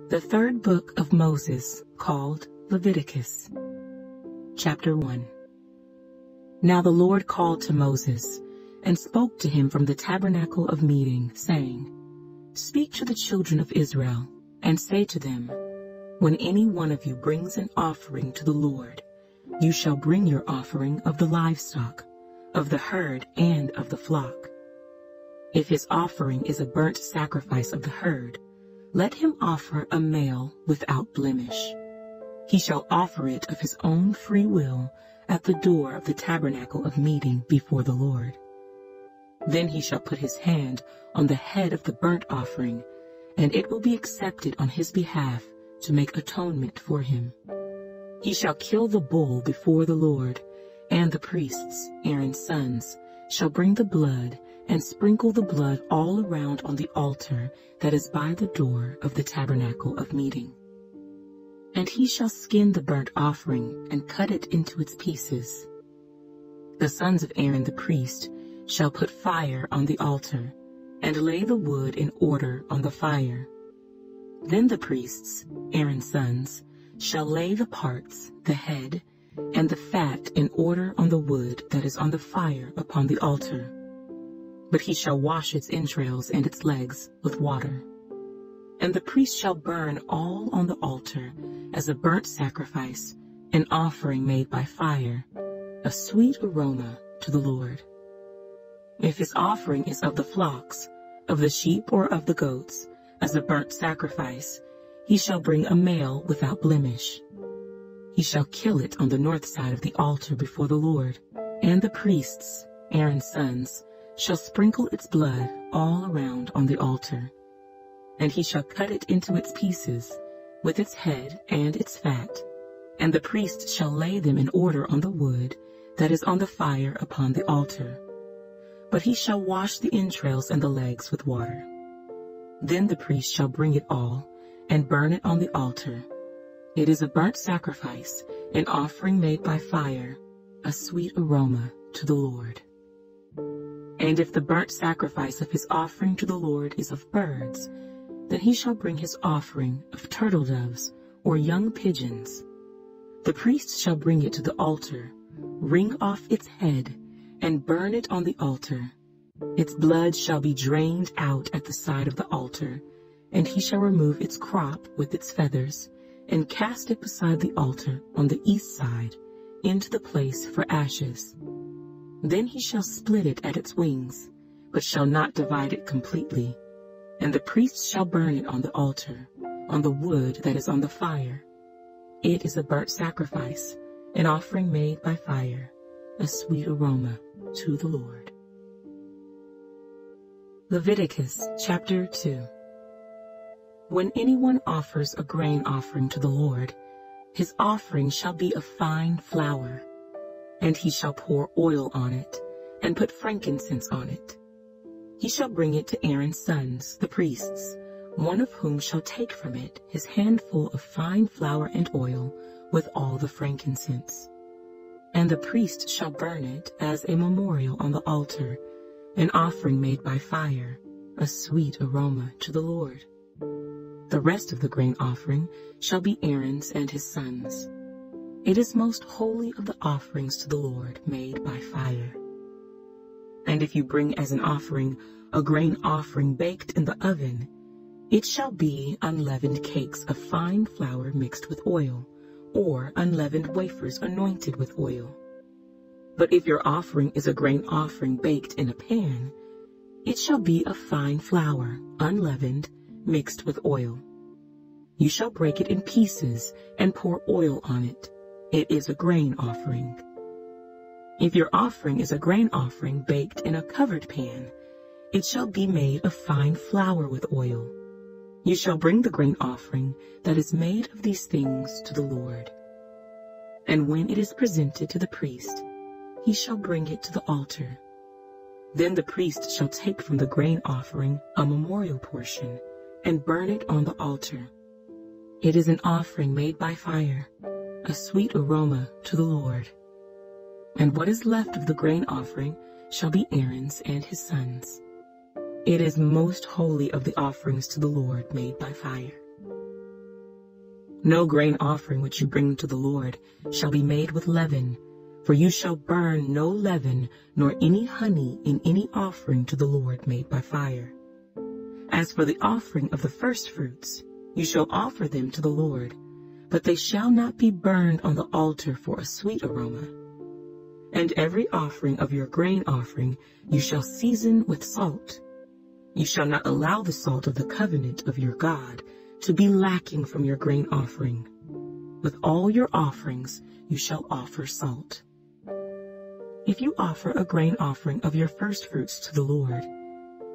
The third book of Moses, called Leviticus. Chapter 1. Now the Lord called to Moses, and spoke to him from the tabernacle of meeting, saying, Speak to the children of Israel, and say to them, When any one of you brings an offering to the Lord, you shall bring your offering of the livestock, of the herd and of the flock. If his offering is a burnt sacrifice of the herd, let him offer a male without blemish. He shall offer it of his own free will at the door of the tabernacle of meeting before the Lord. Then he shall put his hand on the head of the burnt offering, and it will be accepted on his behalf to make atonement for him. He shall kill the bull before the Lord, and the priests, Aaron's sons, shall bring the blood and sprinkle the blood all around on the altar that is by the door of the tabernacle of meeting. And he shall skin the burnt offering and cut it into its pieces. The sons of Aaron the priest shall put fire on the altar, and lay the wood in order on the fire. Then the priests, Aaron's sons, shall lay the parts, the head, and the fat in order on the wood that is on the fire upon the altar. But he shall wash its entrails and its legs with water. And the priest shall burn all on the altar as a burnt sacrifice, an offering made by fire, a sweet aroma to the Lord. If his offering is of the flocks, of the sheep or of the goats, as a burnt sacrifice, he shall bring a male without blemish. He shall kill it on the north side of the altar before the Lord, and the priests, Aaron's sons, shall sprinkle its blood all around on the altar. And he shall cut it into its pieces, with its head and its fat, and the priest shall lay them in order on the wood that is on the fire upon the altar. But he shall wash the entrails and the legs with water. Then the priest shall bring it all, and burn it on the altar. It is a burnt sacrifice, an offering made by fire, a sweet aroma to the Lord. And if the burnt sacrifice of his offering to the Lord is of birds, then he shall bring his offering of turtle doves or young pigeons. The priest shall bring it to the altar, wring off its head, and burn it on the altar. Its blood shall be drained out at the side of the altar, and he shall remove its crop with its feathers, and cast it beside the altar on the east side, into the place for ashes. Then he shall split it at its wings, but shall not divide it completely. And the priest shall burn it on the altar, on the wood that is on the fire. It is a burnt sacrifice, an offering made by fire, a sweet aroma to the Lord. Leviticus chapter 2. When anyone offers a grain offering to the Lord, his offering shall be of fine flour, and he shall pour oil on it, and put frankincense on it. He shall bring it to Aaron's sons, the priests, one of whom shall take from it his handful of fine flour and oil, with all the frankincense. And the priest shall burn it as a memorial on the altar, an offering made by fire, a sweet aroma to the Lord. The rest of the grain offering shall be Aaron's and his sons. It is most holy of the offerings to the Lord made by fire. And if you bring as an offering a grain offering baked in the oven, it shall be unleavened cakes of fine flour mixed with oil, or unleavened wafers anointed with oil. But if your offering is a grain offering baked in a pan, it shall be of fine flour, unleavened, mixed with oil. You shall break it in pieces and pour oil on it. It is a grain offering. If your offering is a grain offering baked in a covered pan, it shall be made of fine flour with oil. You shall bring the grain offering that is made of these things to the Lord. And when it is presented to the priest, he shall bring it to the altar. Then the priest shall take from the grain offering a memorial portion, and burn it on the altar. It is an offering made by fire, a sweet aroma to the Lord. And what is left of the grain offering shall be Aaron's and his sons. It is most holy of the offerings to the Lord made by fire. No grain offering which you bring to the Lord shall be made with leaven, for you shall burn no leaven nor any honey in any offering to the Lord made by fire. As for the offering of the firstfruits, you shall offer them to the Lord, but they shall not be burned on the altar for a sweet aroma. And every offering of your grain offering you shall season with salt. You shall not allow the salt of the covenant of your God to be lacking from your grain offering. With all your offerings you shall offer salt. If you offer a grain offering of your firstfruits to the Lord,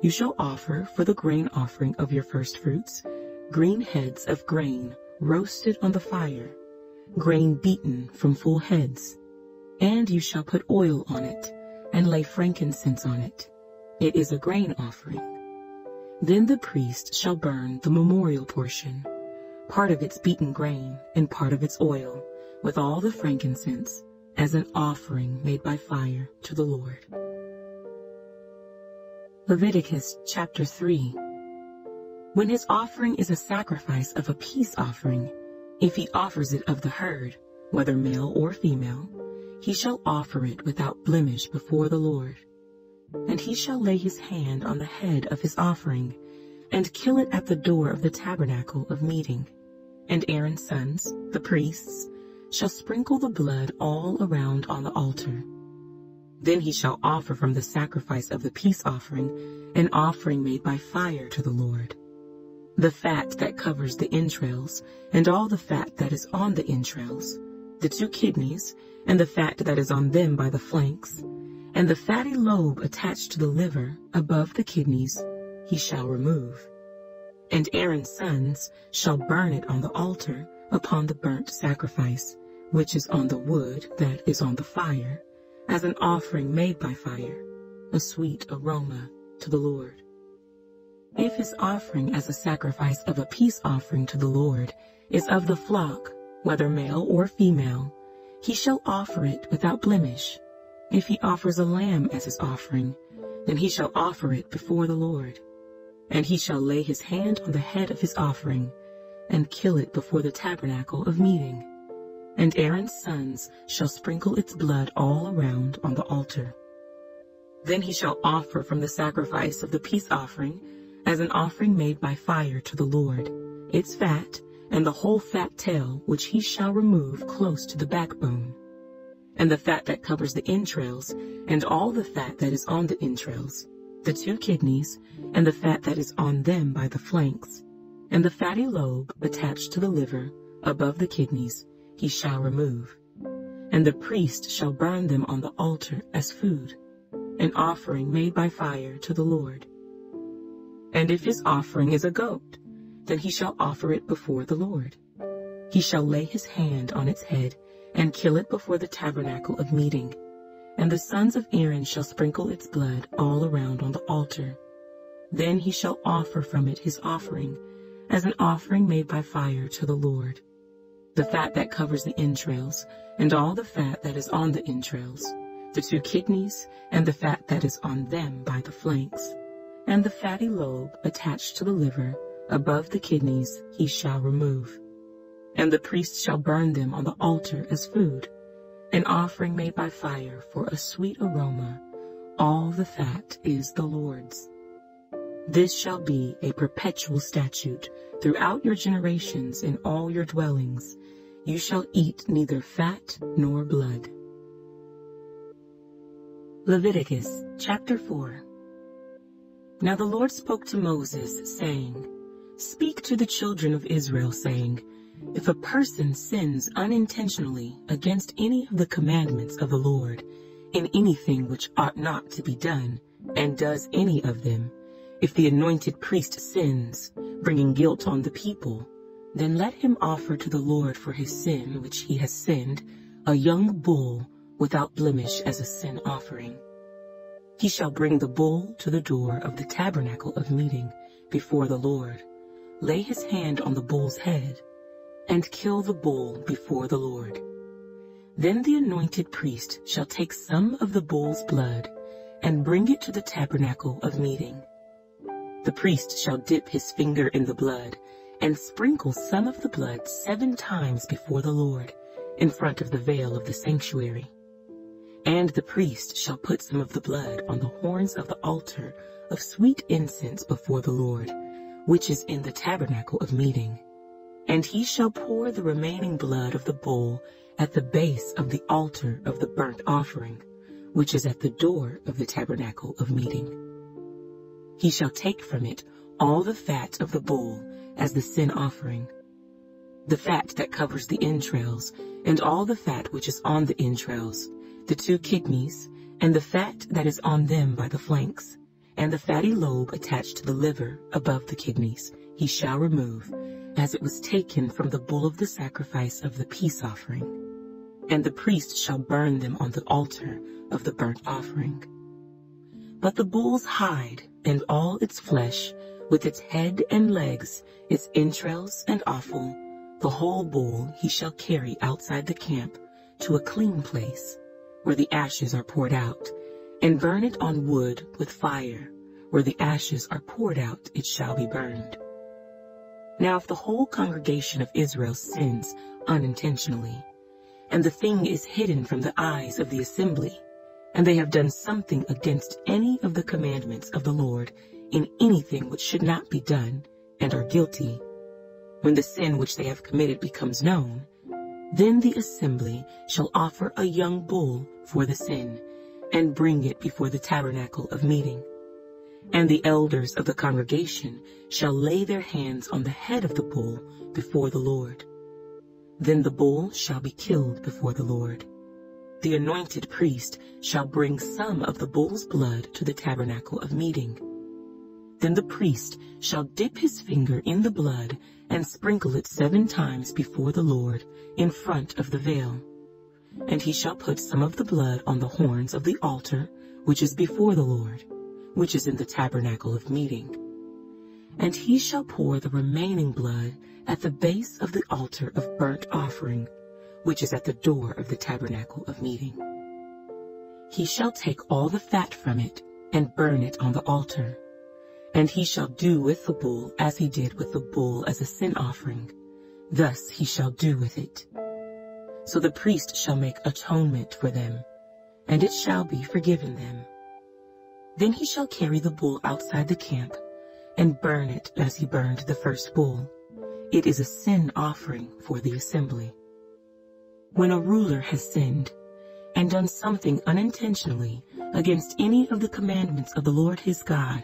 you shall offer for the grain offering of your firstfruits green heads of grain roasted on the fire, grain beaten from full heads, and you shall put oil on it and lay frankincense on it. It is a grain offering. Then the priest shall burn the memorial portion, part of its beaten grain and part of its oil, with all the frankincense, as an offering made by fire to the Lord. Leviticus chapter 3. When his offering is a sacrifice of a peace offering, if he offers it of the herd, whether male or female, he shall offer it without blemish before the Lord. And he shall lay his hand on the head of his offering, and kill it at the door of the tabernacle of meeting. And Aaron's sons, the priests, shall sprinkle the blood all around on the altar. Then he shall offer from the sacrifice of the peace offering an offering made by fire to the Lord. The fat that covers the entrails, and all the fat that is on the entrails, the 2 kidneys, and the fat that is on them by the flanks, and the fatty lobe attached to the liver above the kidneys, he shall remove. And Aaron's sons shall burn it on the altar upon the burnt sacrifice, which is on the wood that is on the fire, as an offering made by fire, a sweet aroma to the Lord. If his offering as a sacrifice of a peace offering to the Lord is of the flock, whether male or female, he shall offer it without blemish. If he offers a lamb as his offering, then he shall offer it before the Lord. And he shall lay his hand on the head of his offering, and kill it before the tabernacle of meeting. And Aaron's sons shall sprinkle its blood all around on the altar. Then he shall offer from the sacrifice of the peace offering, as an offering made by fire to the Lord, its fat, and the whole fat tail, which he shall remove close to the backbone, and the fat that covers the entrails, and all the fat that is on the entrails, the 2 kidneys, and the fat that is on them by the flanks, and the fatty lobe attached to the liver above the kidneys, he shall remove. And the priest shall burn them on the altar as food, an offering made by fire to the Lord. And if his offering is a goat, then he shall offer it before the Lord. He shall lay his hand on its head, and kill it before the tabernacle of meeting. And the sons of Aaron shall sprinkle its blood all around on the altar. Then he shall offer from it his offering, as an offering made by fire to the Lord. The fat that covers the entrails, and all the fat that is on the entrails, the 2 kidneys, and the fat that is on them by the flanks, and the fatty lobe attached to the liver above the kidneys, he shall remove. And the priest shall burn them on the altar as food, an offering made by fire for a sweet aroma. All the fat is the Lord's. This shall be a perpetual statute throughout your generations in all your dwellings. You shall eat neither fat nor blood. Leviticus chapter 4. Now the Lord spoke to Moses, saying, Speak to the children of Israel, saying, If a person sins unintentionally against any of the commandments of the Lord, in anything which ought not to be done, and does any of them, if the anointed priest sins, bringing guilt on the people, then let him offer to the Lord for his sin which he has sinned a young bull without blemish as a sin offering. He shall bring the bull to the door of the tabernacle of meeting before the Lord, lay his hand on the bull's head, and kill the bull before the Lord. Then the anointed priest shall take some of the bull's blood and bring it to the tabernacle of meeting. The priest shall dip his finger in the blood and sprinkle some of the blood 7 times before the Lord, in front of the veil of the sanctuary. And the priest shall put some of the blood on the horns of the altar of sweet incense before the Lord, which is in the tabernacle of meeting. And he shall pour the remaining blood of the bull at the base of the altar of the burnt offering, which is at the door of the tabernacle of meeting. He shall take from it all the fat of the bull as the sin offering, the fat that covers the entrails, and all the fat which is on the entrails, the 2 kidneys, and the fat that is on them by the flanks, and the fatty lobe attached to the liver above the kidneys, he shall remove, as it was taken from the bull of the sacrifice of the peace offering. And the priest shall burn them on the altar of the burnt offering. But the bull's hide and all its flesh, with its head and legs, its entrails and offal, the whole bull he shall carry outside the camp to a clean place, where the ashes are poured out, and burn it on wood with fire. Where the ashes are poured out, it shall be burned. Now if the whole congregation of Israel sins unintentionally, and the thing is hidden from the eyes of the assembly, and they have done something against any of the commandments of the Lord in anything which should not be done, and are guilty, when the sin which they have committed becomes known, then the assembly shall offer a young bull for the sin, and bring it before the tabernacle of meeting. And the elders of the congregation shall lay their hands on the head of the bull before the Lord. Then the bull shall be killed before the Lord. The anointed priest shall bring some of the bull's blood to the tabernacle of meeting. Then the priest shall dip his finger in the blood and sprinkle it 7 times before the Lord in front of the veil. And he shall put some of the blood on the horns of the altar, which is before the Lord, which is in the tabernacle of meeting. And he shall pour the remaining blood at the base of the altar of burnt offering, which is at the door of the tabernacle of meeting. He shall take all the fat from it and burn it on the altar. And he shall do with the bull as he did with the bull as a sin offering. Thus he shall do with it. So the priest shall make atonement for them, and it shall be forgiven them. Then he shall carry the bull outside the camp, and burn it as he burned the first bull. It is a sin offering for the assembly. When a ruler has sinned, and done something unintentionally against any of the commandments of the Lord his God,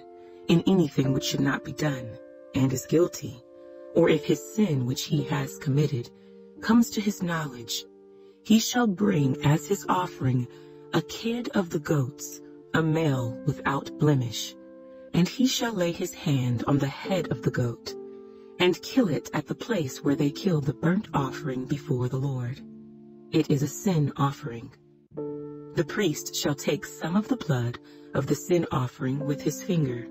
in anything which should not be done, and is guilty, or if his sin which he has committed comes to his knowledge, he shall bring as his offering a kid of the goats, a male without blemish, and he shall lay his hand on the head of the goat, and kill it at the place where they kill the burnt offering before the Lord. It is a sin offering. The priest shall take some of the blood of the sin offering with his finger,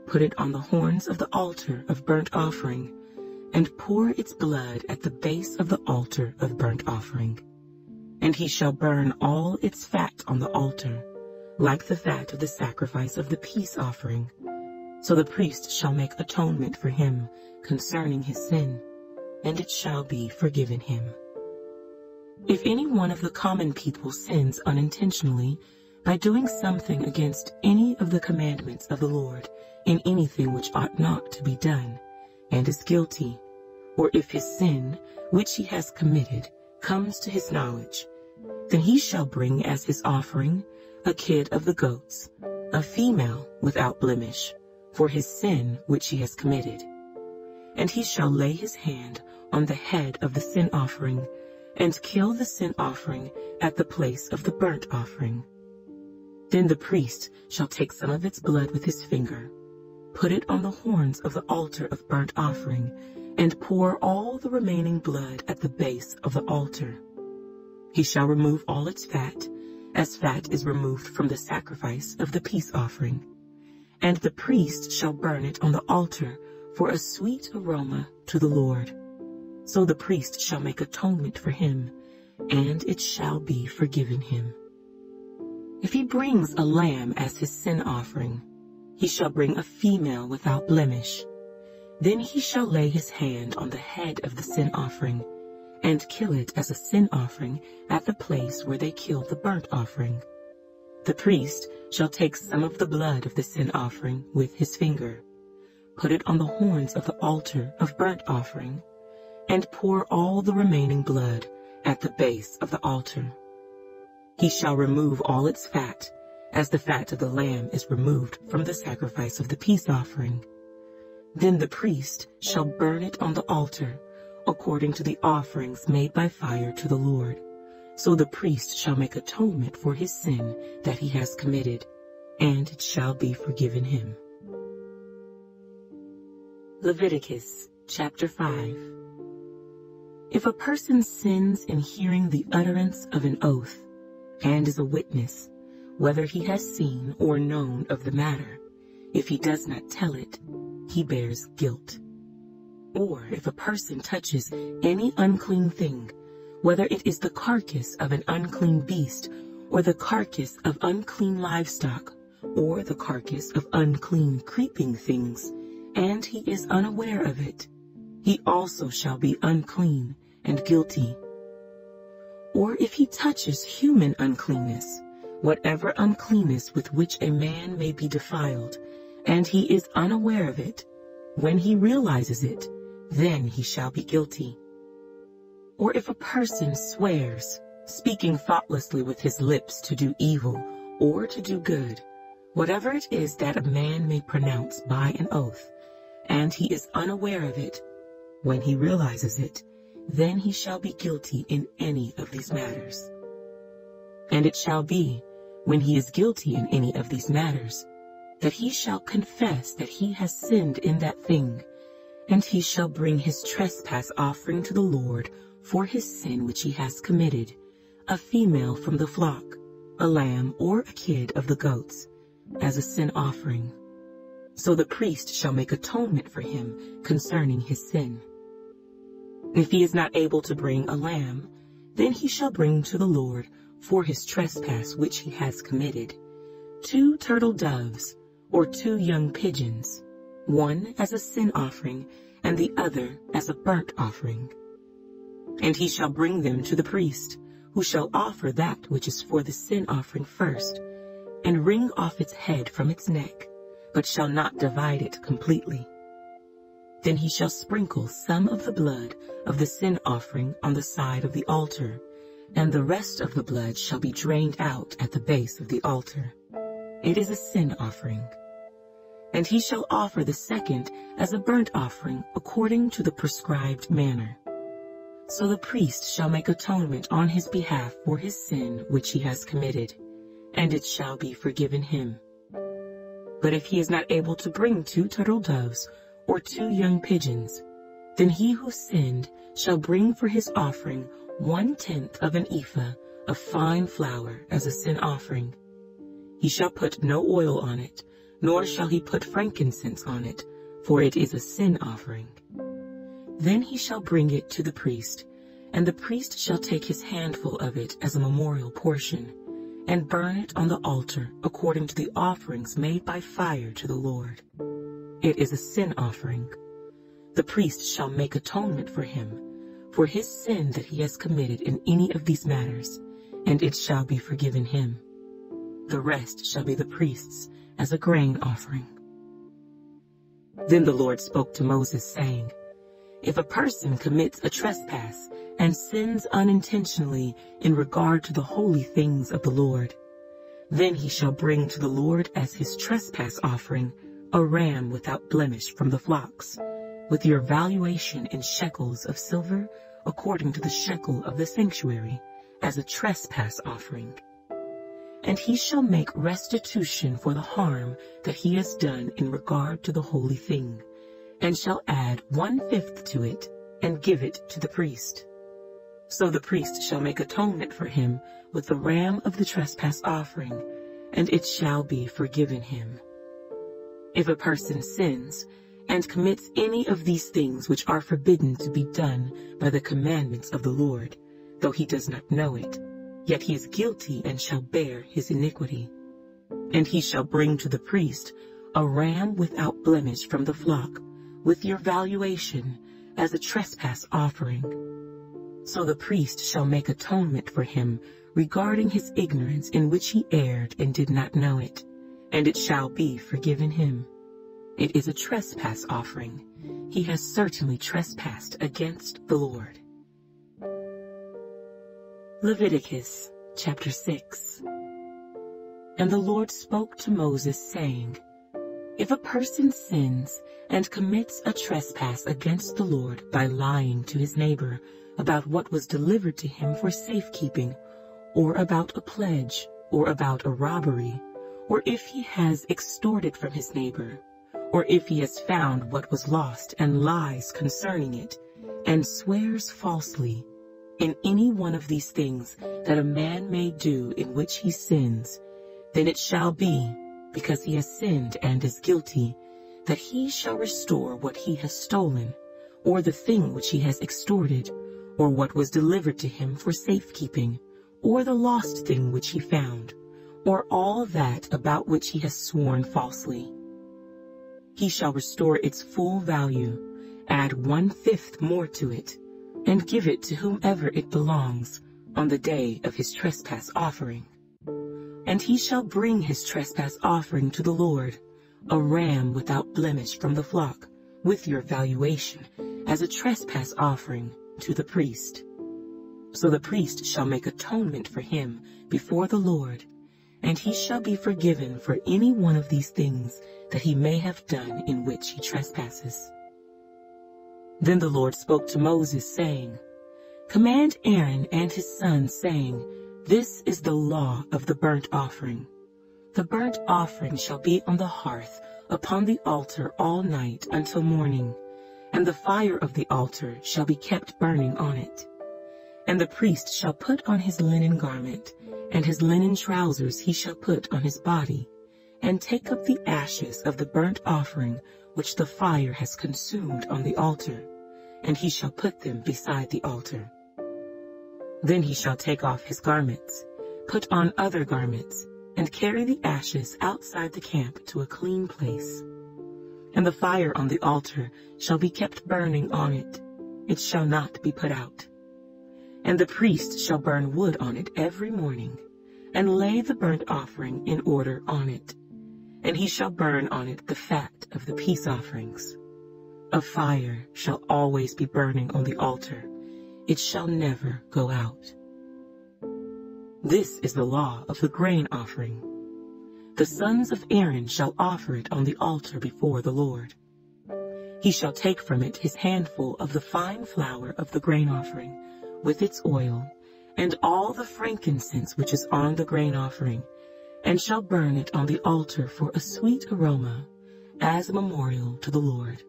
put it on the horns of the altar of burnt offering, and pour its blood at the base of the altar of burnt offering. And he shall burn all its fat on the altar, like the fat of the sacrifice of the peace offering. So the priest shall make atonement for him concerning his sin, and it shall be forgiven him. If any one of the common people sins unintentionally by doing something against any of the commandments of the Lord in anything which ought not to be done, and is guilty, or if his sin, which he has committed, comes to his knowledge, then he shall bring as his offering a kid of the goats, a female without blemish, for his sin which he has committed. And he shall lay his hand on the head of the sin offering, and kill the sin offering at the place of the burnt offering. Then the priest shall take some of its blood with his finger, put it on the horns of the altar of burnt offering, and pour all the remaining blood at the base of the altar. He shall remove all its fat, as fat is removed from the sacrifice of the peace offering. And the priest shall burn it on the altar for a sweet aroma to the Lord. So the priest shall make atonement for him, and it shall be forgiven him. If he brings a lamb as his sin offering, he shall bring a female without blemish. Then he shall lay his hand on the head of the sin offering, and kill it as a sin offering at the place where they kill the burnt offering. The priest shall take some of the blood of the sin offering with his finger, put it on the horns of the altar of burnt offering, and pour all the remaining blood at the base of the altar. He shall remove all its fat, as the fat of the lamb is removed from the sacrifice of the peace offering. Then the priest shall burn it on the altar, according to the offerings made by fire to the Lord. So the priest shall make atonement for his sin that he has committed, and it shall be forgiven him. Leviticus chapter 5. If a person sins in hearing the utterance of an oath, and is a witness, whether he has seen or known of the matter, if he does not tell it, he bears guilt. Or if a person touches any unclean thing, whether it is the carcass of an unclean beast, or the carcass of unclean livestock, or the carcass of unclean creeping things, and he is unaware of it, he also shall be unclean and guilty. Or if he touches human uncleanness, whatever uncleanness with which a man may be defiled, and he is unaware of it, when he realizes it, then he shall be guilty. Or if a person swears, speaking thoughtlessly with his lips to do evil or to do good, whatever it is that a man may pronounce by an oath, and he is unaware of it, when he realizes it, then he shall be guilty in any of these matters. And it shall be, when he is guilty in any of these matters, that he shall confess that he has sinned in that thing, and he shall bring his trespass offering to the Lord for his sin which he has committed, a female from the flock, a lamb or a kid of the goats, as a sin offering. So the priest shall make atonement for him concerning his sin. If he is not able to bring a lamb, then he shall bring to the Lord for his trespass which he has committed 2 turtle doves or 2 young pigeons, one as a sin offering and the other as a burnt offering. And he shall bring them to the priest, who shall offer that which is for the sin offering first, and wring off its head from its neck, but shall not divide it completely. Then he shall sprinkle some of the blood of the sin offering on the side of the altar, and the rest of the blood shall be drained out at the base of the altar. It is a sin offering. And he shall offer the second as a burnt offering according to the prescribed manner. So the priest shall make atonement on his behalf for his sin which he has committed, and it shall be forgiven him. But if he is not able to bring 2 turtle doves or 2 young pigeons, then he who sinned shall bring for his offering 1/10 of an ephah of fine flour as a sin offering. He shall put no oil on it, nor shall he put frankincense on it, for it is a sin offering. Then he shall bring it to the priest, and the priest shall take his handful of it as a memorial portion, and burn it on the altar according to the offerings made by fire to the Lord. It is a sin offering. The priest shall make atonement for him, for his sin that he has committed in any of these matters, and it shall be forgiven him. The rest shall be the priest's as a grain offering. Then the Lord spoke to Moses, saying, If a person commits a trespass and sins unintentionally in regard to the holy things of the Lord, then he shall bring to the Lord as his trespass offering a ram without blemish from the flocks, with your valuation in shekels of silver according to the shekel of the sanctuary, as a trespass offering. And he shall make restitution for the harm that he has done in regard to the holy thing, and shall add 1/5 to it, and give it to the priest. So the priest shall make atonement for him with the ram of the trespass offering, and it shall be forgiven him. If a person sins, and commits any of these things which are forbidden to be done by the commandments of the Lord, though he does not know it, yet he is guilty and shall bear his iniquity. And he shall bring to the priest a ram without blemish from the flock, with your valuation as a trespass offering. So the priest shall make atonement for him regarding his ignorance in which he erred and did not know it, and it shall be forgiven him. It is a trespass offering. He has certainly trespassed against the Lord. Leviticus chapter 6. And the Lord spoke to Moses, saying, If a person sins and commits a trespass against the Lord by lying to his neighbor about what was delivered to him for safekeeping, or about a pledge, or about a robbery, or if he has extorted from his neighbor, or if he has found what was lost and lies concerning it, and swears falsely, in any one of these things that a man may do in which he sins, then it shall be, because he has sinned and is guilty, that he shall restore what he has stolen, or the thing which he has extorted, or what was delivered to him for safekeeping, or the lost thing which he found, or all that about which he has sworn falsely. He shall restore its full value, add 1/5 more to it, and give it to whomever it belongs on the day of his trespass offering. And he shall bring his trespass offering to the Lord, a ram without blemish from the flock, with your valuation, as a trespass offering to the priest. So the priest shall make atonement for him before the Lord, and he shall be forgiven for any one of these things that he may have done in which he trespasses. Then the Lord spoke to Moses, saying, Command Aaron and his sons, saying, This is the law of the burnt offering. The burnt offering shall be on the hearth upon the altar all night until morning, and the fire of the altar shall be kept burning on it. And the priest shall put on his linen garment, and his linen trousers he shall put on his body, and take up the ashes of the burnt offering which the fire has consumed on the altar, and he shall put them beside the altar. Then he shall take off his garments, put on other garments, and carry the ashes outside the camp to a clean place. And the fire on the altar shall be kept burning on it. It shall not be put out. And the priest shall burn wood on it every morning, and lay the burnt offering in order on it. And he shall burn on it the fat of the peace offerings. A fire shall always be burning on the altar. It shall never go out. This is the law of the grain offering. The sons of Aaron shall offer it on the altar before the Lord. He shall take from it his handful of the fine flour of the grain offering, with its oil, and all the frankincense which is on the grain offering, and shall burn it on the altar for a sweet aroma, as a memorial to the Lord.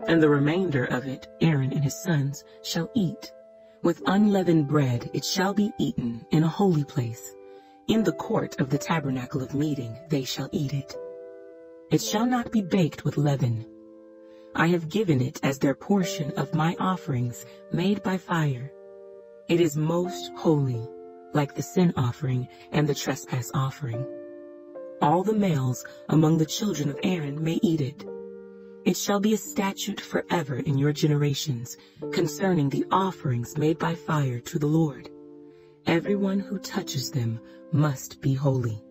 And the remainder of it Aaron and his sons shall eat. With unleavened bread it shall be eaten in a holy place. In the court of the tabernacle of meeting they shall eat it. It shall not be baked with leaven. I have given it as their portion of my offerings made by fire. It is most holy, like the sin offering and the trespass offering. All the males among the children of Aaron may eat it. It shall be a statute forever in your generations concerning the offerings made by fire to the Lord. Everyone who touches them must be holy.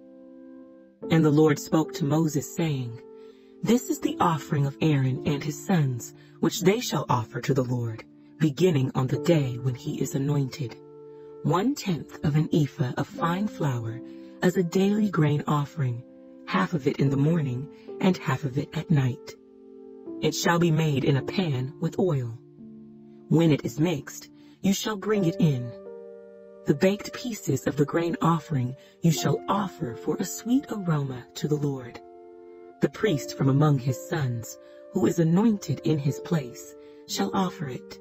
And the Lord spoke to Moses, saying, This is the offering of Aaron and his sons, which they shall offer to the Lord, beginning on the day when he is anointed. 1/10 of an ephah of fine flour as a daily grain offering, half of it in the morning and half of it at night. It shall be made in a pan with oil. When it is mixed, you shall bring it in. The baked pieces of the grain offering you shall offer for a sweet aroma to the Lord. The priest from among his sons, who is anointed in his place, shall offer it.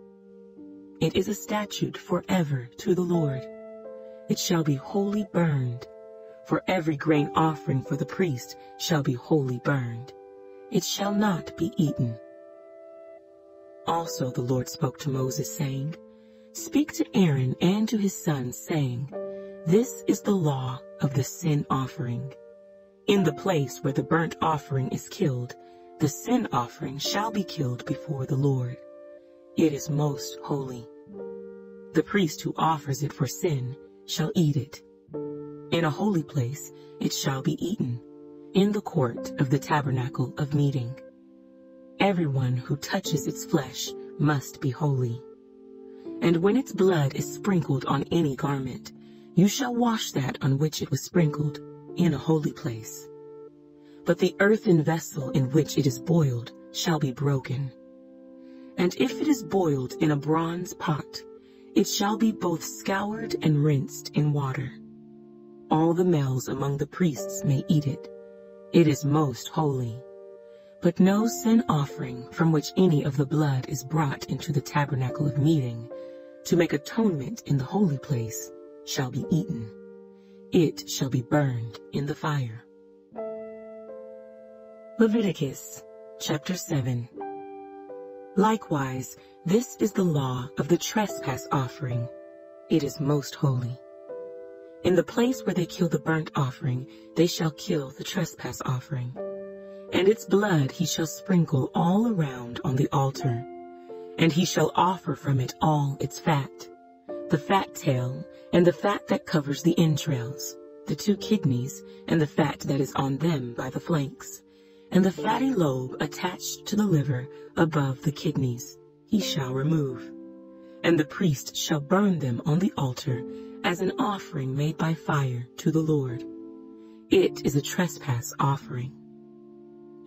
It is a statute forever to the Lord. It shall be wholly burned. For every grain offering for the priest shall be wholly burned. It shall not be eaten. Also the Lord spoke to Moses, saying, Speak to Aaron and to his sons, saying, This is the law of the sin offering. In the place where the burnt offering is killed, the sin offering shall be killed before the Lord. It is most holy. The priest who offers it for sin shall eat it. In a holy place it shall be eaten, in the court of the tabernacle of meeting. Everyone who touches its flesh must be holy. And when its blood is sprinkled on any garment, you shall wash that on which it was sprinkled in a holy place. But the earthen vessel in which it is boiled shall be broken. And if it is boiled in a bronze pot, it shall be both scoured and rinsed in water. All the males among the priests may eat it. It is most holy. But no sin offering from which any of the blood is brought into the tabernacle of meeting to make atonement in the holy place shall be eaten. It shall be burned in the fire. Leviticus chapter 7. Likewise, this is the law of the trespass offering. It is most holy. In the place where they kill the burnt offering, they shall kill the trespass offering. And its blood he shall sprinkle all around on the altar. And he shall offer from it all its fat, the fat tail, and the fat that covers the entrails, the 2 kidneys, and the fat that is on them by the flanks, and the fatty lobe attached to the liver above the kidneys, he shall remove. And the priest shall burn them on the altar as an offering made by fire to the Lord. It is a trespass offering.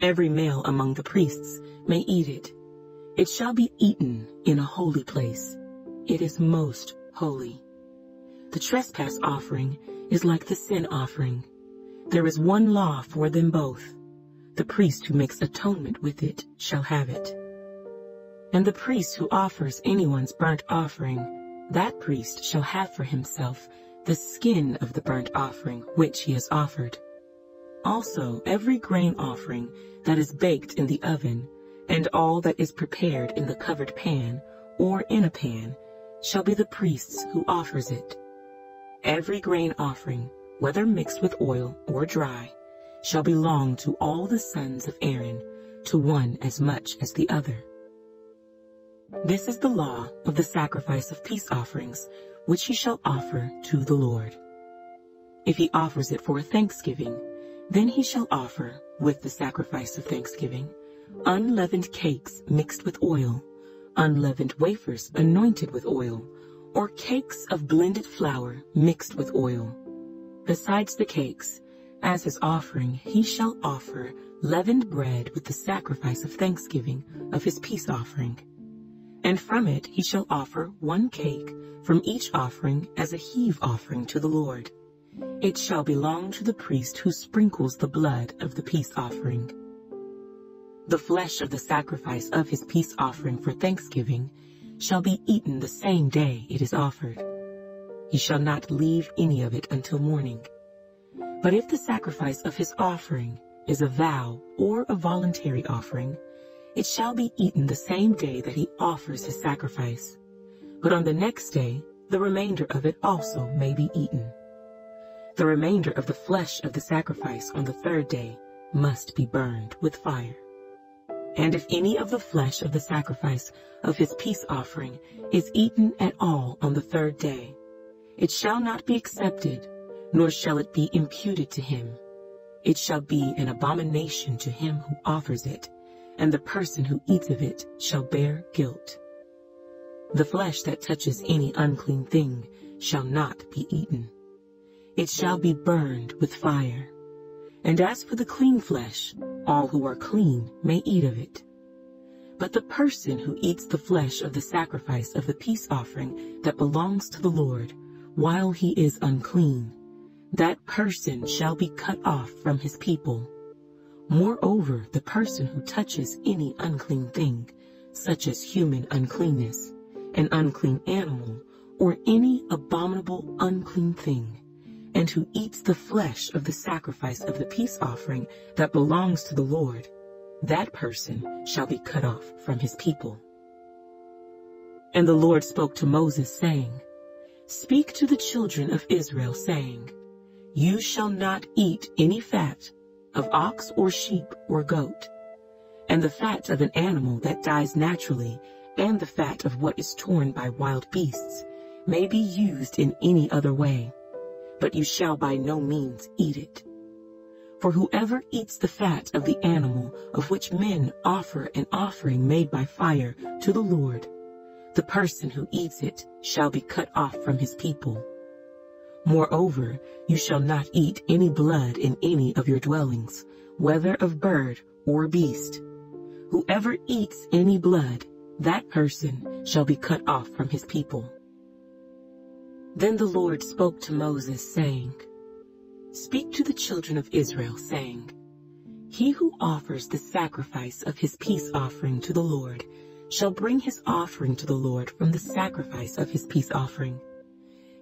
Every male among the priests may eat it. It shall be eaten in a holy place. It is most holy. The trespass offering is like the sin offering. There is one law for them both. The priest who makes atonement with it shall have it. And the priest who offers anyone's burnt offering, that priest shall have for himself the skin of the burnt offering which he has offered. Also every grain offering that is baked in the oven, and all that is prepared in the covered pan or in a pan, shall be the priest's who offers it. Every grain offering, whether mixed with oil or dry, shall belong to all the sons of Aaron, to one as much as the other. This is the law of the sacrifice of peace offerings, which he shall offer to the Lord. If he offers it for a thanksgiving, then he shall offer, with the sacrifice of thanksgiving, unleavened cakes mixed with oil, unleavened wafers anointed with oil, or cakes of blended flour mixed with oil. Besides the cakes, as his offering, he shall offer leavened bread with the sacrifice of thanksgiving of his peace offering. And from it he shall offer 1 cake from each offering as a heave offering to the Lord. It shall belong to the priest who sprinkles the blood of the peace offering. The flesh of the sacrifice of his peace offering for thanksgiving shall be eaten the same day it is offered. He shall not leave any of it until morning. But if the sacrifice of his offering is a vow or a voluntary offering, it shall be eaten the same day that he offers his sacrifice. But on the next day, the remainder of it also may be eaten. The remainder of the flesh of the sacrifice on the 3rd day must be burned with fire. And if any of the flesh of the sacrifice of his peace offering is eaten at all on the 3rd day, it shall not be accepted, nor shall it be imputed to him. It shall be an abomination to him who offers it, and the person who eats of it shall bear guilt. The flesh that touches any unclean thing shall not be eaten. It shall be burned with fire. And as for the clean flesh, all who are clean may eat of it. But the person who eats the flesh of the sacrifice of the peace offering that belongs to the Lord, while he is unclean, that person shall be cut off from his people. Moreover, the person who touches any unclean thing, such as human uncleanness, an unclean animal, or any abominable unclean thing, and who eats the flesh of the sacrifice of the peace offering that belongs to the Lord, that person shall be cut off from his people. And the Lord spoke to Moses, saying, Speak to the children of Israel, saying, You shall not eat any fat of ox or sheep or goat, and the fat of an animal that dies naturally, and the fat of what is torn by wild beasts, may be used in any other way, but you shall by no means eat it. For whoever eats the fat of the animal of which men offer an offering made by fire to the Lord, the person who eats it shall be cut off from his people. Moreover, you shall not eat any blood in any of your dwellings, whether of bird or beast. Whoever eats any blood, that person shall be cut off from his people. Then the Lord spoke to Moses, saying, Speak to the children of Israel, saying, He who offers the sacrifice of his peace offering to the Lord shall bring his offering to the Lord from the sacrifice of his peace offering.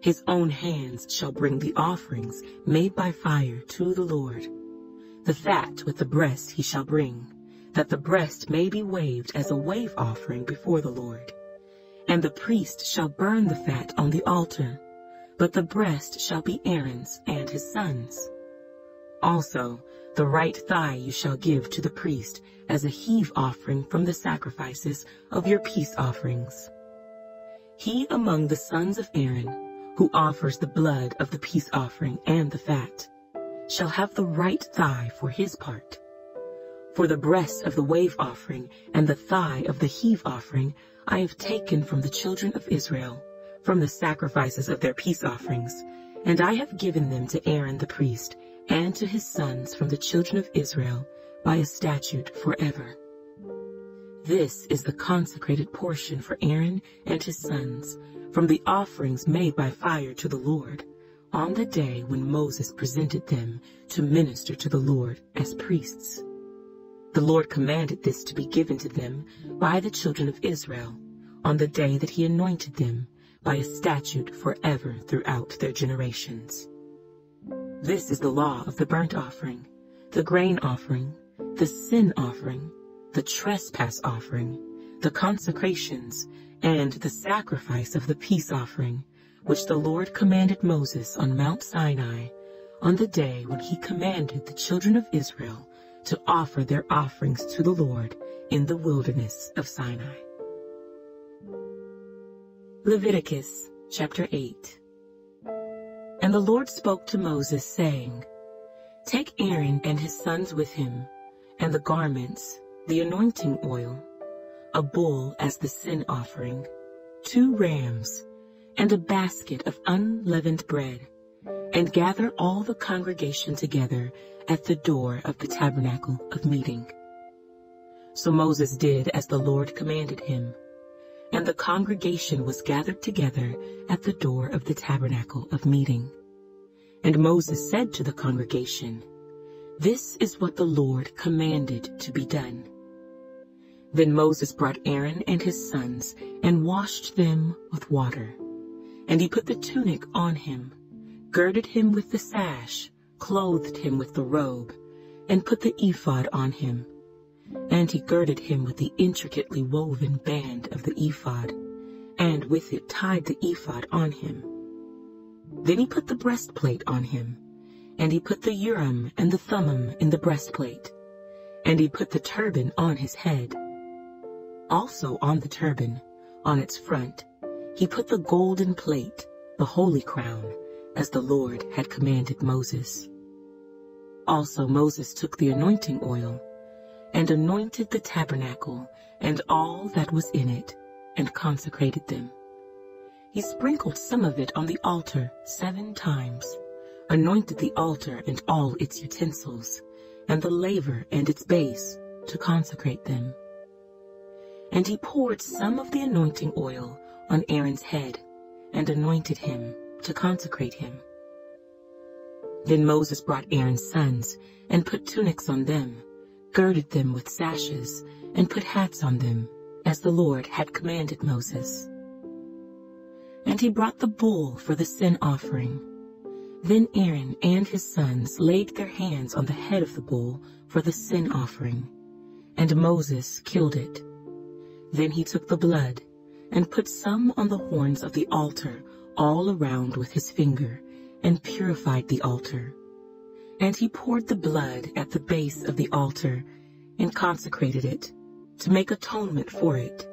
His own hands shall bring the offerings made by fire to the Lord. The fat with the breast he shall bring, that the breast may be waved as a wave offering before the Lord. And the priest shall burn the fat on the altar, but the breast shall be Aaron's and his sons'. Also, the right thigh you shall give to the priest as a heave offering from the sacrifices of your peace offerings. He among the sons of Aaron, who offers the blood of the peace offering and the fat, shall have the right thigh for his part. For the breast of the wave offering and the thigh of the heave offering I have taken from the children of Israel, from the sacrifices of their peace offerings, and I have given them to Aaron the priest, and to his sons from the children of Israel, by a statute forever. This is the consecrated portion for Aaron and his sons, from the offerings made by fire to the Lord, on the day when Moses presented them to minister to the Lord as priests. The Lord commanded this to be given to them by the children of Israel, on the day that he anointed them, by a statute forever throughout their generations. This is the law of the burnt offering, the grain offering, the sin offering, the trespass offering, the consecrations, and the sacrifice of the peace offering, which the Lord commanded Moses on Mount Sinai, on the day when he commanded the children of Israel to offer their offerings to the Lord in the wilderness of Sinai. Leviticus chapter 8. And the Lord spoke to Moses, saying, Take Aaron and his sons with him, and the garments, the anointing oil, a bull as the sin offering, 2 rams, and a basket of unleavened bread, and gather all the congregation together at the door of the tabernacle of meeting. So Moses did as the Lord commanded him, and the congregation was gathered together at the door of the tabernacle of meeting. And Moses said to the congregation, This is what the Lord commanded to be done. Then Moses brought Aaron and his sons and washed them with water. And he put the tunic on him, girded him with the sash, clothed him with the robe, and put the ephod on him. And he girded him with the intricately woven band of the ephod, and with it tied the ephod on him. Then he put the breastplate on him, and he put the Urim and the Thummim in the breastplate, and he put the turban on his head. Also on the turban, on its front, he put the golden plate, the holy crown, as the Lord had commanded Moses. Also Moses took the anointing oil, and anointed the tabernacle and all that was in it, and consecrated them. He sprinkled some of it on the altar 7 times, anointed the altar and all its utensils, and the laver and its base, to consecrate them. And he poured some of the anointing oil on Aaron's head, and anointed him, to consecrate him. Then Moses brought Aaron's sons, and put tunics on them, girded them with sashes, and put hats on them, as the Lord had commanded Moses. And he brought the bull for the sin offering. Then Aaron and his sons laid their hands on the head of the bull for the sin offering, and Moses killed it. Then he took the blood, and put some on the horns of the altar all around with his finger, and purified the altar. And he poured the blood at the base of the altar, and consecrated it, to make atonement for it.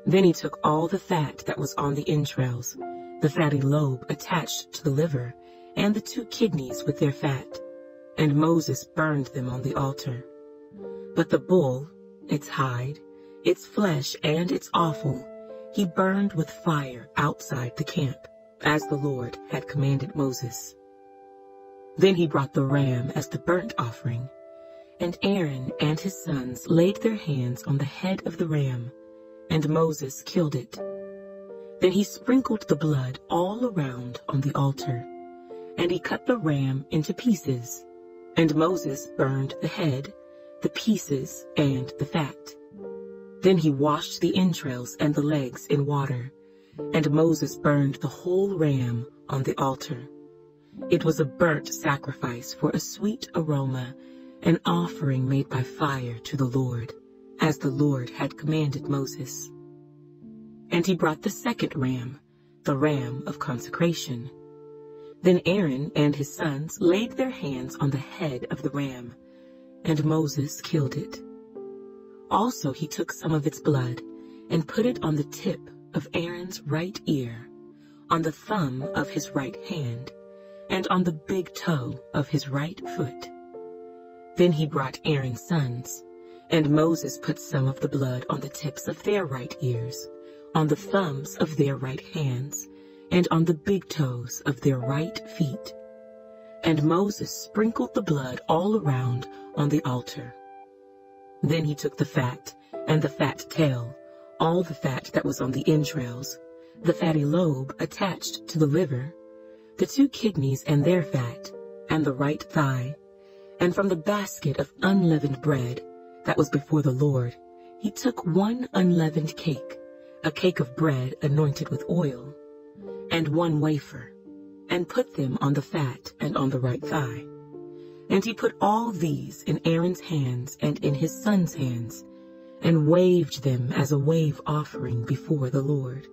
Then he took all the fat that was on the entrails, the fatty lobe attached to the liver, and the 2 kidneys with their fat, and Moses burned them on the altar. But the bull, its hide, its flesh, and its offal, he burned with fire outside the camp, as the Lord had commanded Moses. Then he brought the ram as the burnt offering, and Aaron and his sons laid their hands on the head of the ram, and Moses killed it. Then he sprinkled the blood all around on the altar, and he cut the ram into pieces, and Moses burned the head, the pieces, and the fat. Then he washed the entrails and the legs in water, and Moses burned the whole ram on the altar. It was a burnt sacrifice for a sweet aroma, an offering made by fire to the Lord, as the Lord had commanded Moses. And he brought the second ram, the ram of consecration. Then Aaron and his sons laid their hands on the head of the ram, and Moses killed it. Also he took some of its blood, and put it on the tip of Aaron's right ear, on the thumb of his right hand, and on the big toe of his right foot. Then he brought Aaron's sons, and Moses put some of the blood on the tips of their right ears, on the thumbs of their right hands, and on the big toes of their right feet. And Moses sprinkled the blood all around on the altar. Then he took the fat, and the fat tail, all the fat that was on the entrails, the fatty lobe attached to the liver, the 2 kidneys and their fat, and the right thigh, and from the basket of unleavened bread that was before the Lord, he took 1 unleavened cake, a cake of bread anointed with oil, and 1 wafer, and put them on the fat and on the right thigh. And he put all these in Aaron's hands and in his sons' hands, and waved them as a wave offering before the Lord.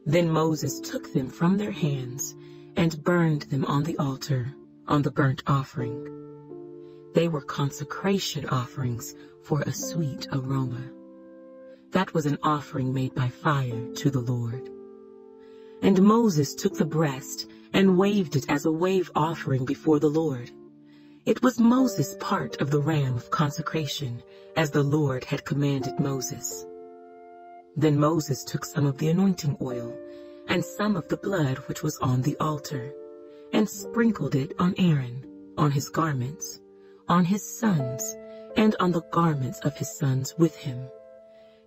Then Moses took them from their hands, and burned them on the altar, on the burnt offering. They were consecration offerings for a sweet aroma. That was an offering made by fire to the Lord. And Moses took the breast, and waved it as a wave offering before the Lord. It was Moses' part of the ram of consecration, as the Lord had commanded Moses. Then Moses took some of the anointing oil, and some of the blood which was on the altar, and sprinkled it on Aaron, on his garments, on his sons, and on the garments of his sons with him.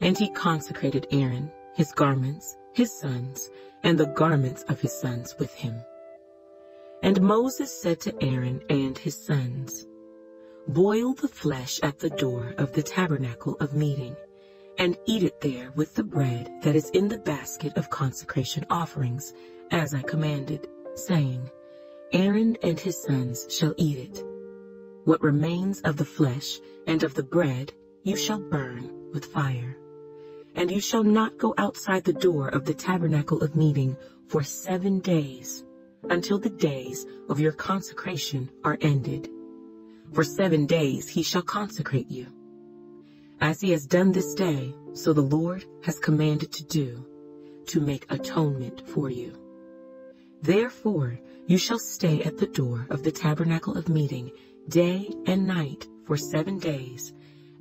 And he consecrated Aaron, his garments, his sons, and the garments of his sons with him. And Moses said to Aaron and his sons, "Boil the flesh at the door of the tabernacle of meeting, and eat it there with the bread that is in the basket of consecration offerings, as I commanded, saying, Aaron and his sons shall eat it. What remains of the flesh and of the bread you shall burn with fire. And you shall not go outside the door of the tabernacle of meeting for 7 days, until the days of your consecration are ended. For 7 days he shall consecrate you. As he has done this day, so the Lord has commanded to do, to make atonement for you. Therefore you shall stay at the door of the tabernacle of meeting day and night for 7 days,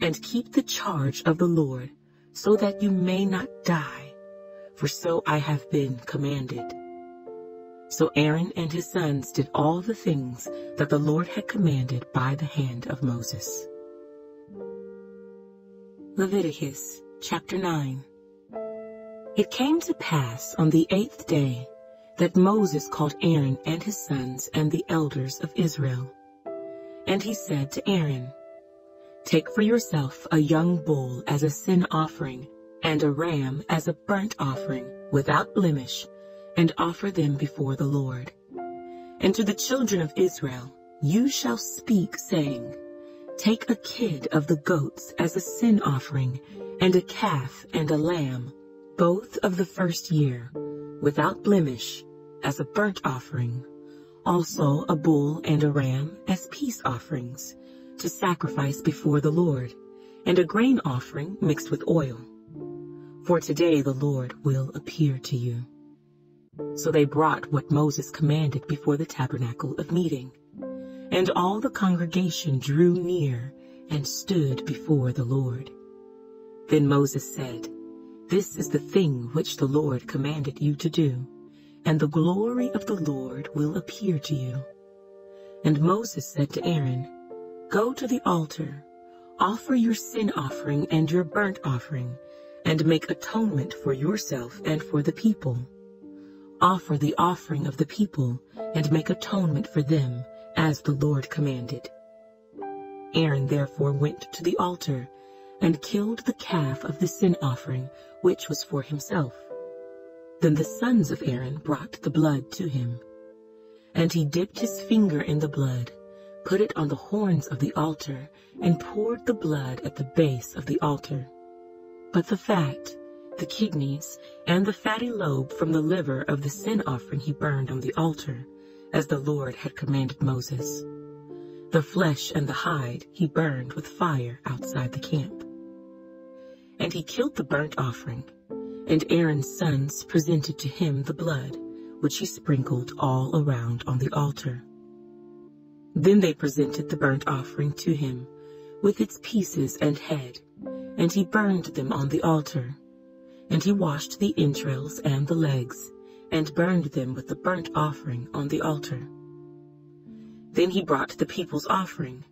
and keep the charge of the Lord, so that you may not die, for so I have been commanded." So Aaron and his sons did all the things that the Lord had commanded by the hand of Moses. Leviticus chapter 9. It came to pass on the 8th day that Moses called Aaron and his sons and the elders of Israel. And he said to Aaron, "Take for yourself a young bull as a sin offering, and a ram as a burnt offering, without blemish, and offer them before the Lord. And to the children of Israel you shall speak, saying, Take a kid of the goats as a sin offering, and a calf and a lamb, both of the first year, without blemish, as a burnt offering, also a bull and a ram as peace offerings, to sacrifice before the Lord, and a grain offering mixed with oil. For today the Lord will appear to you." So they brought what Moses commanded before the tabernacle of meeting, and all the congregation drew near and stood before the Lord. Then Moses said, "This is the thing which the Lord commanded you to do, and the glory of the Lord will appear to you." And Moses said to Aaron, "Go to the altar, offer your sin offering and your burnt offering, and make atonement for yourself and for the people. Offer the offering of the people, and make atonement for them, as the Lord commanded." Aaron therefore went to the altar, and killed the calf of the sin offering, which was for himself. Then the sons of Aaron brought the blood to him. And he dipped his finger in the blood, put it on the horns of the altar, and poured the blood at the base of the altar. But the fat, the kidneys, and the fatty lobe from the liver of the sin offering he burned on the altar, as the Lord had commanded Moses. The flesh and the hide he burned with fire outside the camp. And he killed the burnt offering, and Aaron's sons presented to him the blood, which he sprinkled all around on the altar. Then they presented the burnt offering to him, with its pieces and head, and he burned them on the altar. And he washed the entrails and the legs, and burned them with the burnt offering on the altar. Then he brought the people's offering,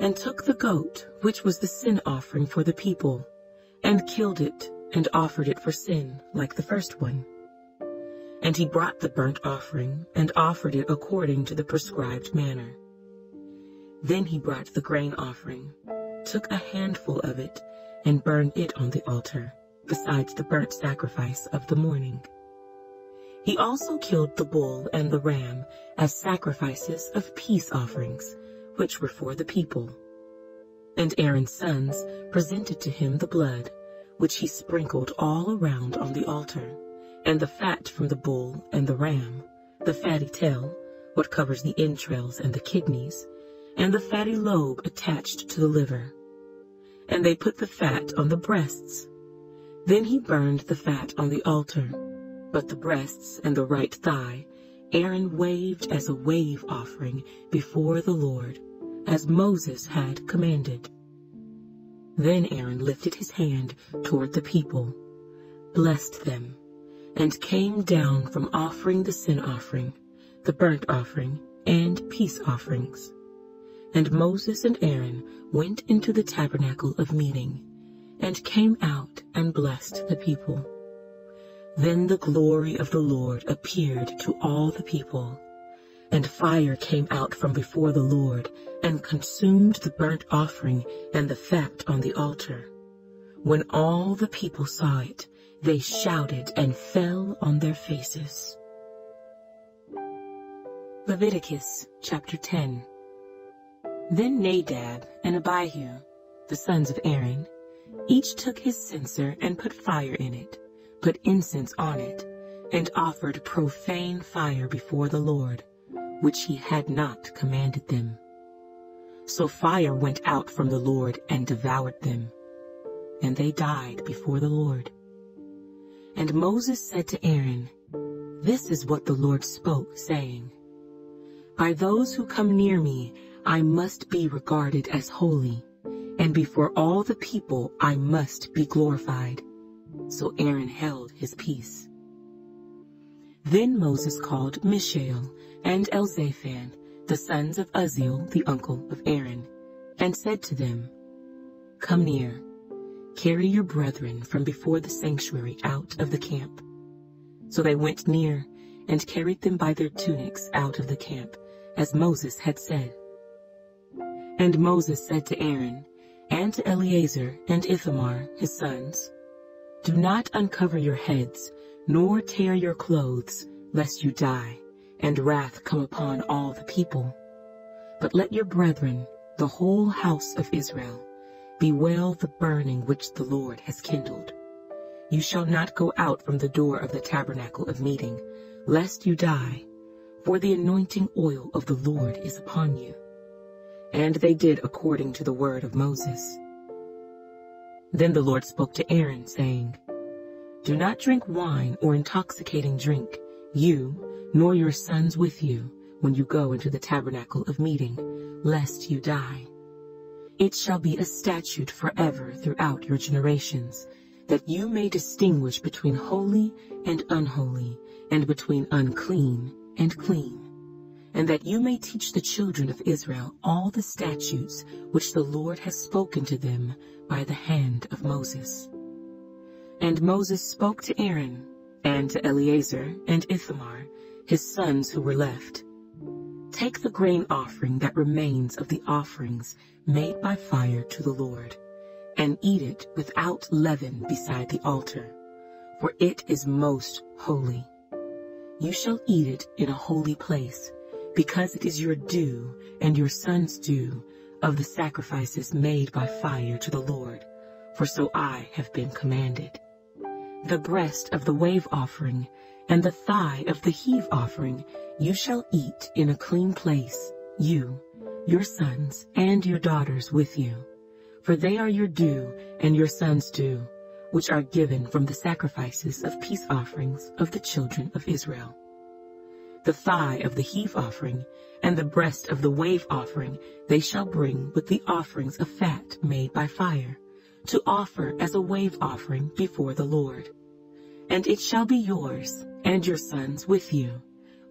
and took the goat, which was the sin offering for the people, and killed it, and offered it for sin, like the first one. And he brought the burnt offering, and offered it according to the prescribed manner. Then he brought the grain offering, took a handful of it, and burned it on the altar, besides the burnt sacrifice of the morning. He also killed the bull and the ram as sacrifices of peace offerings, which were for the people. And Aaron's sons presented to him the blood, which he sprinkled all around on the altar, and the fat from the bull and the ram, the fatty tail, what covers the entrails and the kidneys, and the fatty lobe attached to the liver. And they put the fat on the breasts. Then he burned the fat on the altar, but the breasts and the right thigh Aaron waved as a wave offering before the Lord, as Moses had commanded. Then Aaron lifted his hand toward the people, blessed them, and came down from offering the sin offering, the burnt offering, and peace offerings. And Moses and Aaron went into the tabernacle of meeting, and came out and blessed the people. Then the glory of the Lord appeared to all the people, and fire came out from before the Lord, and consumed the burnt offering and the fat on the altar. When all the people saw it, they shouted and fell on their faces. Leviticus chapter 10. Then Nadab and Abihu, the sons of Aaron, each took his censer and put fire in it, put incense on it, and offered profane fire before the Lord, which he had not commanded them. So fire went out from the Lord and devoured them, and they died before the Lord. And Moses said to Aaron, "This is what the Lord spoke, saying, By those who come near me I must be regarded as holy, and before all the people I must be glorified." So Aaron held his peace. Then Moses called Mishael and Elzaphan, the sons of Uzziel, the uncle of Aaron, and said to them, "Come near, carry your brethren from before the sanctuary out of the camp." So they went near and carried them by their tunics out of the camp, as Moses had said. And Moses said to Aaron and to Eleazar and Ithamar, his sons, "Do not uncover your heads, nor tear your clothes, lest you die, and wrath come upon all the people. But let your brethren, the whole house of Israel, bewail the burning which the Lord has kindled. You shall not go out from the door of the tabernacle of meeting, lest you die, for the anointing oil of the Lord is upon you." And they did according to the word of Moses. Then the Lord spoke to Aaron, saying, Do not drink wine or intoxicating drink, you nor your sons with you, when you go into the tabernacle of meeting, lest you die. It shall be a statute forever throughout your generations, that you may distinguish between holy and unholy, and between unclean and clean, and that you may teach the children of Israel all the statutes which the Lord has spoken to them by the hand of Moses. And Moses spoke to Aaron, and to Eleazar and Ithamar, his sons who were left, Take the grain offering that remains of the offerings made by fire to the Lord, and eat it without leaven beside the altar, for it is most holy. You shall eat it in a holy place, because it is your due and your son's due of the sacrifices made by fire to the Lord, for so I have been commanded. The breast of the wave offering and the thigh of the heave offering you shall eat in a clean place, you, your sons, and your daughters with you, for they are your due and your sons' due, which are given from the sacrifices of peace offerings of the children of Israel. The thigh of the heave offering and the breast of the wave offering they shall bring with the offerings of fat made by fire, to offer as a wave offering before the Lord. And it shall be yours and your sons with you,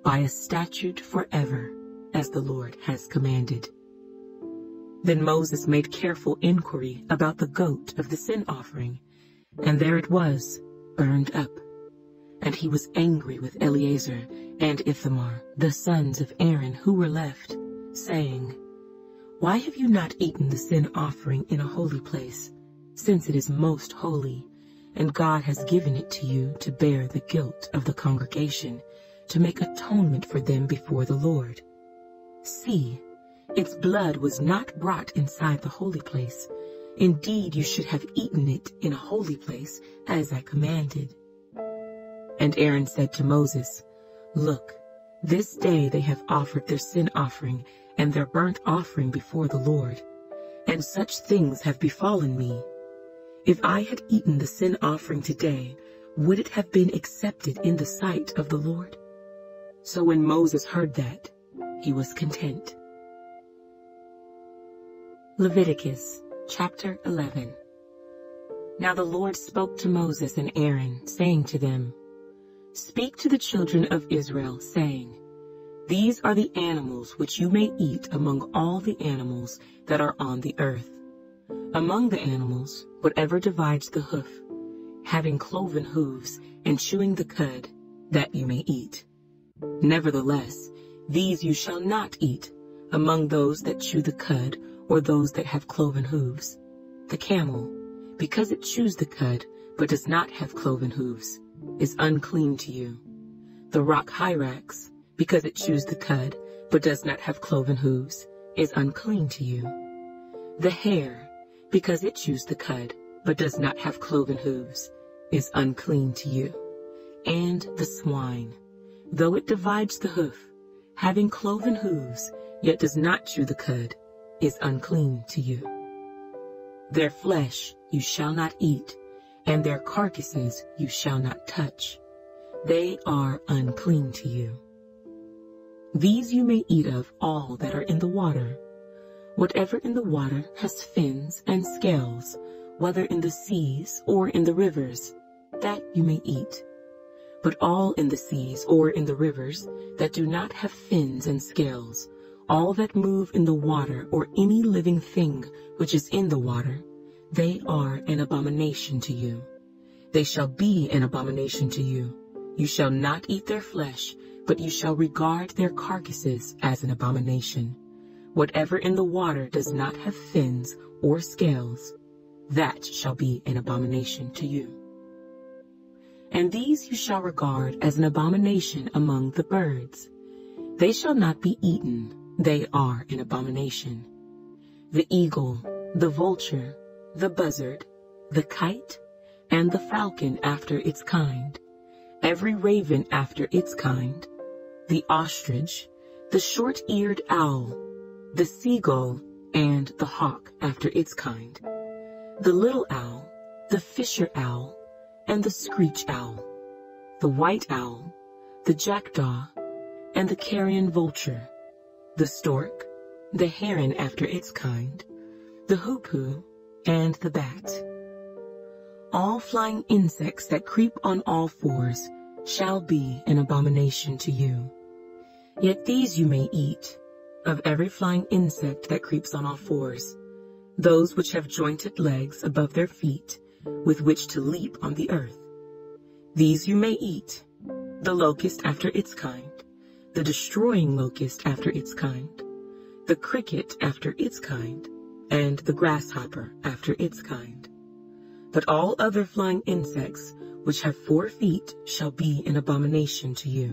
by a statute forever, as the Lord has commanded. Then Moses made careful inquiry about the goat of the sin offering, and there it was, burned up. And he was angry with Eleazar and Ithamar, the sons of Aaron who were left, saying, Why have you not eaten the sin offering in a holy place, since it is most holy, and God has given it to you to bear the guilt of the congregation, to make atonement for them before the Lord? See, its blood was not brought inside the holy place. Indeed, you should have eaten it in a holy place, as I commanded. And Aaron said to Moses, Look, this day they have offered their sin offering and their burnt offering before the Lord, and such things have befallen me. If I had eaten the sin offering today, would it have been accepted in the sight of the Lord? So when Moses heard that, he was content. Leviticus chapter 11. Now the Lord spoke to Moses and Aaron, saying to them, Speak to the children of Israel, saying, These are the animals which you may eat among all the animals that are on the earth. Among the animals, whatever divides the hoof, having cloven hooves and chewing the cud, that you may eat. Nevertheless, these you shall not eat among those that chew the cud or those that have cloven hooves. The camel, because it chews the cud but does not have cloven hooves, is unclean to you. The rock hyrax, because it chews the cud but does not have cloven hooves, is unclean to you. The hare, because it chews the cud but does not have cloven hooves, is unclean to you. And the swine, though it divides the hoof, having cloven hooves, yet does not chew the cud, is unclean to you. Their flesh you shall not eat, and their carcasses you shall not touch. They are unclean to you. These you may eat of all that are in the water. Whatever in the water has fins and scales, whether in the seas or in the rivers, that you may eat. But all in the seas or in the rivers that do not have fins and scales, all that move in the water or any living thing which is in the water, they are an abomination to you. They shall be an abomination to you. You shall not eat their flesh, but you shall regard their carcasses as an abomination. Whatever in the water does not have fins or scales, that shall be an abomination to you. And these you shall regard as an abomination among the birds. They shall not be eaten, they are an abomination. The eagle, the vulture, the buzzard, the kite, and the falcon after its kind, every raven after its kind, the ostrich, the short-eared owl, the seagull, and the hawk after its kind, the little owl, the fisher owl, and the screech owl, the white owl, the jackdaw, and the carrion vulture, the stork, the heron after its kind, the hoopoe, and the bat. All flying insects that creep on all fours shall be an abomination to you. Yet these you may eat, of every flying insect that creeps on all fours, those which have jointed legs above their feet, with which to leap on the earth. These you may eat, the locust after its kind, the destroying locust after its kind, the cricket after its kind, and the grasshopper after its kind. But all other flying insects which have 4 feet shall be an abomination to you.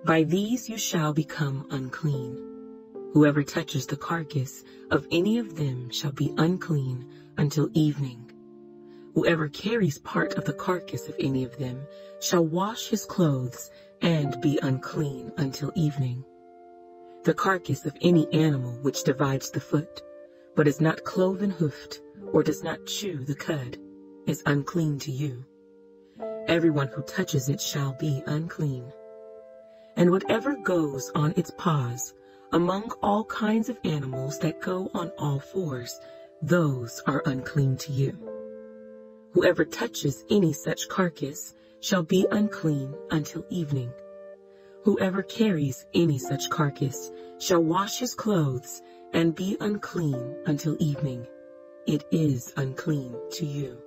By these you shall become unclean. Whoever touches the carcass of any of them shall be unclean until evening. Whoever carries part of the carcass of any of them shall wash his clothes and be unclean until evening. The carcass of any animal which divides the foot, but is not cloven hoofed, or does not chew the cud, is unclean to you. Everyone who touches it shall be unclean. And whatever goes on its paws, among all kinds of animals that go on all fours, those are unclean to you. Whoever touches any such carcass shall be unclean until evening. Whoever carries any such carcass shall wash his clothes and be unclean until evening. It is unclean to you.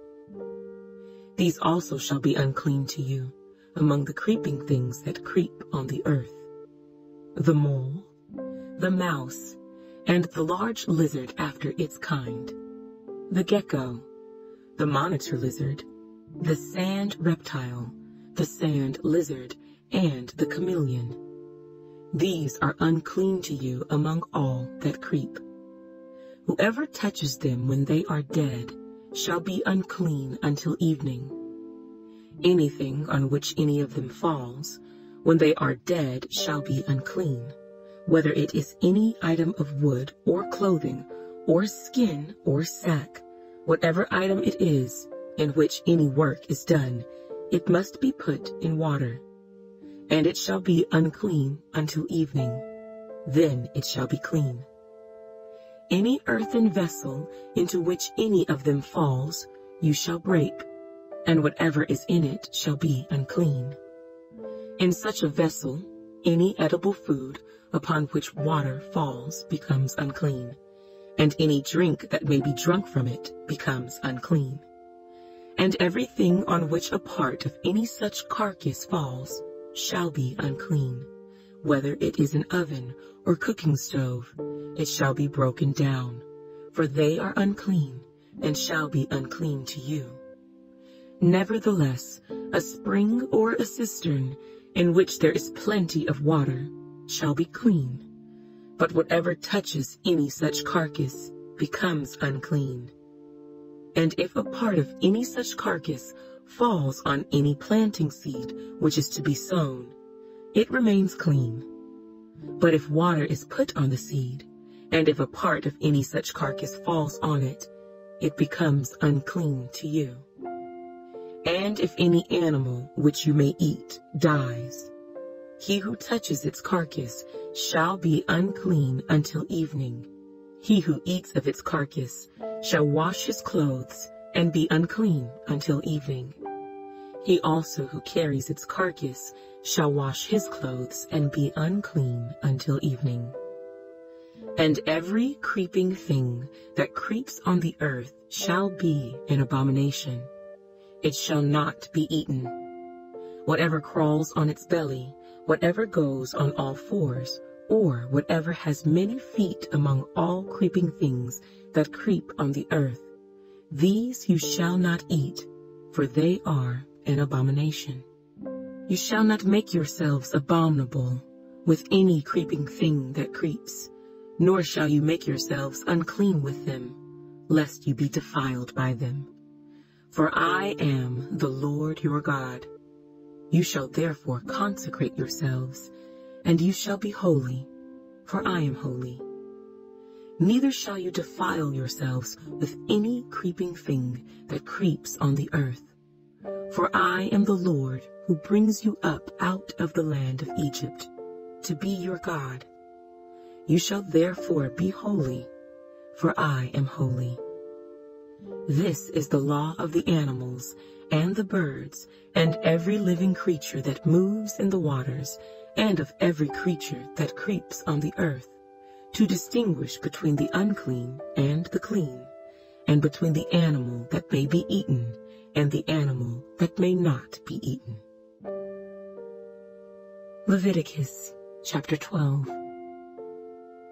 These also shall be unclean to you among the creeping things that creep on the earth: the mole, the mouse, and the large lizard after its kind, the gecko, the monitor lizard, the sand reptile, the sand lizard, and the chameleon. These are unclean to you among all that creep. Whoever touches them when they are dead shall be unclean until evening. Anything on which any of them falls, when they are dead, shall be unclean, whether it is any item of wood or clothing or skin or sack, whatever item it is in which any work is done, it must be put in water, and it shall be unclean until evening. Then it shall be clean. Any earthen vessel into which any of them falls, you shall break, and whatever is in it shall be unclean. In such a vessel, any edible food upon which water falls becomes unclean, and any drink that may be drunk from it becomes unclean. And everything on which a part of any such carcass falls shall be unclean, whether it is an oven or cooking stove, it shall be broken down, for they are unclean, and shall be unclean to you. Nevertheless, a spring or a cistern in which there is plenty of water shall be clean, but whatever touches any such carcass becomes unclean. And if a part of any such carcass falls on any planting seed which is to be sown, it remains clean. But if water is put on the seed, and if a part of any such carcass falls on it, it becomes unclean to you. And if any animal which you may eat dies, he who touches its carcass shall be unclean until evening. He who eats of its carcass shall wash his clothes and be unclean until evening. He also who carries its carcass shall wash his clothes and be unclean until evening. And every creeping thing that creeps on the earth shall be an abomination. It shall not be eaten. Whatever crawls on its belly, whatever goes on all fours, or whatever has many feet among all creeping things that creep on the earth, these you shall not eat, for they are an abomination. You shall not make yourselves abominable with any creeping thing that creeps, nor shall you make yourselves unclean with them, lest you be defiled by them. For I am the Lord your God. You shall therefore consecrate yourselves, and you shall be holy, for I am holy. Neither shall you defile yourselves with any creeping thing that creeps on the earth. For I am the Lord who brings you up out of the land of Egypt, to be your God. You shall therefore be holy, for I am holy. This is the law of the animals and the birds and every living creature that moves in the waters, and of every creature that creeps on the earth, to distinguish between the unclean and the clean, and between the animal that may be eaten and the animal that may not be eaten. Leviticus chapter 12.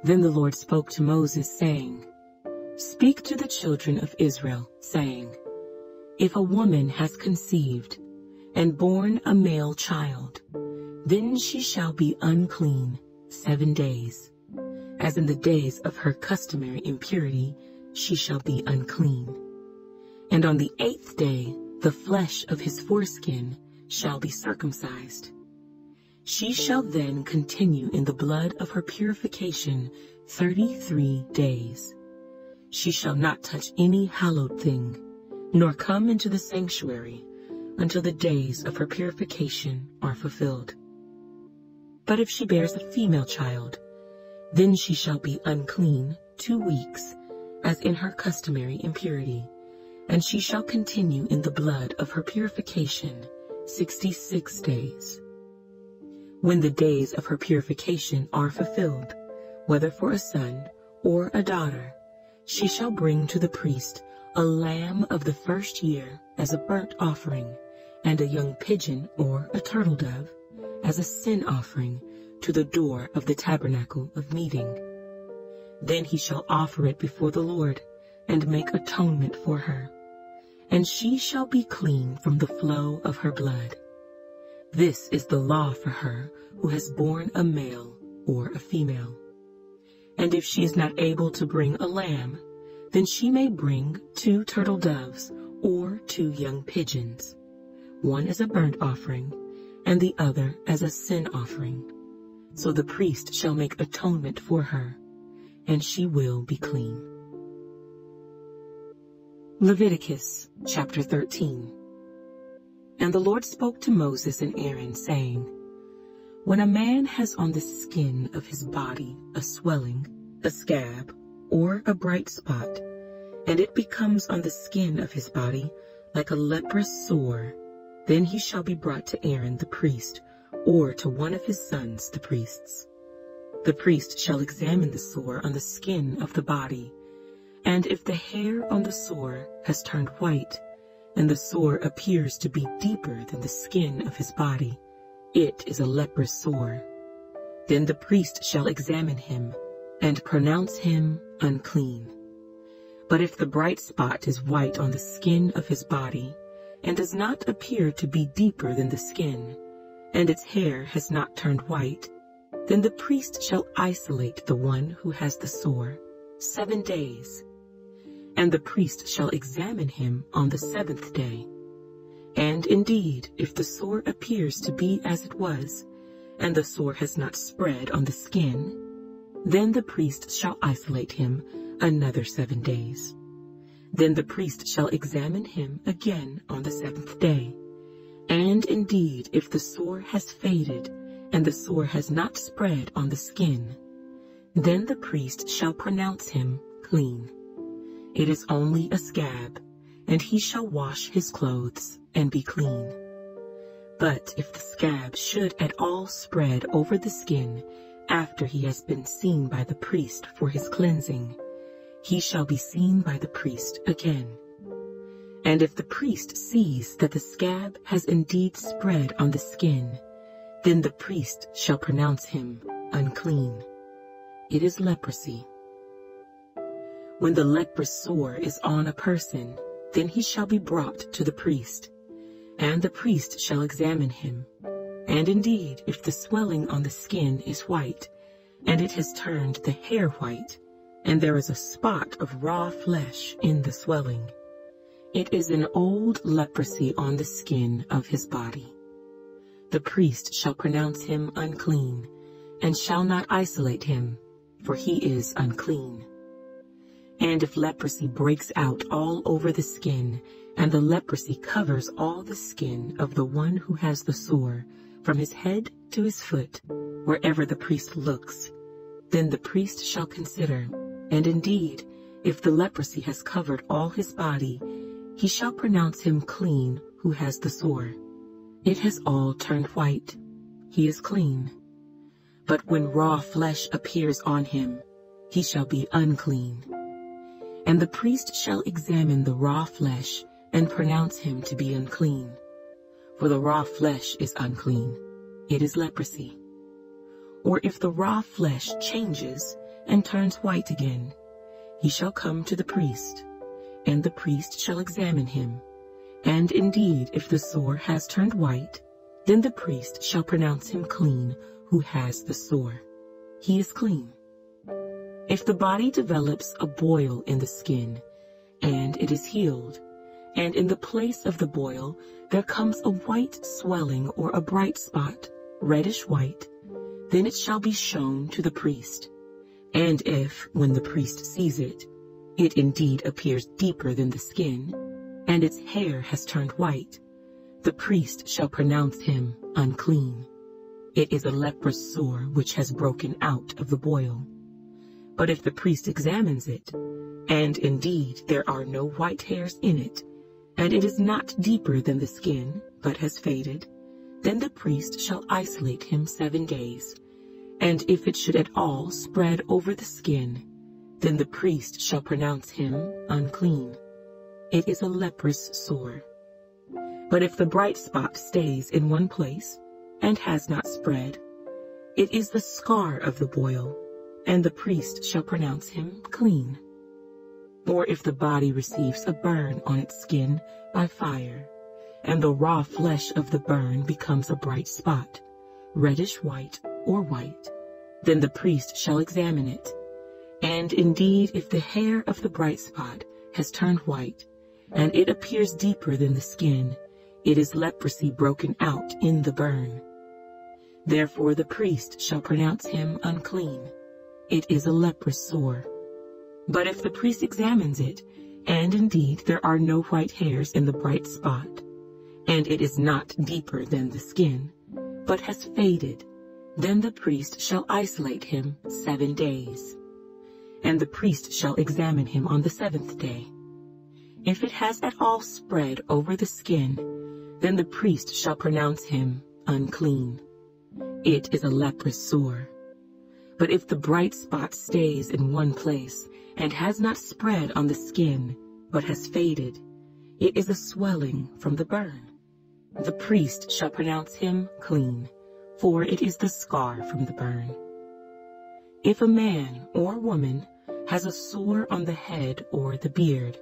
Then the Lord spoke to Moses, saying, Speak to the children of Israel, saying, If a woman has conceived and borne a male child, then she shall be unclean 7 days. As in the days of her customary impurity, she shall be unclean. And on the 8th day, the flesh of his foreskin shall be circumcised. She shall then continue in the blood of her purification 33 days. She shall not touch any hallowed thing, nor come into the sanctuary until the days of her purification are fulfilled. But if she bears a female child, then she shall be unclean 2 weeks, as in her customary impurity, and she shall continue in the blood of her purification 66 days. When the days of her purification are fulfilled, whether for a son or a daughter, she shall bring to the priest a lamb of the first year as a burnt offering, and a young pigeon or a turtle dove as a sin offering to the door of the tabernacle of meeting. Then he shall offer it before the Lord, and make atonement for her, and she shall be clean from the flow of her blood. This is the law for her who has borne a male or a female. And if she is not able to bring a lamb, then she may bring 2 turtle doves or 2 young pigeons, one as a burnt offering, and the other as a sin offering. So the priest shall make atonement for her, and she will be clean. Leviticus chapter 13. And the Lord spoke to Moses and Aaron, saying, When a man has on the skin of his body a swelling, a scab, or a bright spot, and it becomes on the skin of his body like a leprous sore, then he shall be brought to Aaron the priest, or to one of his sons the priests. The priest shall examine the sore on the skin of the body, and if the hair on the sore has turned white, and the sore appears to be deeper than the skin of his body, it is a leprous sore. Then the priest shall examine him, and pronounce him unclean. But if the bright spot is white on the skin of his body, and does not appear to be deeper than the skin, and its hair has not turned white, then the priest shall isolate the one who has the sore 7 days. And the priest shall examine him on the 7th day. And indeed, if the sore appears to be as it was, and the sore has not spread on the skin, then the priest shall isolate him another 7 days. Then the priest shall examine him again on the 7th day. And indeed, if the sore has faded, and the sore has not spread on the skin, then the priest shall pronounce him clean. It is only a scab, and he shall wash his clothes and be clean. But if the scab should at all spread over the skin after he has been seen by the priest for his cleansing, he shall be seen by the priest again. And if the priest sees that the scab has indeed spread on the skin, then the priest shall pronounce him unclean. It is leprosy. When the leprous sore is on a person, then he shall be brought to the priest, and the priest shall examine him. And indeed, if the swelling on the skin is white, and it has turned the hair white, and there is a spot of raw flesh in the swelling, it is an old leprosy on the skin of his body. The priest shall pronounce him unclean, and shall not isolate him, for he is unclean. And if leprosy breaks out all over the skin, and the leprosy covers all the skin of the one who has the sore, from his head to his foot, wherever the priest looks, then the priest shall consider, and indeed, if the leprosy has covered all his body, he shall pronounce him clean who has the sore. It has all turned white. He is clean. But when raw flesh appears on him, he shall be unclean. And the priest shall examine the raw flesh and pronounce him to be unclean. For the raw flesh is unclean. It is leprosy. Or if the raw flesh changes and turns white again, he shall come to the priest, and the priest shall examine him. And indeed, if the sore has turned white, then the priest shall pronounce him clean who has the sore. He is clean. If the body develops a boil in the skin, and it is healed, and in the place of the boil there comes a white swelling or a bright spot, reddish white, then it shall be shown to the priest. And if, when the priest sees it, it indeed appears deeper than the skin, and its hair has turned white, the priest shall pronounce him unclean. It is a leprous sore which has broken out of the boil. But if the priest examines it, and indeed there are no white hairs in it, and it is not deeper than the skin, but has faded, then the priest shall isolate him 7 days. And if it should at all spread over the skin, then the priest shall pronounce him unclean. It is a leprous sore. But if the bright spot stays in one place, and has not spread, it is the scar of the boil, and the priest shall pronounce him clean. Or if the body receives a burn on its skin by fire, and the raw flesh of the burn becomes a bright spot, reddish white or white, then the priest shall examine it. And indeed, if the hair of the bright spot has turned white, and it appears deeper than the skin, it is leprosy broken out in the burn. Therefore the priest shall pronounce him unclean. It is a leprous sore. But if the priest examines it, and indeed there are no white hairs in the bright spot, and it is not deeper than the skin, but has faded, then the priest shall isolate him 7 days. And the priest shall examine him on the 7th day. If it has at all spread over the skin, then the priest shall pronounce him unclean. It is a leprous sore. But if the bright spot stays in one place, and has not spread on the skin, but has faded, it is a swelling from the burn. The priest shall pronounce him clean, for it is the scar from the burn. If a man or woman has a sore on the head or the beard,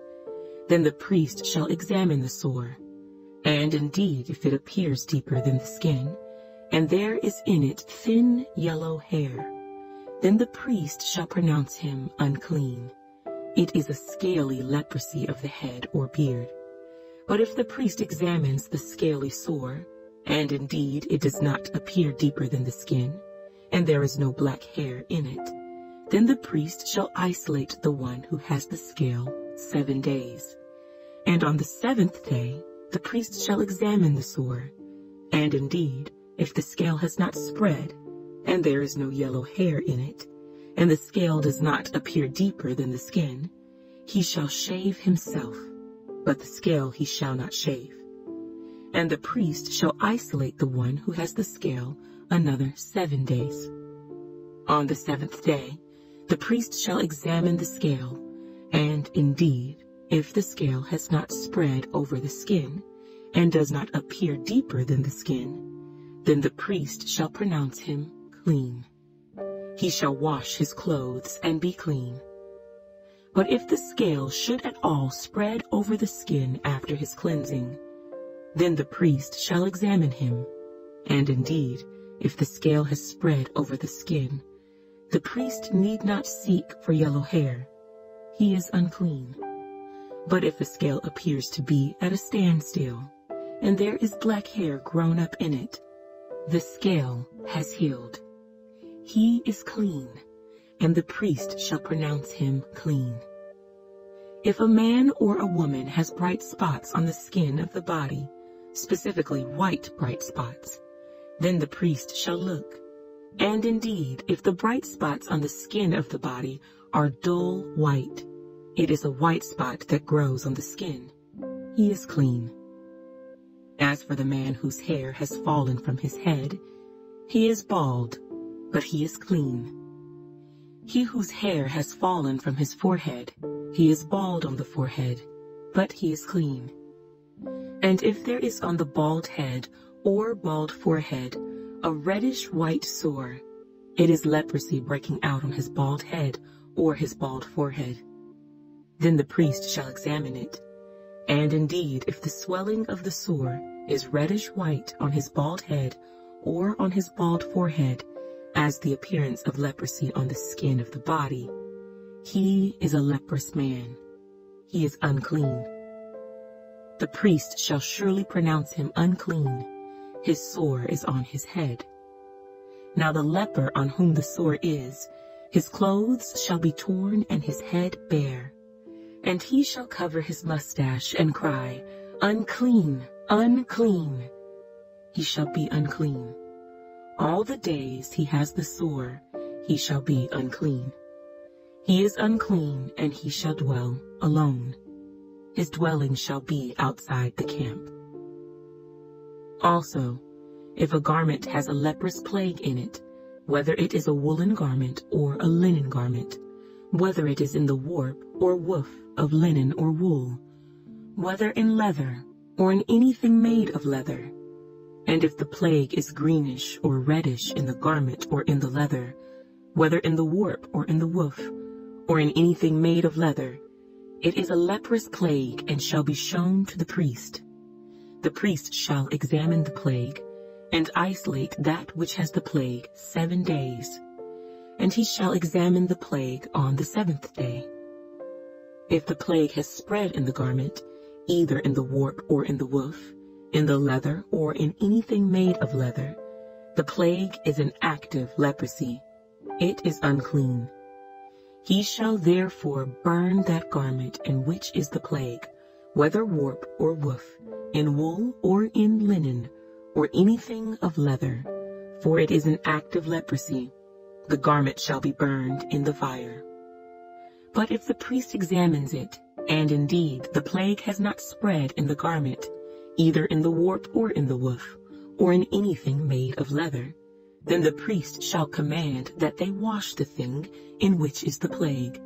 then the priest shall examine the sore, and indeed if it appears deeper than the skin, and there is in it thin yellow hair, then the priest shall pronounce him unclean. It is a scaly leprosy of the head or beard. But if the priest examines the scaly sore, and indeed it does not appear deeper than the skin, and there is no black hair in it, then the priest shall isolate the one who has the scale 7 days. And on the 7th day the priest shall examine the sore, and indeed, if the scale has not spread, and there is no yellow hair in it, and the scale does not appear deeper than the skin, he shall shave himself, but the scale he shall not shave. And the priest shall isolate the one who has the scale another 7 days. On the 7th day the priest shall examine the scale, and indeed, if the scale has not spread over the skin, and does not appear deeper than the skin, then the priest shall pronounce him clean. He shall wash his clothes and be clean. But if the scale should at all spread over the skin after his cleansing, then the priest shall examine him, and indeed, if the scale has spread over the skin, the priest need not seek for yellow hair. He is unclean. But if the scale appears to be at a standstill, and there is black hair grown up in it, the scale has healed. He is clean, and the priest shall pronounce him clean. If a man or a woman has bright spots on the skin of the body, specifically white bright spots, then the priest shall look. And indeed, if the bright spots on the skin of the body are dull white, it is a white spot that grows on the skin. He is clean. As for the man whose hair has fallen from his head, he is bald, but he is clean. He whose hair has fallen from his forehead, he is bald on the forehead, but he is clean. And if there is on the bald head or bald forehead a reddish-white sore, it is leprosy breaking out on his bald head or his bald forehead. Then the priest shall examine it. And indeed, if the swelling of the sore is reddish-white on his bald head or on his bald forehead, as the appearance of leprosy on the skin of the body, he is a leprous man. He is unclean. The priest shall surely pronounce him unclean. His sore is on his head. Now the leper on whom the sore is, his clothes shall be torn and his head bare. And he shall cover his mustache and cry, Unclean, unclean. He shall be unclean. All the days he has the sore, he shall be unclean. He is unclean, and he shall dwell alone. His dwelling shall be outside the camp. Also, if a garment has a leprous plague in it, whether it is a woolen garment or a linen garment, whether it is in the warp or woof of linen or wool, whether in leather or in anything made of leather, and if the plague is greenish or reddish in the garment or in the leather, whether in the warp or in the woof, or in anything made of leather, it is a leprous plague and shall be shown to the priest. The priest shall examine the plague, and isolate that which has the plague 7 days, and he shall examine the plague on the 7th day. If the plague has spread in the garment, either in the warp or in the woof, in the leather or in anything made of leather, the plague is an active leprosy. It is unclean. He shall therefore burn that garment in which is the plague, whether warp or woof, in wool or in linen, or anything of leather, for it is an active leprosy. The garment shall be burned in the fire. But if the priest examines it, and indeed the plague has not spread in the garment, either in the warp or in the woof, or in anything made of leather, then the priest shall command that they wash the thing in which is the plague,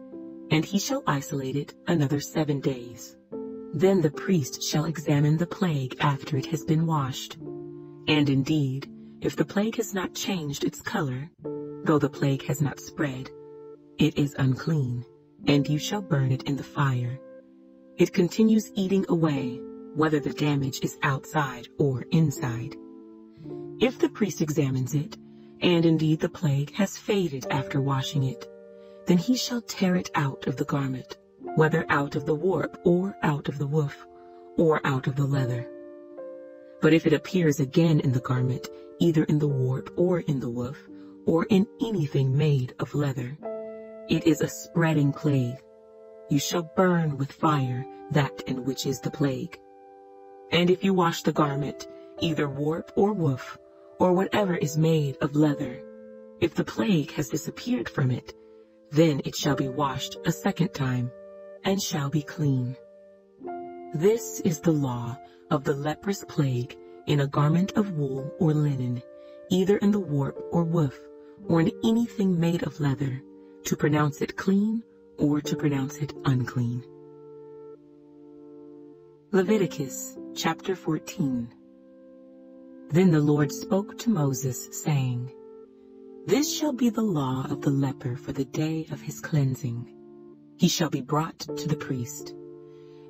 and he shall isolate it another 7 days. Then the priest shall examine the plague after it has been washed. And indeed, if the plague has not changed its color, though the plague has not spread, it is unclean, and you shall burn it in the fire. It continues eating away, whether the damage is outside or inside. If the priest examines it, and indeed the plague has faded after washing it, then he shall tear it out of the garment, whether out of the warp or out of the woof, or out of the leather. But if it appears again in the garment, either in the warp or in the woof, or in anything made of leather, it is a spreading plague. You shall burn with fire that in which is the plague. And if you wash the garment, either warp or woof, or whatever is made of leather, if the plague has disappeared from it, then it shall be washed a 2nd time, and shall be clean. This is the law of the leprous plague in a garment of wool or linen, either in the warp or woof, or in anything made of leather, to pronounce it clean or to pronounce it unclean. Leviticus chapter 14. Then the Lord spoke to Moses, saying, This shall be the law of the leper for the day of his cleansing. He shall be brought to the priest.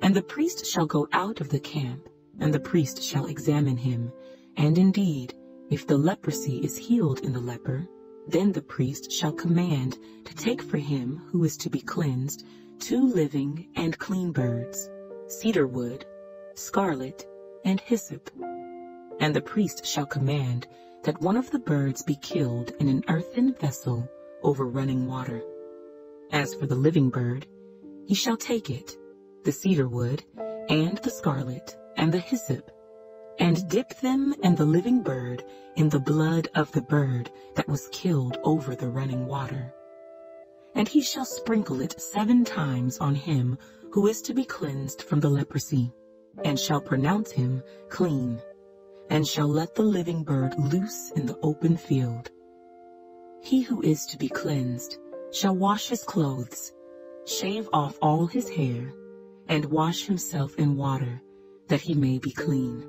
And the priest shall go out of the camp, and the priest shall examine him. And indeed, if the leprosy is healed in the leper, then the priest shall command to take for him who is to be cleansed 2 living and clean birds, cedar wood, scarlet, and hyssop. And the priest shall command that one of the birds be killed in an earthen vessel over running water. As for the living bird, he shall take it, the cedar wood, and the scarlet, and the hyssop, and dip them and the living bird in the blood of the bird that was killed over the running water. And he shall sprinkle it 7 times on him who is to be cleansed from the leprosy, and shall pronounce him clean, and shall let the living bird loose in the open field. He who is to be cleansed shall wash his clothes, shave off all his hair, and wash himself in water, that he may be clean.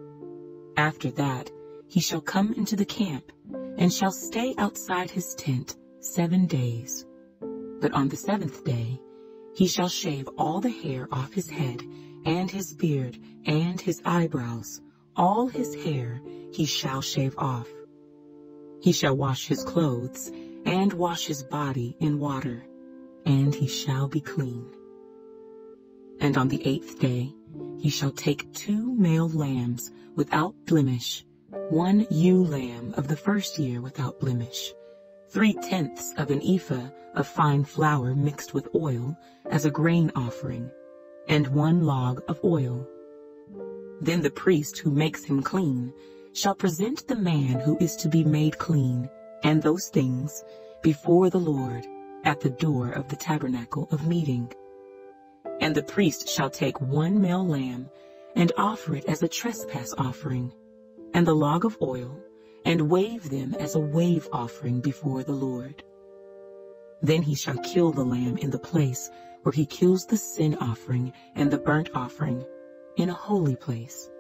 After that he shall come into the camp, and shall stay outside his tent 7 days. But on the 7th day he shall shave all the hair off his head, and his beard, and his eyebrows, all his hair he shall shave off. He shall wash his clothes, and wash his body in water, and he shall be clean. And on the 8th day he shall take 2 male lambs without blemish, 1 ewe lamb of the 1st year without blemish, 3/10 of an ephah of fine flour mixed with oil as a grain offering, and 1 log of oil. Then the priest who makes him clean shall present the man who is to be made clean, and those things, before the Lord, at the door of the tabernacle of meeting. And the priest shall take 1 male lamb, and offer it as a trespass offering, and the log of oil, and wave them as a wave offering before the Lord. Then he shall kill the lamb in the place where he kills the sin offering and the burnt offering, in a holy place.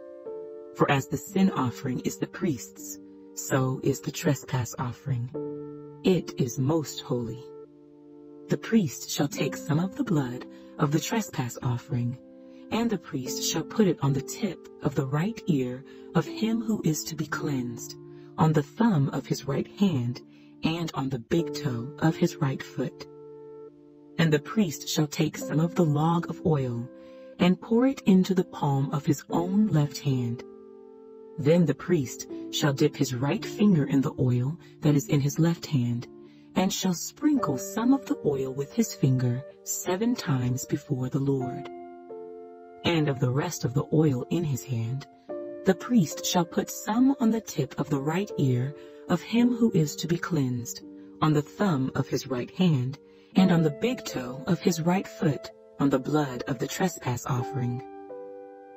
For as the sin offering is the priest's, so is the trespass offering. It is most holy. The priest shall take some of the blood of the trespass offering, and the priest shall put it on the tip of the right ear of him who is to be cleansed, on the thumb of his right hand, and on the big toe of his right foot. And the priest shall take some of the log of oil, and pour it into the palm of his own left hand. Then the priest shall dip his right finger in the oil that is in his left hand, and shall sprinkle some of the oil with his finger 7 times before the Lord. And of the rest of the oil in his hand, the priest shall put some on the tip of the right ear of him who is to be cleansed, on the thumb of his right hand, and on the big toe of his right foot, on the blood of the trespass offering.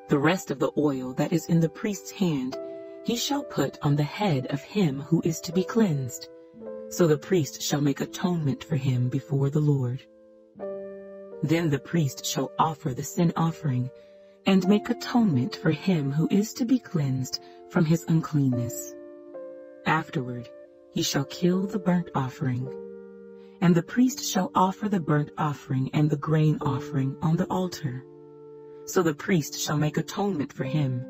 The rest of the oil that is in the priest's hand he shall put on the head of him who is to be cleansed. So the priest shall make atonement for him before the Lord. Then the priest shall offer the sin offering, and make atonement for him who is to be cleansed from his uncleanness. Afterward he shall kill the burnt offering. And the priest shall offer the burnt offering and the grain offering on the altar. So the priest shall make atonement for him,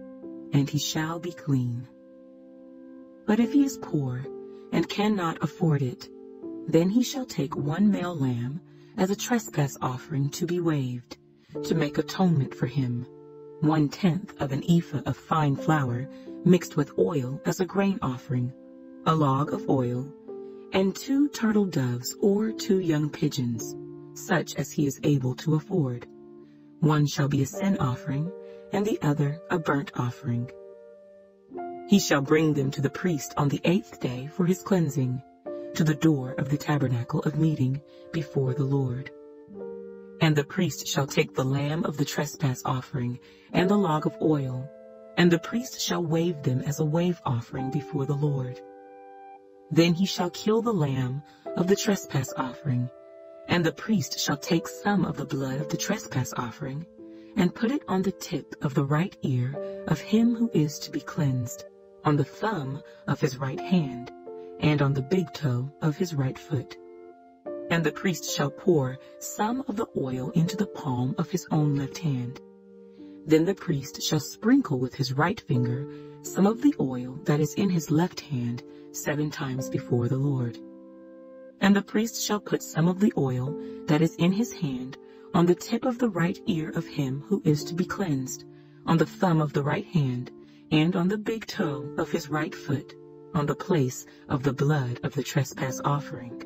and he shall be clean. But if he is poor, and cannot afford it, then he shall take 1 male lamb as a trespass offering to be waved, to make atonement for him, 1/10 of an ephah of fine flour mixed with oil as a grain offering, a log of oil, and 2 turtle doves or 2 young pigeons, such as he is able to afford. One shall be a sin offering, and the other a burnt offering. He shall bring them to the priest on the 8th day for his cleansing, to the door of the tabernacle of meeting before the Lord. And the priest shall take the lamb of the trespass offering and the log of oil, and the priest shall wave them as a wave offering before the Lord. Then he shall kill the lamb of the trespass offering, and the priest shall take some of the blood of the trespass offering, and put it on the tip of the right ear of him who is to be cleansed, on the thumb of his right hand, and on the big toe of his right foot. And the priest shall pour some of the oil into the palm of his own left hand. Then the priest shall sprinkle with his right finger some of the oil that is in his left hand 7 times before the Lord. And the priest shall put some of the oil that is in his hand on the tip of the right ear of him who is to be cleansed, on the thumb of the right hand, and on the big toe of his right foot, on the place of the blood of the trespass offering.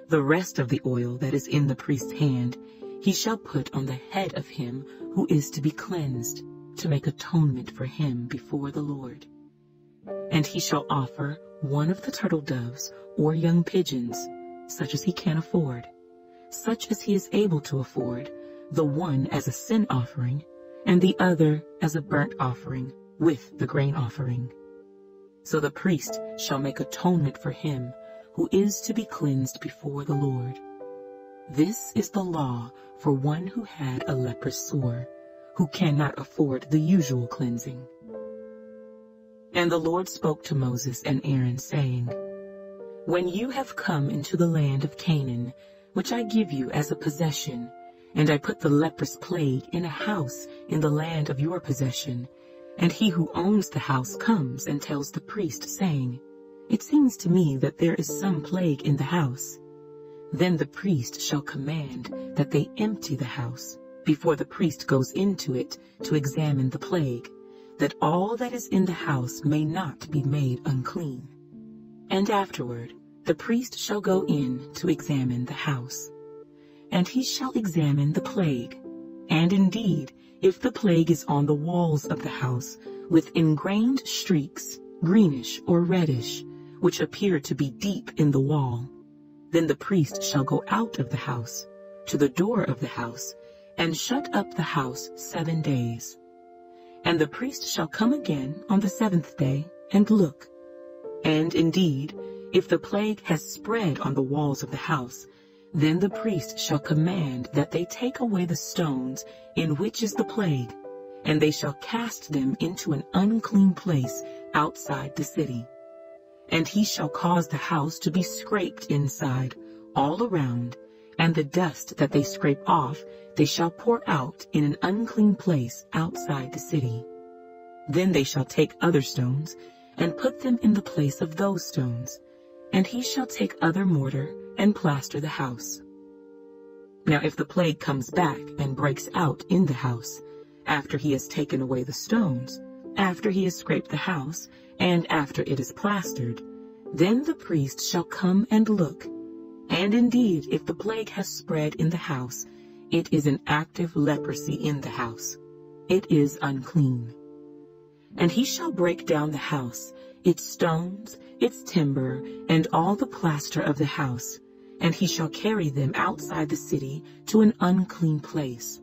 The rest of the oil that is in the priest's hand he shall put on the head of him who is to be cleansed, to make atonement for him before the Lord. And he shall offer one of the turtle doves or young pigeons, such as he can afford, such as he is able to afford, the one as a sin offering, and the other as a burnt offering with the grain offering. So the priest shall make atonement for him who is to be cleansed before the Lord. This is the law for one who had a leprous sore, who cannot afford the usual cleansing. And the Lord spoke to Moses and Aaron, saying, When you have come into the land of Canaan, which I give you as a possession, and I put the leprous plague in a house in the land of your possession, and he who owns the house comes and tells the priest, saying, It seems to me that there is some plague in the house. Then the priest shall command that they empty the house before the priest goes into it to examine the plague, that all that is in the house may not be made unclean. And afterward the priest shall go in to examine the house. And he shall examine the plague, and indeed, if the plague is on the walls of the house, with ingrained streaks, greenish or reddish, which appear to be deep in the wall, then the priest shall go out of the house, to the door of the house, and shut up the house 7 days. And the priest shall come again on the 7th day, and look. And indeed, if the plague has spread on the walls of the house, then the priest shall command that they take away the stones in which is the plague, and they shall cast them into an unclean place outside the city. And he shall cause the house to be scraped inside, all around, and the dust that they scrape off they shall pour out in an unclean place outside the city. Then they shall take other stones, and put them in the place of those stones, and he shall take other mortar, and plaster the house. Now if the plague comes back and breaks out in the house, after he has taken away the stones, after he has scraped the house, and after it is plastered, then the priest shall come and look. And indeed, if the plague has spread in the house, it is an active leprosy in the house. It is unclean. And he shall break down the house, its stones, its timber, and all the plaster of the house, and he shall carry them outside the city to an unclean place.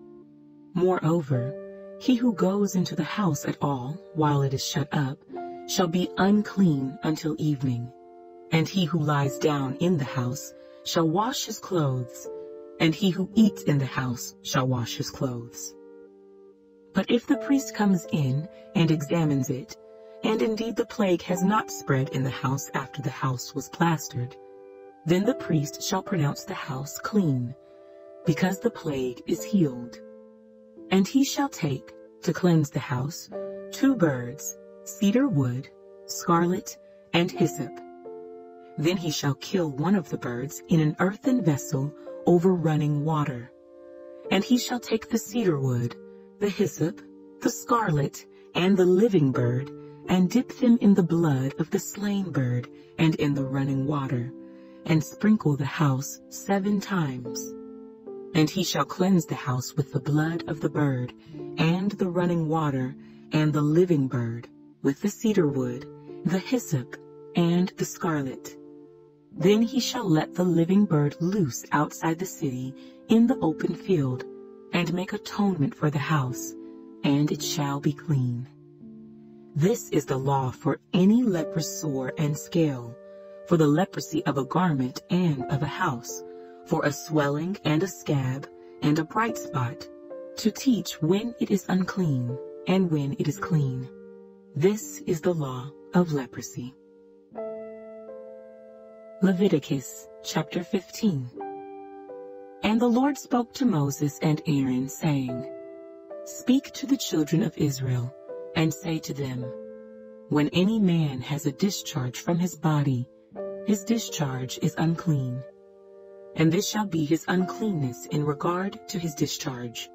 Moreover, he who goes into the house at all, while it is shut up, shall be unclean until evening. And he who lies down in the house shall wash his clothes, and he who eats in the house shall wash his clothes. But if the priest comes in and examines it, and indeed the plague has not spread in the house after the house was plastered, then the priest shall pronounce the house clean, because the plague is healed. And he shall take, to cleanse the house, 2 birds, cedar wood, scarlet, and hyssop. Then he shall kill one of the birds in an earthen vessel over running water. And he shall take the cedar wood, the hyssop, the scarlet, and the living bird, and dip them in the blood of the slain bird and in the running water, and sprinkle the house 7 times. And he shall cleanse the house with the blood of the bird, and the running water, and the living bird, with the cedar wood, the hyssop, and the scarlet. Then he shall let the living bird loose outside the city in the open field, and make atonement for the house, and it shall be clean. This is the law for any leprous sore and scale, for the leprosy of a garment and of a house, for a swelling and a scab and a bright spot, to teach when it is unclean and when it is clean. This is the law of leprosy. Leviticus chapter 15. And the Lord spoke to Moses and Aaron, saying, Speak to the children of Israel, and say to them, When any man has a discharge from his body, his discharge is unclean. And this shall be his uncleanness in regard to his discharge,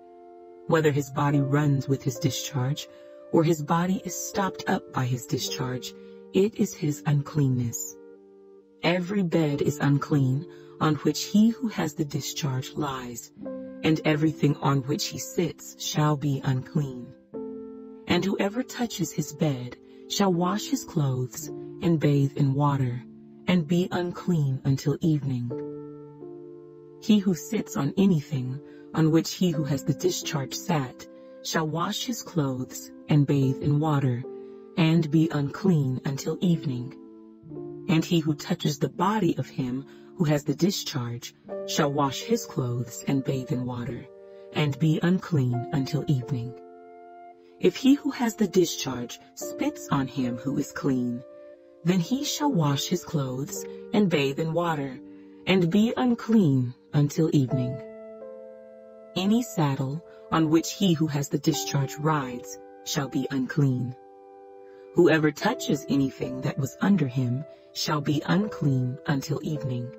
whether his body runs with his discharge, or his body is stopped up by his discharge, it is his uncleanness. Every bed is unclean on which he who has the discharge lies, and everything on which he sits shall be unclean. And whoever touches his bed shall wash his clothes and bathe in water, and be unclean until evening. He who sits on anything on which he who has the discharge sat shall wash his clothes and bathe in water, and be unclean until evening. And he who touches the body of him who has the discharge shall wash his clothes and bathe in water, and be unclean until evening. If he who has the discharge spits on him who is clean, then he shall wash his clothes and bathe in water, and be unclean until evening. Any saddle on which he who has the discharge rides shall be unclean. Whoever touches anything that was under him shall be unclean until evening.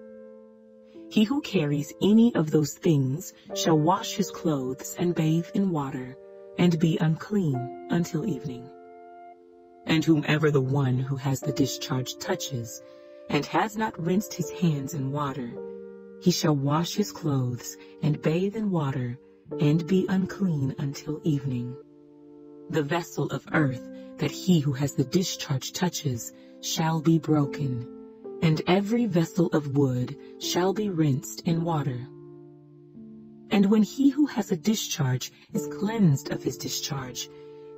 He who carries any of those things shall wash his clothes and bathe in water, and be unclean until evening. And whomever the one who has the discharge touches, and has not rinsed his hands in water, he shall wash his clothes and bathe in water, and be unclean until evening. The vessel of earth that he who has the discharge touches shall be broken, and every vessel of wood shall be rinsed in water. And when he who has a discharge is cleansed of his discharge,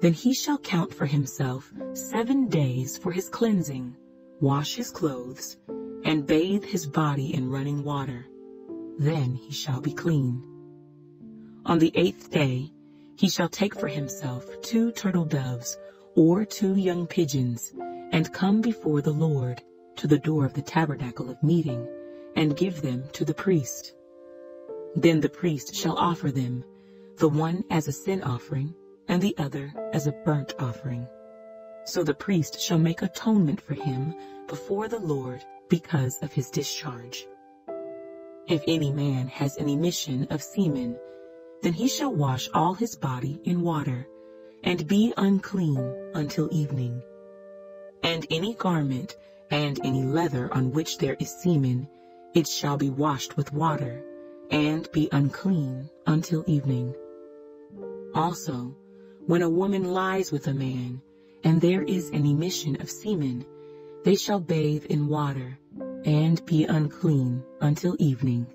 then he shall count for himself 7 days for his cleansing, wash his clothes, and bathe his body in running water. Then he shall be clean. On the 8th day he shall take for himself 2 turtle doves or 2 young pigeons, and come before the Lord to the door of the tabernacle of meeting, and give them to the priest. Then the priest shall offer them, the one as a sin offering, and the other as a burnt offering. So the priest shall make atonement for him before the Lord because of his discharge. If any man has an emission of semen, then he shall wash all his body in water, and be unclean until evening. And any garment and any leather on which there is semen, it shall be washed with water, and be unclean until evening. Also, when a woman lies with a man, and there is an emission of semen, they shall bathe in water, and be unclean until evening.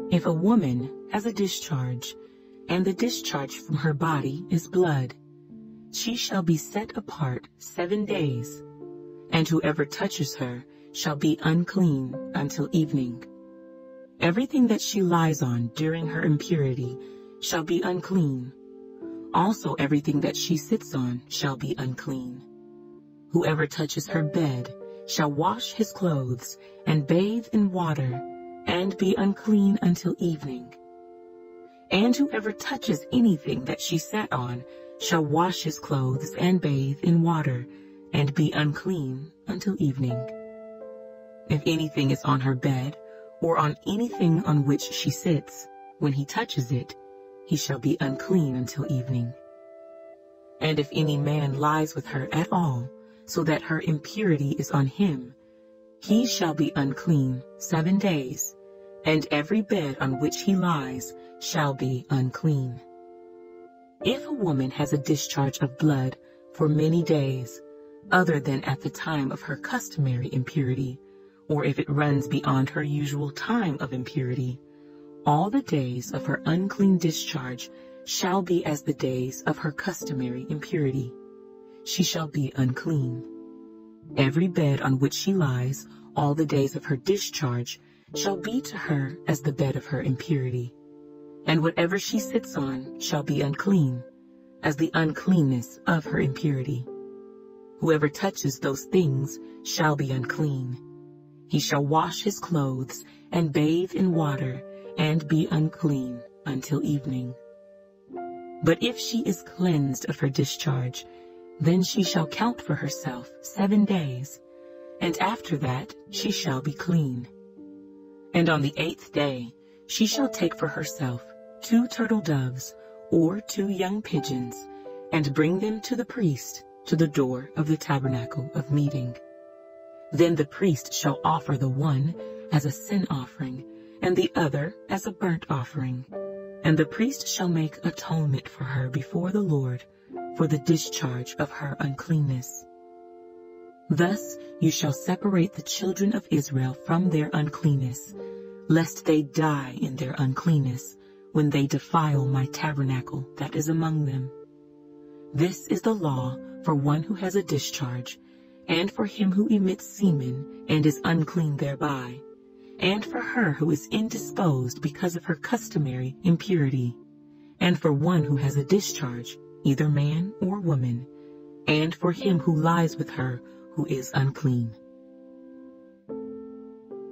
If a woman has a discharge, and the discharge from her body is blood, she shall be set apart 7 days, and whoever touches her shall be unclean until evening. Everything that she lies on during her impurity shall be unclean. Also everything that she sits on shall be unclean. Whoever touches her bed shall wash his clothes and bathe in water, and be unclean until evening. And whoever touches anything that she sat on shall wash his clothes and bathe in water, and be unclean until evening. If anything is on her bed, or on anything on which she sits, when he touches it, he shall be unclean until evening. And if any man lies with her at all, so that her impurity is on him, he shall be unclean 7 days, and every bed on which he lies shall be unclean. If a woman has a discharge of blood for many days, other than at the time of her customary impurity, or if it runs beyond her usual time of impurity, all the days of her unclean discharge shall be as the days of her customary impurity. She shall be unclean. Every bed on which she lies all the days of her discharge shall be to her as the bed of her impurity, and whatever she sits on shall be unclean, as the uncleanness of her impurity. Whoever touches those things shall be unclean. He shall wash his clothes and bathe in water, and be unclean until evening. But if she is cleansed of her discharge, then she shall count for herself 7 days, and after that she shall be clean. And on the 8th day she shall take for herself 2 turtle doves or 2 young pigeons, and bring them to the priest to the door of the tabernacle of meeting. Then the priest shall offer the one as a sin offering, and the other as a burnt offering. And the priest shall make atonement for her before the Lord for the discharge of her uncleanness. Thus you shall separate the children of Israel from their uncleanness, lest they die in their uncleanness when they defile my tabernacle that is among them. This is the law for one who has a discharge, and for him who emits semen and is unclean thereby, and for her who is indisposed because of her customary impurity, and for one who has a discharge, either man or woman, and for him who lies with her who is unclean.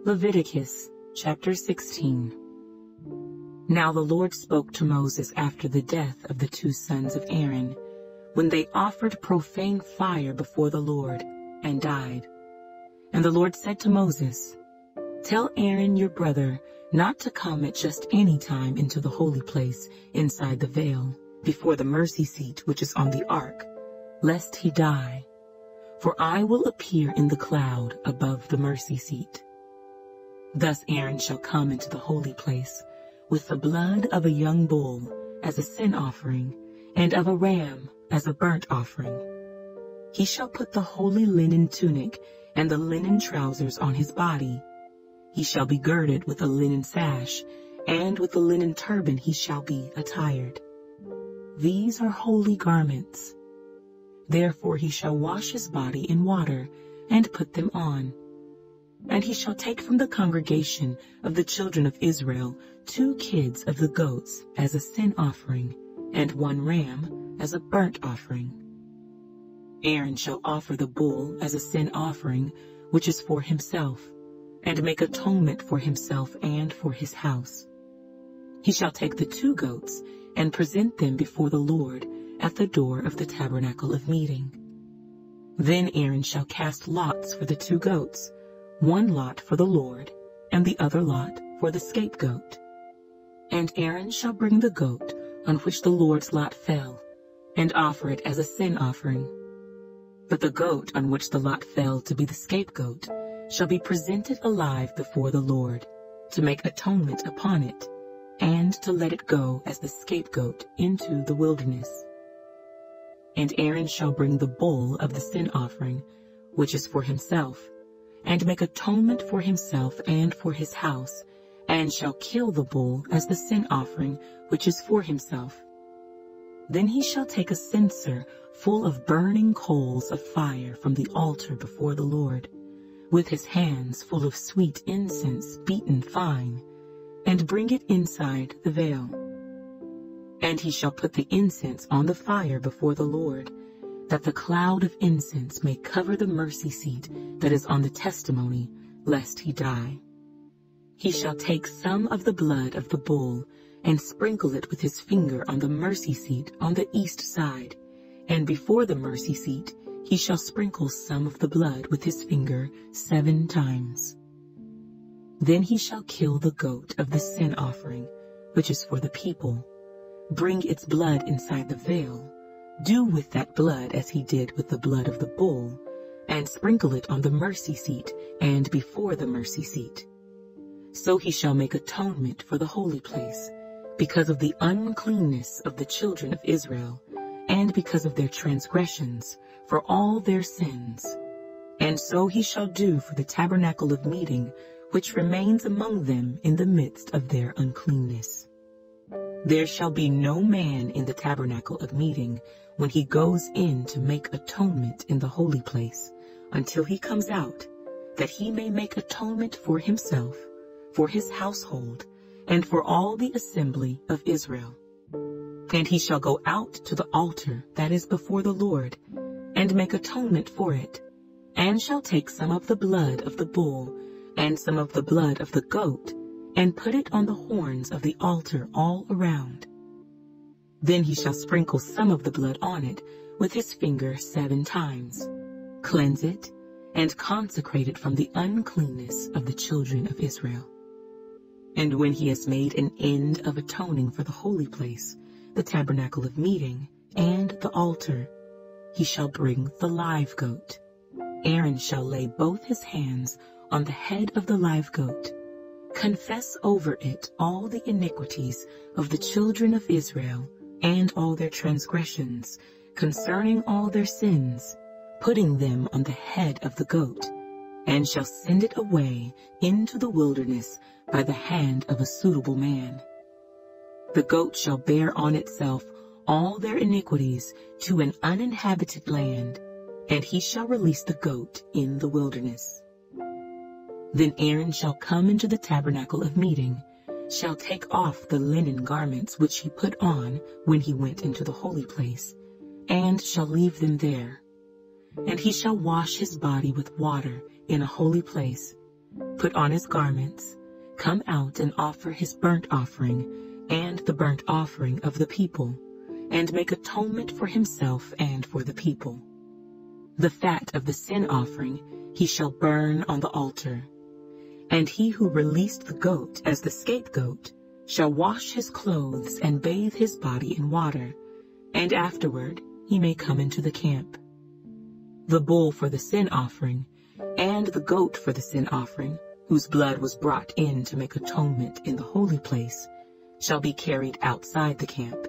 Leviticus chapter 16. Now the Lord spoke to Moses after the death of the two sons of Aaron, when they offered profane fire before the Lord, and died. And the Lord said to Moses, Tell Aaron your brother not to come at just any time into the holy place inside the veil, before the mercy seat which is on the ark, lest he die. For I will appear in the cloud above the mercy seat. Thus Aaron shall come into the holy place with the blood of a young bull as a sin offering, and of a ram as a burnt offering. He shall put the holy linen tunic and the linen trousers on his body. He shall be girded with a linen sash, and with a linen turban he shall be attired. These are holy garments. Therefore he shall wash his body in water, and put them on. And he shall take from the congregation of the children of Israel 2 kids of the goats as a sin offering, and 1 ram as a burnt offering. Aaron shall offer the bull as a sin offering, which is for himself, and make atonement for himself and for his house. He shall take the 2 goats and present them before the Lord at the door of the tabernacle of meeting. Then Aaron shall cast lots for the 2 goats, 1 lot for the Lord, and the other lot for the scapegoat. And Aaron shall bring the goat on which the Lord's lot fell, and offer it as a sin offering. But the goat on which the lot fell to be the scapegoat shall be presented alive before the Lord, to make atonement upon it, and to let it go as the scapegoat into the wilderness. And Aaron shall bring the bull of the sin offering, which is for himself, and make atonement for himself and for his house, and shall kill the bull as the sin offering, which is for himself. Then he shall take a censer full of burning coals of fire from the altar before the Lord, with his hands full of sweet incense beaten fine, and bring it inside the veil. And he shall put the incense on the fire before the Lord, that the cloud of incense may cover the mercy seat that is on the testimony, lest he die. He shall take some of the blood of the bull, and sprinkle it with his finger on the mercy seat on the east side, and before the mercy seat he shall sprinkle some of the blood with his finger 7 times. Then he shall kill the goat of the sin offering, which is for the people, bring its blood inside the veil, do with that blood as he did with the blood of the bull, and sprinkle it on the mercy seat and before the mercy seat. So he shall make atonement for the holy place, because of the uncleanness of the children of Israel, and because of their transgressions, for all their sins. And so he shall do for the tabernacle of meeting, which remains among them in the midst of their uncleanness. There shall be no man in the tabernacle of meeting when he goes in to make atonement in the holy place, until he comes out, that he may make atonement for himself, for his household, and for all the assembly of Israel. And he shall go out to the altar that is before the Lord, and make atonement for it, and shall take some of the blood of the bull, and some of the blood of the goat, and put it on the horns of the altar all around. Then he shall sprinkle some of the blood on it with his finger 7 times, cleanse it, and consecrate it from the uncleanness of the children of Israel. And when he has made an end of atoning for the holy place, the tabernacle of meeting, and the altar, he shall bring the live goat. Aaron shall lay both his hands on the head of the live goat, confess over it all the iniquities of the children of Israel and all their transgressions concerning all their sins, putting them on the head of the goat, and shall send it away into the wilderness by the hand of a suitable man. The goat shall bear on itself all their iniquities to an uninhabited land, and he shall release the goat in the wilderness. Then Aaron shall come into the tabernacle of meeting, shall take off the linen garments which he put on when he went into the holy place, and shall leave them there. And he shall wash his body with water in a holy place, put on his garments, come out and offer his burnt offering and the burnt offering of the people, and make atonement for himself and for the people. The fat of the sin offering he shall burn on the altar. And he who released the goat as the scapegoat shall wash his clothes and bathe his body in water, and afterward he may come into the camp. The bull for the sin offering, and the goat for the sin offering, whose blood was brought in to make atonement in the holy place, shall be carried outside the camp.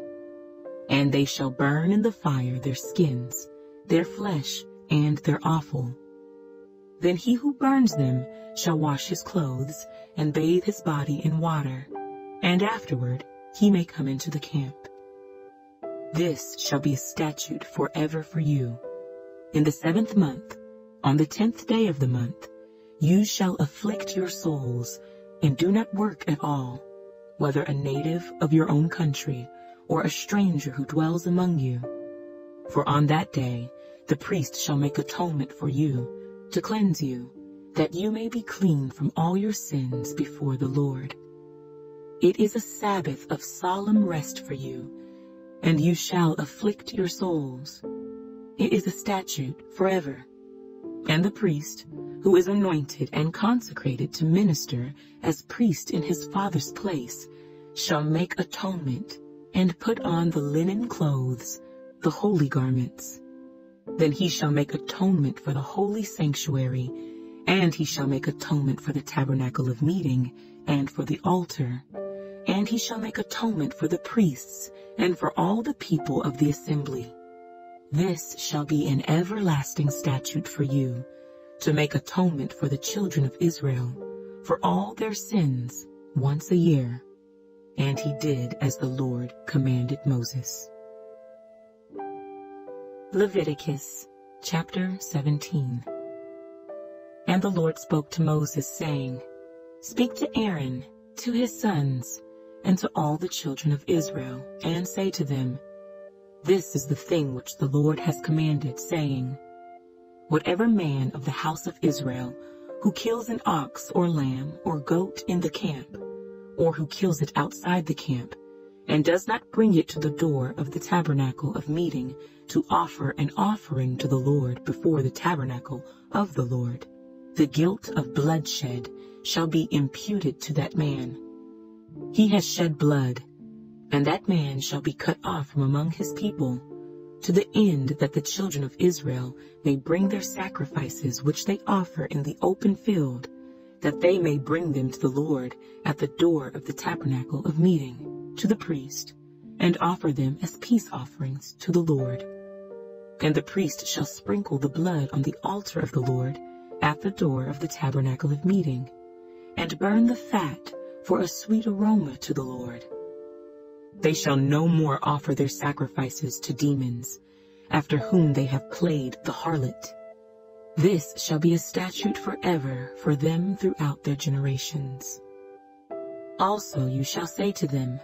And they shall burn in the fire their skins, their flesh, and their offal. Then he who burns them shall wash his clothes and bathe his body in water, and afterward he may come into the camp. This shall be a statute forever for you. In the 7th month, on the 10th day of the month, you shall afflict your souls, and do not work at all, whether a native of your own country or a stranger who dwells among you. For on that day the priest shall make atonement for you, to cleanse you, that you may be clean from all your sins before the Lord. It is a Sabbath of solemn rest for you, and you shall afflict your souls. It is a statute forever. And the priest, who is anointed and consecrated to minister as priest in his father's place, shall make atonement, and put on the linen clothes, the holy garments. Then he shall make atonement for the holy sanctuary, and he shall make atonement for the tabernacle of meeting, and for the altar. And he shall make atonement for the priests, and for all the people of the assembly. This shall be an everlasting statute for you, to make atonement for the children of Israel, for all their sins, once a year. And he did as the Lord commanded Moses. Leviticus chapter 17. And the Lord spoke to Moses, saying, Speak to Aaron, to his sons, and to all the children of Israel, and say to them, This is the thing which the Lord has commanded, saying, Whatever man of the house of Israel who kills an ox or lamb or goat in the camp, or who kills it outside the camp, and does not bring it to the door of the tabernacle of meeting to offer an offering to the Lord before the tabernacle of the Lord, the guilt of bloodshed shall be imputed to that man. He has shed blood, and that man shall be cut off from among his people, to the end that the children of Israel may bring their sacrifices which they offer in the open field, that they may bring them to the Lord at the door of the tabernacle of meeting, to the priest, and offer them as peace offerings to the Lord. And the priest shall sprinkle the blood on the altar of the Lord at the door of the tabernacle of meeting, and burn the fat for a sweet aroma to the Lord. They shall no more offer their sacrifices to demons, after whom they have played the harlot. This shall be a statute forever for them throughout their generations. Also you shall say to them,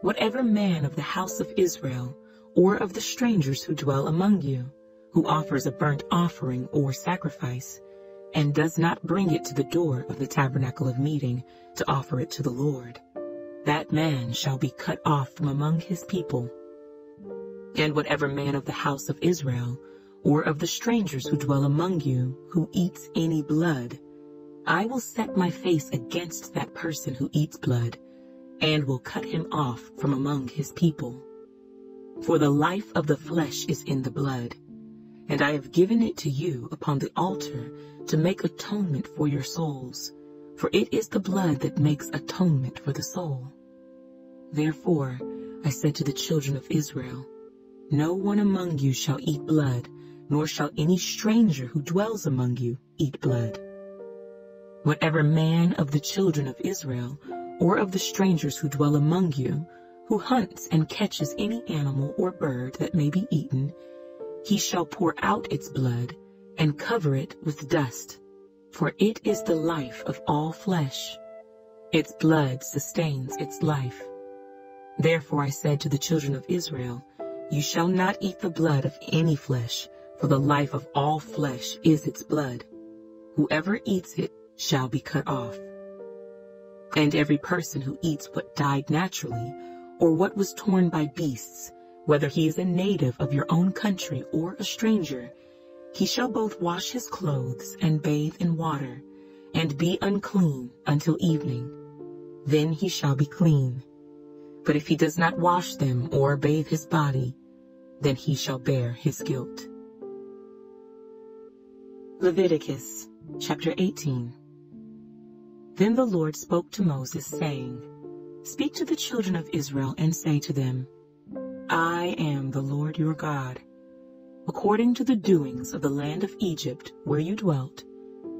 Whatever man of the house of Israel, or of the strangers who dwell among you, who offers a burnt offering or sacrifice, and does not bring it to the door of the tabernacle of meeting to offer it to the Lord, that man shall be cut off from among his people. And whatever man of the house of Israel, or of the strangers who dwell among you, who eats any blood, I will set my face against that person who eats blood, and will cut him off from among his people. For the life of the flesh is in the blood, and I have given it to you upon the altar to make atonement for your souls, for it is the blood that makes atonement for the soul. Therefore I said to the children of Israel, no one among you shall eat blood, nor shall any stranger who dwells among you eat blood. Whatever man of the children of Israel, or of the strangers who dwell among you, who hunts and catches any animal or bird that may be eaten, he shall pour out its blood and cover it with dust, for it is the life of all flesh. Its blood sustains its life. Therefore I said to the children of Israel, you shall not eat the blood of any flesh, for the life of all flesh is its blood. Whoever eats it shall be cut off. And every person who eats what died naturally, or what was torn by beasts, whether he is a native of your own country or a stranger, he shall both wash his clothes and bathe in water, and be unclean until evening. Then he shall be clean. But if he does not wash them or bathe his body, then he shall bear his guilt. Leviticus chapter 18. Then the Lord spoke to Moses, saying, speak to the children of Israel and say to them, I am the Lord your God. According to the doings of the land of Egypt where you dwelt,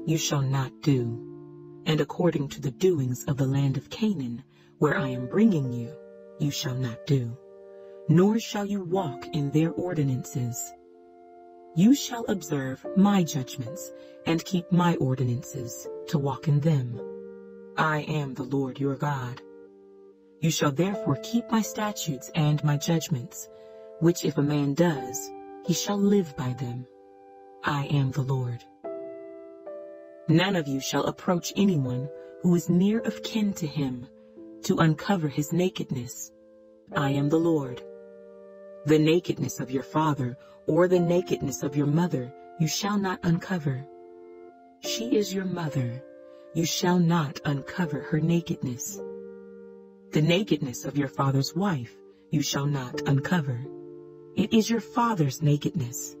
you shall not do, and according to the doings of the land of Canaan where I am bringing you, you shall not do, nor shall you walk in their ordinances. You shall observe my judgments and keep my ordinances to walk in them. I am the Lord your God. You shall therefore keep my statutes and my judgments, which if a man does, he shall live by them. I am the Lord. None of you shall approach anyone who is near of kin to him, to uncover his nakedness. I am the Lord. The nakedness of your father or the nakedness of your mother you shall not uncover. She is your mother. You shall not uncover her nakedness. The nakedness of your father's wife you shall not uncover. It is your father's nakedness.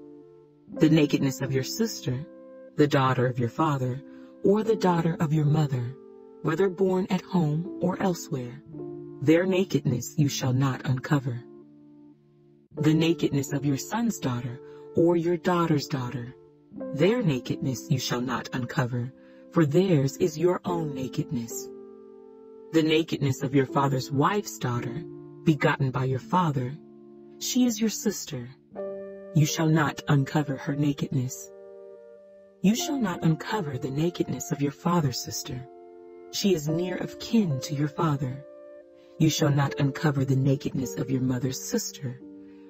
The nakedness of your sister, the daughter of your father, or the daughter of your mother, whether born at home or elsewhere, their nakedness you shall not uncover. The nakedness of your son's daughter or your daughter's daughter, their nakedness you shall not uncover, for theirs is your own nakedness. The nakedness of your father's wife's daughter, begotten by your father, she is your sister. You shall not uncover her nakedness. You shall not uncover the nakedness of your father's sister. She is near of kin to your father. You shall not uncover the nakedness of your mother's sister,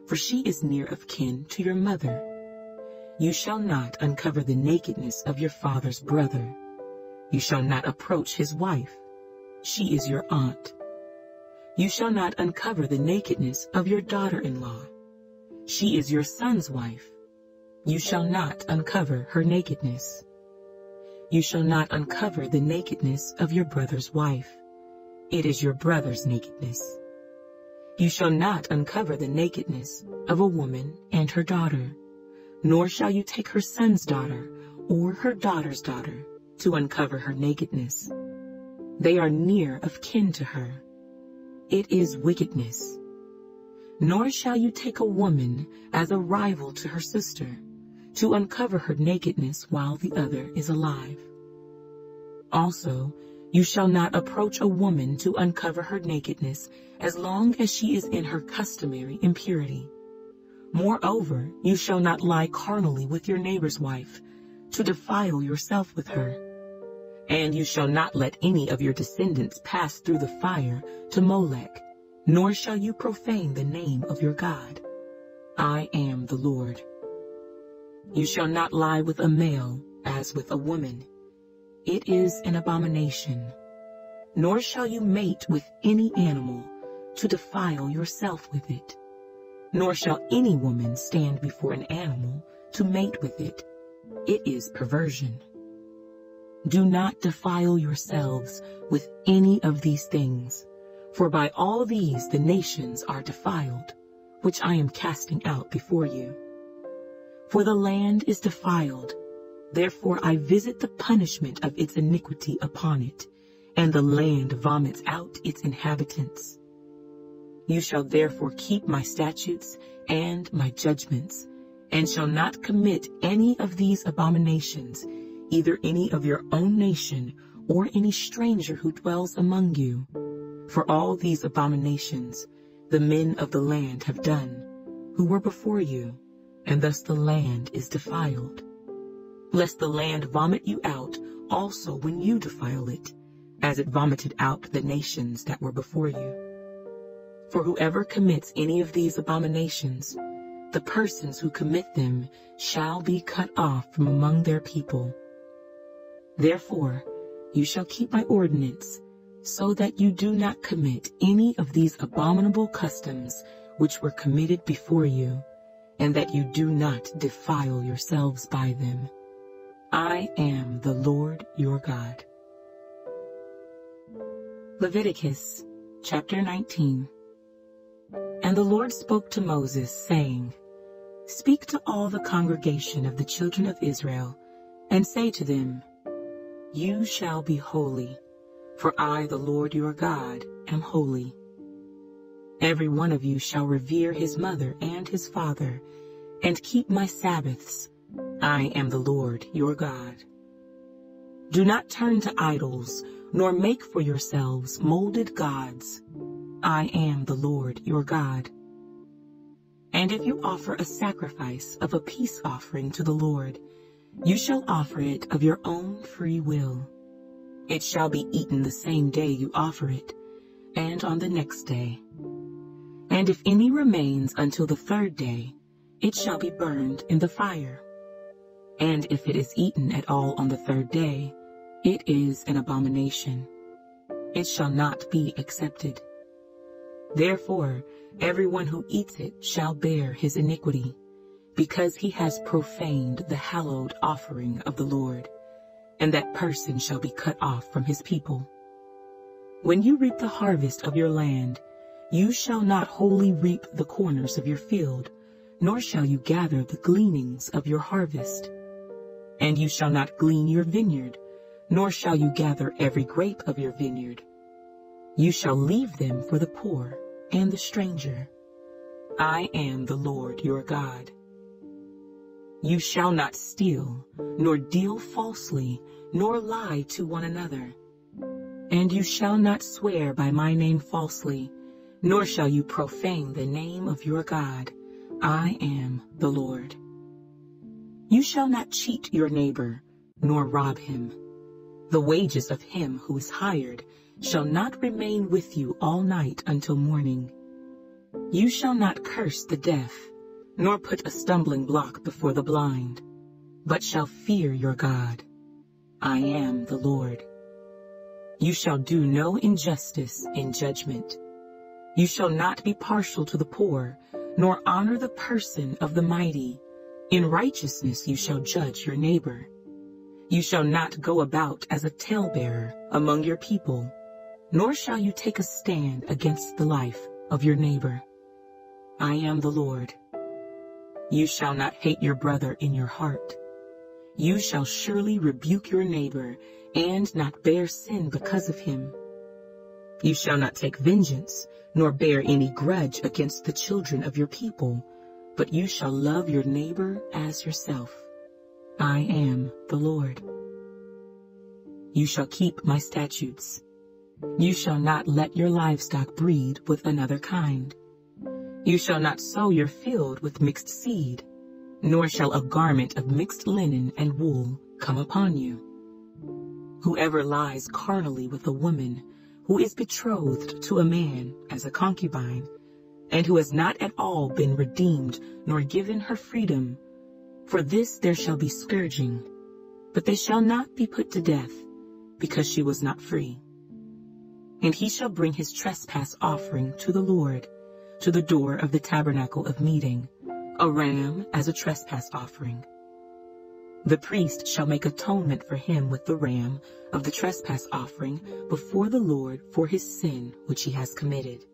for she is near of kin to your mother. You shall not uncover the nakedness of your father's brother. You shall not approach his wife. She is your aunt. You shall not uncover the nakedness of your daughter-in-law. She is your son's wife. You shall not uncover her nakedness. You shall not uncover the nakedness of your brother's wife. It is your brother's nakedness. You shall not uncover the nakedness of a woman and her daughter, nor shall you take her son's daughter or her daughter's daughter to uncover her nakedness. They are near of kin to her. It is wickedness. Nor shall you take a woman as a rival to her sister, to uncover her nakedness while the other is alive. Also, you shall not approach a woman to uncover her nakedness as long as she is in her customary impurity. Moreover, you shall not lie carnally with your neighbor's wife, to defile yourself with her. And you shall not let any of your descendants pass through the fire to Molech, nor shall you profane the name of your God. I am the Lord. You shall not lie with a male as with a woman. It is an abomination. Nor shall you mate with any animal to defile yourself with it. Nor shall any woman stand before an animal to mate with it. It is perversion. Do not defile yourselves with any of these things, for by all these the nations are defiled, which I am casting out before you. For the land is defiled, therefore I visit the punishment of its iniquity upon it, and the land vomits out its inhabitants. You shall therefore keep my statutes and my judgments, and shall not commit any of these abominations, either any of your own nation or any stranger who dwells among you. For all these abominations the men of the land have done, who were before you, and thus the land is defiled. Lest the land vomit you out also when you defile it, as it vomited out the nations that were before you. For whoever commits any of these abominations, the persons who commit them shall be cut off from among their people. Therefore you shall keep my ordinance, so that you do not commit any of these abominable customs which were committed before you, and that you do not defile yourselves by them. I am the Lord your God. Leviticus chapter 19. And the Lord spoke to Moses, saying, Speak to all the congregation of the children of Israel, and say to them, You shall be holy, for I, the Lord your God, am holy. Every one of you shall revere his mother and his father, and keep my Sabbaths. I am the Lord your God. Do not turn to idols, nor make for yourselves molded gods. I am the Lord your God. And if you offer a sacrifice of a peace offering to the Lord, you shall offer it of your own free will. It shall be eaten the same day you offer it, and on the next day. And if any remains until the third day, it shall be burned in the fire. And if it is eaten at all on the third day, it is an abomination. It shall not be accepted. Therefore, everyone who eats it shall bear his iniquity, because he has profaned the hallowed offering of the Lord, and that person shall be cut off from his people. When you reap the harvest of your land, you shall not wholly reap the corners of your field, nor shall you gather the gleanings of your harvest. And you shall not glean your vineyard, nor shall you gather every grape of your vineyard. You shall leave them for the poor and the stranger. I am the Lord your God. You shall not steal, nor deal falsely, nor lie to one another. And you shall not swear by my name falsely, nor shall you profane the name of your God. I am the Lord. You shall not cheat your neighbor, nor rob him. The wages of him who is hired shall not remain with you all night until morning. You shall not curse the deaf, nor put a stumbling block before the blind, but shall fear your God. I am the Lord. You shall do no injustice in judgment. You shall not be partial to the poor, nor honor the person of the mighty. In righteousness you shall judge your neighbor. You shall not go about as a talebearer among your people, nor shall you take a stand against the life of your neighbor. I am the Lord. You shall not hate your brother in your heart. You shall surely rebuke your neighbor, and not bear sin because of him. You shall not take vengeance, nor bear any grudge against the children of your people, but you shall love your neighbor as yourself. I am the Lord. You shall keep my statutes. You shall not let your livestock breed with another kind. You shall not sow your field with mixed seed, nor shall a garment of mixed linen and wool come upon you. Whoever lies carnally with a woman who is betrothed to a man as a concubine, and who has not at all been redeemed nor given her freedom, for this there shall be scourging, but they shall not be put to death, because she was not free. And he shall bring his trespass offering to the Lord, to the door of the tabernacle of meeting, a ram as a trespass offering. The priest shall make atonement for him with the ram of the trespass offering before the Lord for his sin which he has committed.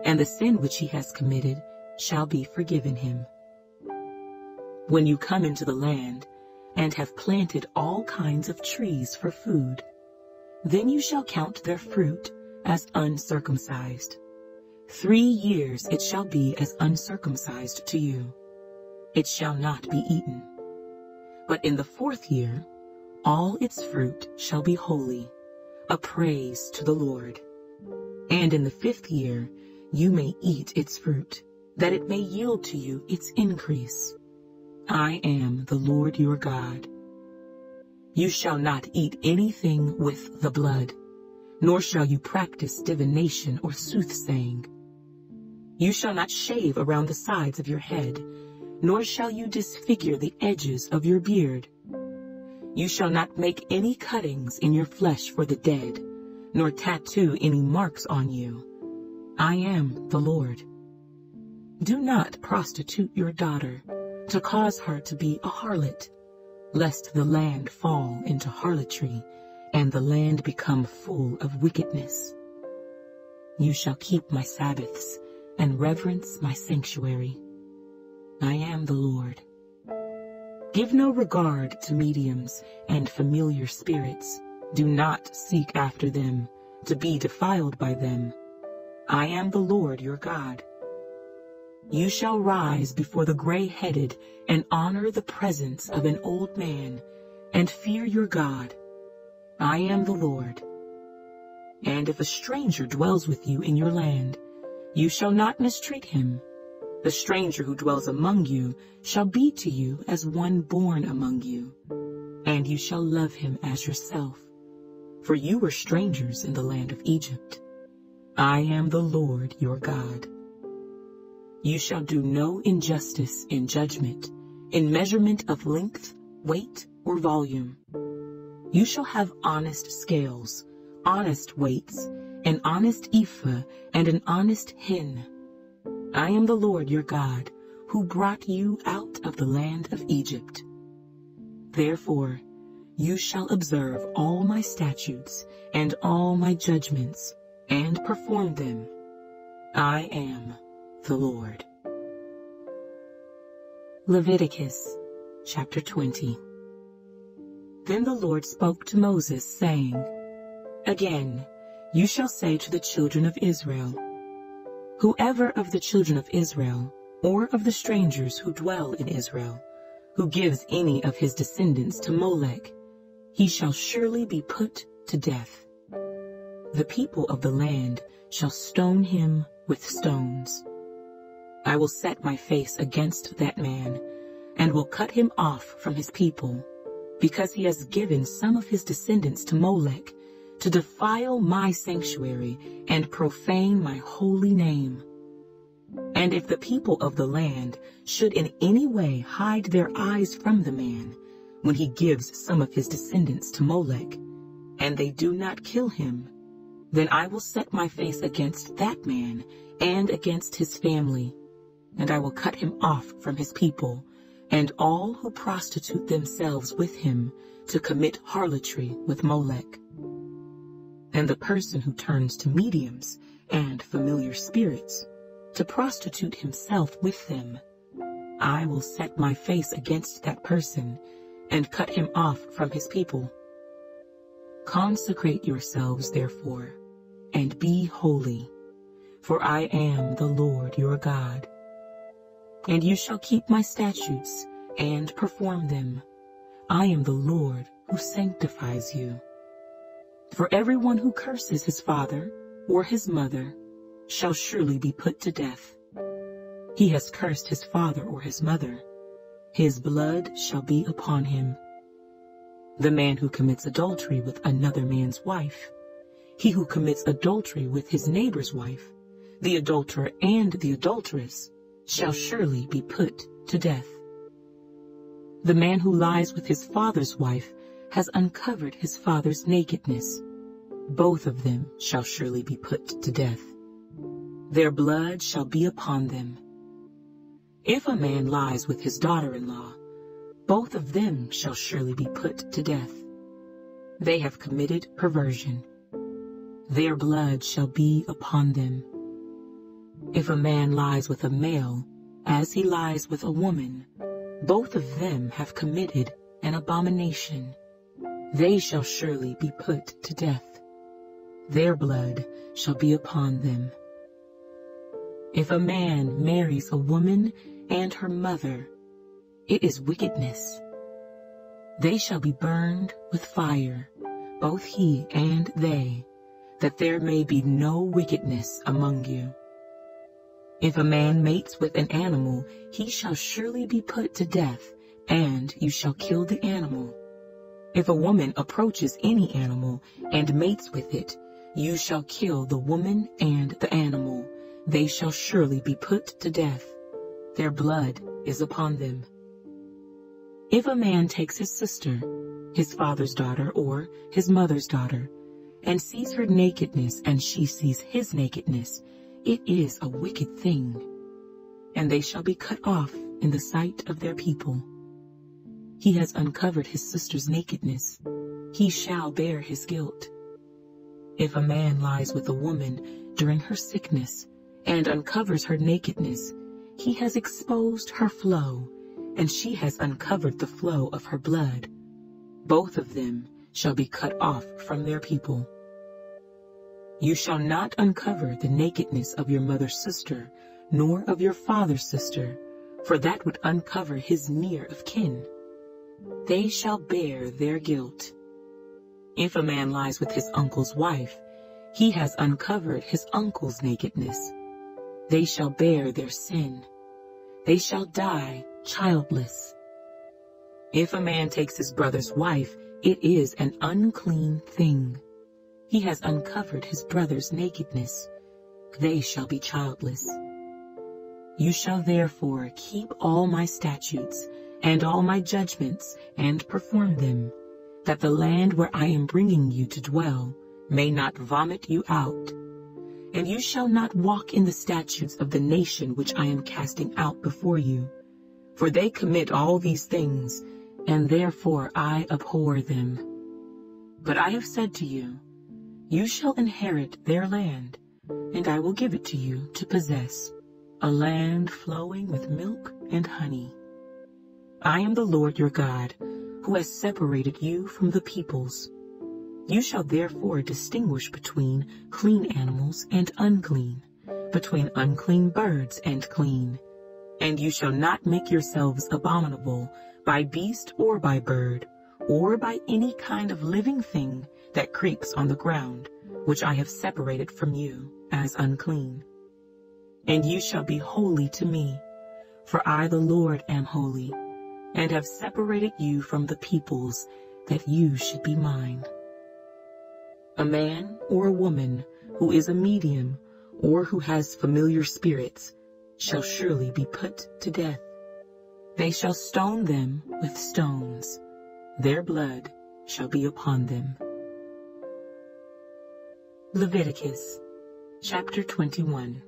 And the sin which he has committed shall be forgiven him. when you come into the land, and have planted all kinds of trees for food. Then you shall count their fruit as uncircumcised. 3 years it shall be as uncircumcised to you. It shall not be eaten. But in the 4th year, all its fruit shall be holy, a praise to the Lord. And in the 5th year you may eat its fruit, that it may yield to you its increase. I am the Lord your God. You shall not eat anything with the blood, nor shall you practice divination or soothsaying. You shall not shave around the sides of your head, nor shall you disfigure the edges of your beard. You shall not make any cuttings in your flesh for the dead, nor tattoo any marks on you. I am the Lord. Do not prostitute your daughter, to cause her to be a harlot, lest the land fall into harlotry, and the land become full of wickedness. You shall keep my Sabbaths, and reverence my sanctuary. I am the Lord. Give no regard to mediums and familiar spirits. Do not seek after them, to be defiled by them. I am the Lord your God. You shall rise before the gray-headed and honor the presence of an old man, and fear your God. I am the Lord. And if a stranger dwells with you in your land, you shall not mistreat him. The stranger who dwells among you shall be to you as one born among you, and you shall love him as yourself. For you were strangers in the land of Egypt. I am the Lord your God. You shall do no injustice in judgment, in measurement of length, weight, or volume. You shall have honest scales, honest weights, an honest ephah, and an honest hin. I am the Lord your God, who brought you out of the land of Egypt. Therefore, you shall observe all my statutes and all my judgments, and perform them. I am the Lord. Leviticus chapter 20. Then the Lord spoke to Moses, saying, Again, you shall say to the children of Israel, Whoever of the children of Israel, or of the strangers who dwell in Israel, who gives any of his descendants to Molech, he shall surely be put to death. The people of the land shall stone him with stones. I will set my face against that man, and will cut him off from his people, because he has given some of his descendants to Molech, to defile my sanctuary and profane my holy name. And if the people of the land should in any way hide their eyes from the man, when he gives some of his descendants to Molech, and they do not kill him, then I will set my face against that man and against his family, and I will cut him off from his people, and all who prostitute themselves with him to commit harlotry with Molech. And the person who turns to mediums and familiar spirits to prostitute himself with them, I will set my face against that person and cut him off from his people. Consecrate yourselves, therefore, and be holy, for I am the Lord your God. And you shall keep my statutes and perform them. I am the Lord who sanctifies you. For everyone who curses his father or his mother shall surely be put to death. He has cursed his father or his mother. His blood shall be upon him. The man who commits adultery with another man's wife, he who commits adultery with his neighbor's wife, the adulterer and the adulteress, shall surely be put to death. The man who lies with his father's wife has uncovered his father's nakedness. Both of them shall surely be put to death. Their blood shall be upon them. If a man lies with his daughter-in-law, both of them shall surely be put to death. They have committed perversion. Their blood shall be upon them. If a man lies with a male, as he lies with a woman, Both of them have committed an abomination. They shall surely be put to death. Their blood shall be upon them. If a man marries a woman and her mother, it is wickedness. They shall be burned with fire, both he and they, that there may be no wickedness among you. If a man mates with an animal, he shall surely be put to death, and you shall kill the animal. If a woman approaches any animal and mates with it, you shall kill the woman and the animal. They shall surely be put to death. Their blood is upon them. If a man takes his sister, his father's daughter or his mother's daughter, and sees her nakedness and she sees his nakedness, it is a wicked thing, and they shall be cut off in the sight of their people. He has uncovered his sister's nakedness. He shall bear his guilt. If a man lies with a woman during her sickness and uncovers her nakedness, he has exposed her flow, and she has uncovered the flow of her blood. Both of them shall be cut off from their people. You shall not uncover the nakedness of your mother's sister, nor of your father's sister, for that would uncover his near of kin. They shall bear their guilt. If a man lies with his uncle's wife, he has uncovered his uncle's nakedness. They shall bear their sin. They shall die childless. If a man takes his brother's wife, it is an unclean thing. He has uncovered his brother's nakedness. They shall be childless. You shall therefore keep all my statutes and all my judgments and perform them, that the land where I am bringing you to dwell may not vomit you out. And you shall not walk in the statutes of the nation which I am casting out before you, for they commit all these things, and therefore I abhor them. But I have said to you, you shall inherit their land, and I will give it to you to possess, a land flowing with milk and honey. I am the Lord your God, who has separated you from the peoples. You shall therefore distinguish between clean animals and unclean, between unclean birds and clean. And you shall not make yourselves abominable by beast or by bird, or by any kind of living thing that creeps on the ground, which I have separated from you as unclean. And you shall be holy to me, for I the Lord am holy, and have separated you from the peoples, that you should be mine. A man or a woman who is a medium, or who has familiar spirits, shall surely be put to death. They shall stone them with stones. Their blood shall be upon them. Leviticus chapter 21.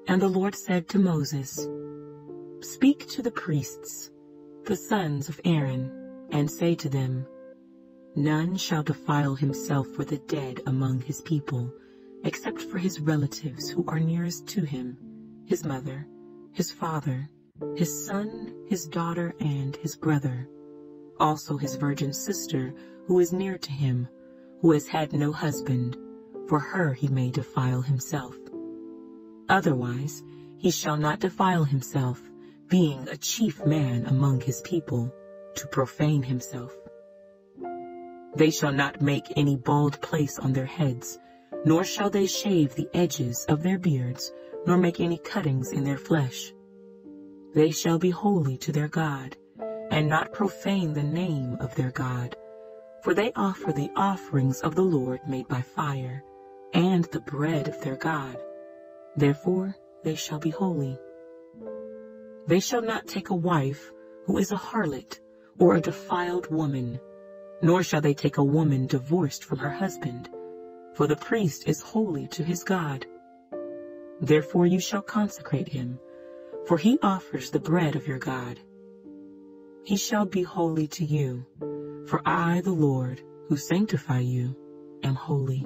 And the Lord said to Moses, Speak to the priests, the sons of Aaron, and say to them, None shall defile himself for the dead among his people, except for his relatives who are nearest to him, his mother, his father, his son, his daughter, and his brother, also his virgin sister who is near to him, who has had no husband, for her he may defile himself. Otherwise he shall not defile himself, being a chief man among his people, to profane himself. They shall not make any bald place on their heads, nor shall they shave the edges of their beards, nor make any cuttings in their flesh. They shall be holy to their God, and not profane the name of their God, for they offer the offerings of the Lord made by fire, and the bread of their God. Therefore they shall be holy. They shall not take a wife who is a harlot, or a defiled woman, nor shall they take a woman divorced from her husband, for the priest is holy to his God. Therefore you shall consecrate him, for he offers the bread of your God. He shall be holy to you, for I, the Lord, who sanctify you, am holy.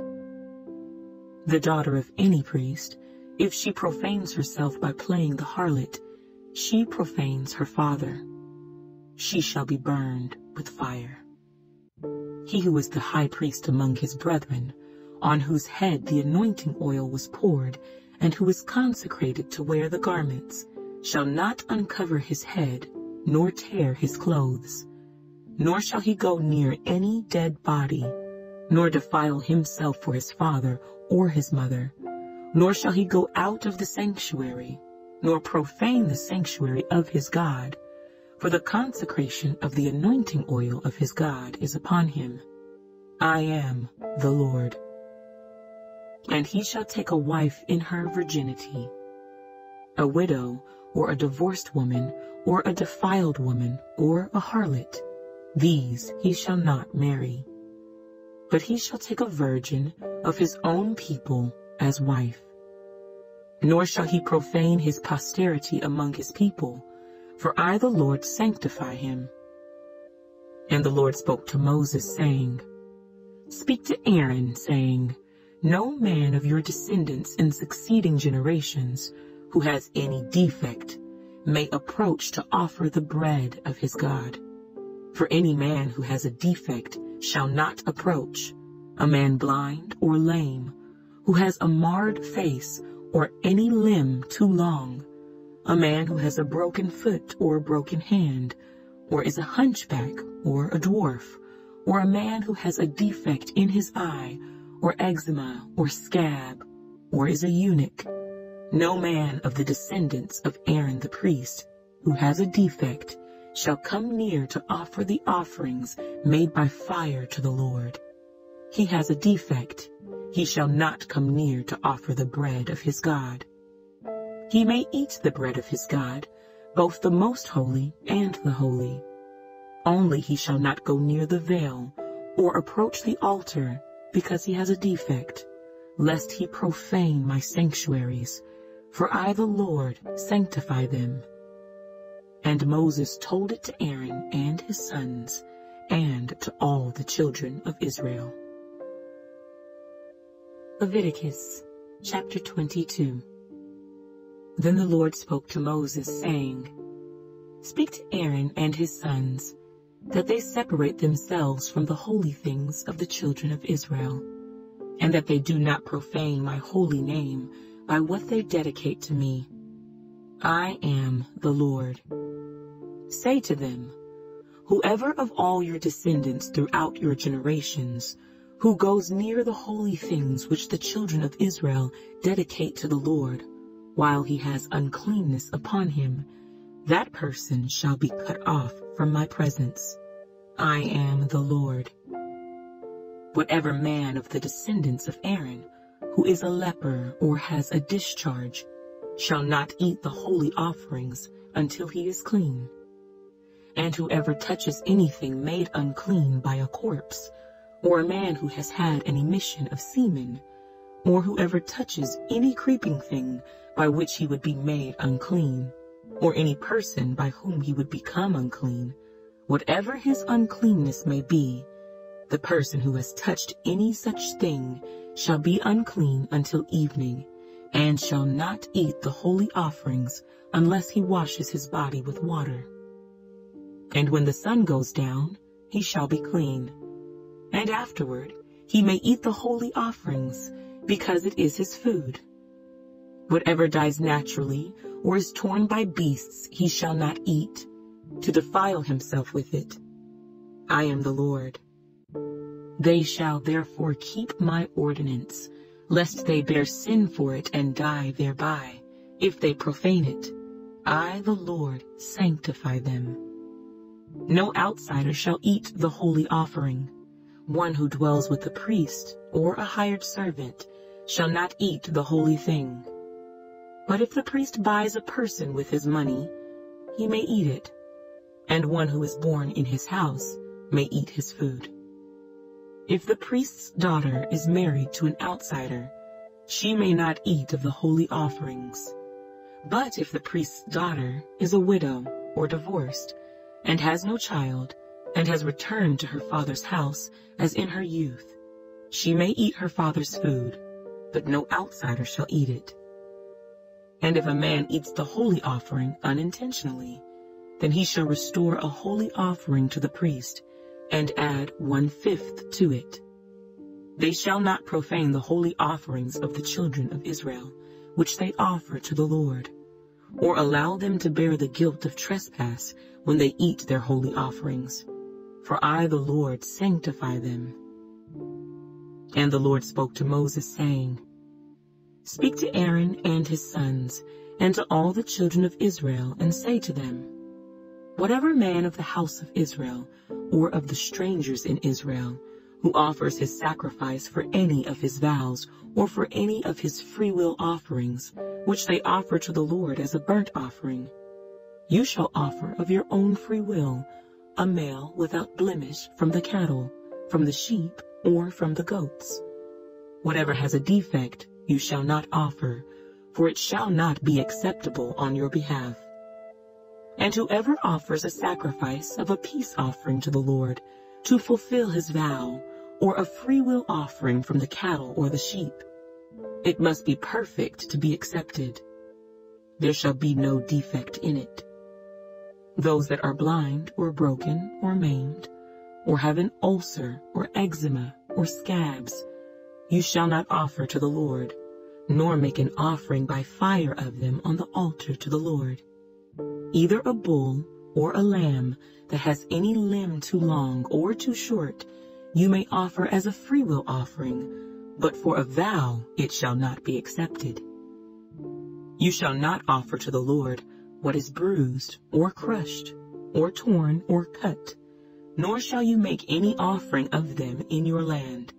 The daughter of any priest, if she profanes herself by playing the harlot, she profanes her father. She shall be burned with fire. He who is the high priest among his brethren, on whose head the anointing oil was poured, and who is consecrated to wear the garments, shall not uncover his head, nor tear his clothes. Nor shall he go near any dead body, nor defile himself for his father or his mother, nor shall he go out of the sanctuary, nor profane the sanctuary of his God, for the consecration of the anointing oil of his God is upon him. I am the Lord. And he shall take a wife in her virginity. A widow, or a divorced woman, or a defiled woman, or a harlot, these he shall not marry. But he shall take a virgin of his own people as wife. Nor shall he profane his posterity among his people, for I the Lord sanctify him. And the Lord spoke to Moses, saying, Speak to Aaron, saying, No man of your descendants in succeeding generations, who has any defect, may approach to offer the bread of his God. For any man who has a defect shall not approach, a man blind or lame, who has a marred face or any limb too long, a man who has a broken foot or a broken hand, or is a hunchback or a dwarf, or a man who has a defect in his eye, or eczema or scab, or is a eunuch. No man of the descendants of Aaron the priest, who has a defect, shall come near to offer the offerings made by fire to the Lord. He has a defect. He shall not come near to offer the bread of his God. He may eat the bread of his God, both the most holy and the holy. Only he shall not go near the veil or approach the altar, because he has a defect, lest he profane my sanctuaries, for I the Lord sanctify them. And Moses told it to Aaron and his sons, and to all the children of Israel. Leviticus chapter 22. Then the Lord spoke to Moses, saying, Speak to Aaron and his sons, that they separate themselves from the holy things of the children of Israel, and that they do not profane my holy name by what they dedicate to me. I am the Lord. Say to them, Whoever of all your descendants throughout your generations, who goes near the holy things which the children of Israel dedicate to the Lord, while he has uncleanness upon him, that person shall be cut off from my presence. I am the Lord. Whatever man of the descendants of Aaron, who is a leper or has a discharge, shall not eat the holy offerings until he is clean. And whoever touches anything made unclean by a corpse, or a man who has had an emission of semen, or whoever touches any creeping thing by which he would be made unclean, or any person by whom he would become unclean, whatever his uncleanness may be, the person who has touched any such thing shall be unclean until evening, and shall not eat the holy offerings unless he washes his body with water. And when the sun goes down, he shall be clean. And afterward he may eat the holy offerings, because it is his food. Whatever dies naturally, or is torn by beasts, he shall not eat, to defile himself with it. I am the Lord. They shall therefore keep my ordinance, lest they bear sin for it and die thereby, if they profane it. I, the Lord, sanctify them. No outsider shall eat the holy offering. One who dwells with the priest or a hired servant shall not eat the holy thing. But if the priest buys a person with his money, he may eat it, and one who is born in his house may eat his food. If the priest's daughter is married to an outsider, she may not eat of the holy offerings. But if the priest's daughter is a widow or divorced, and has no child, and has returned to her father's house as in her youth, she may eat her father's food, but no outsider shall eat it. And if a man eats the holy offering unintentionally, then he shall restore a holy offering to the priest, and add 1/5 to it. They shall not profane the holy offerings of the children of Israel, which they offer to the Lord, or allow them to bear the guilt of trespass when they eat their holy offerings. For I, the Lord, sanctify them. And the Lord spoke to Moses, saying, Speak to Aaron and his sons, and to all the children of Israel, and say to them, Whatever man of the house of Israel, or of the strangers in Israel, who offers his sacrifice for any of his vows, or for any of his freewill offerings, which they offer to the Lord as a burnt offering, you shall offer of your own free will a male without blemish from the cattle, from the sheep, or from the goats. Whatever has a defect you shall not offer, for it shall not be acceptable on your behalf. And whoever offers a sacrifice of a peace offering to the Lord, to fulfill his vow, or a freewill offering from the cattle or the sheep, it must be perfect to be accepted. There shall be no defect in it. Those that are blind, or broken, or maimed, or have an ulcer, or eczema, or scabs, you shall not offer to the Lord, nor make an offering by fire of them on the altar to the Lord. Either a bull or a lamb that has any limb too long or too short, you may offer as a freewill offering, but for a vow it shall not be accepted. You shall not offer to the Lord what is bruised, or crushed, or torn, or cut, nor shall you make any offering of them in your land.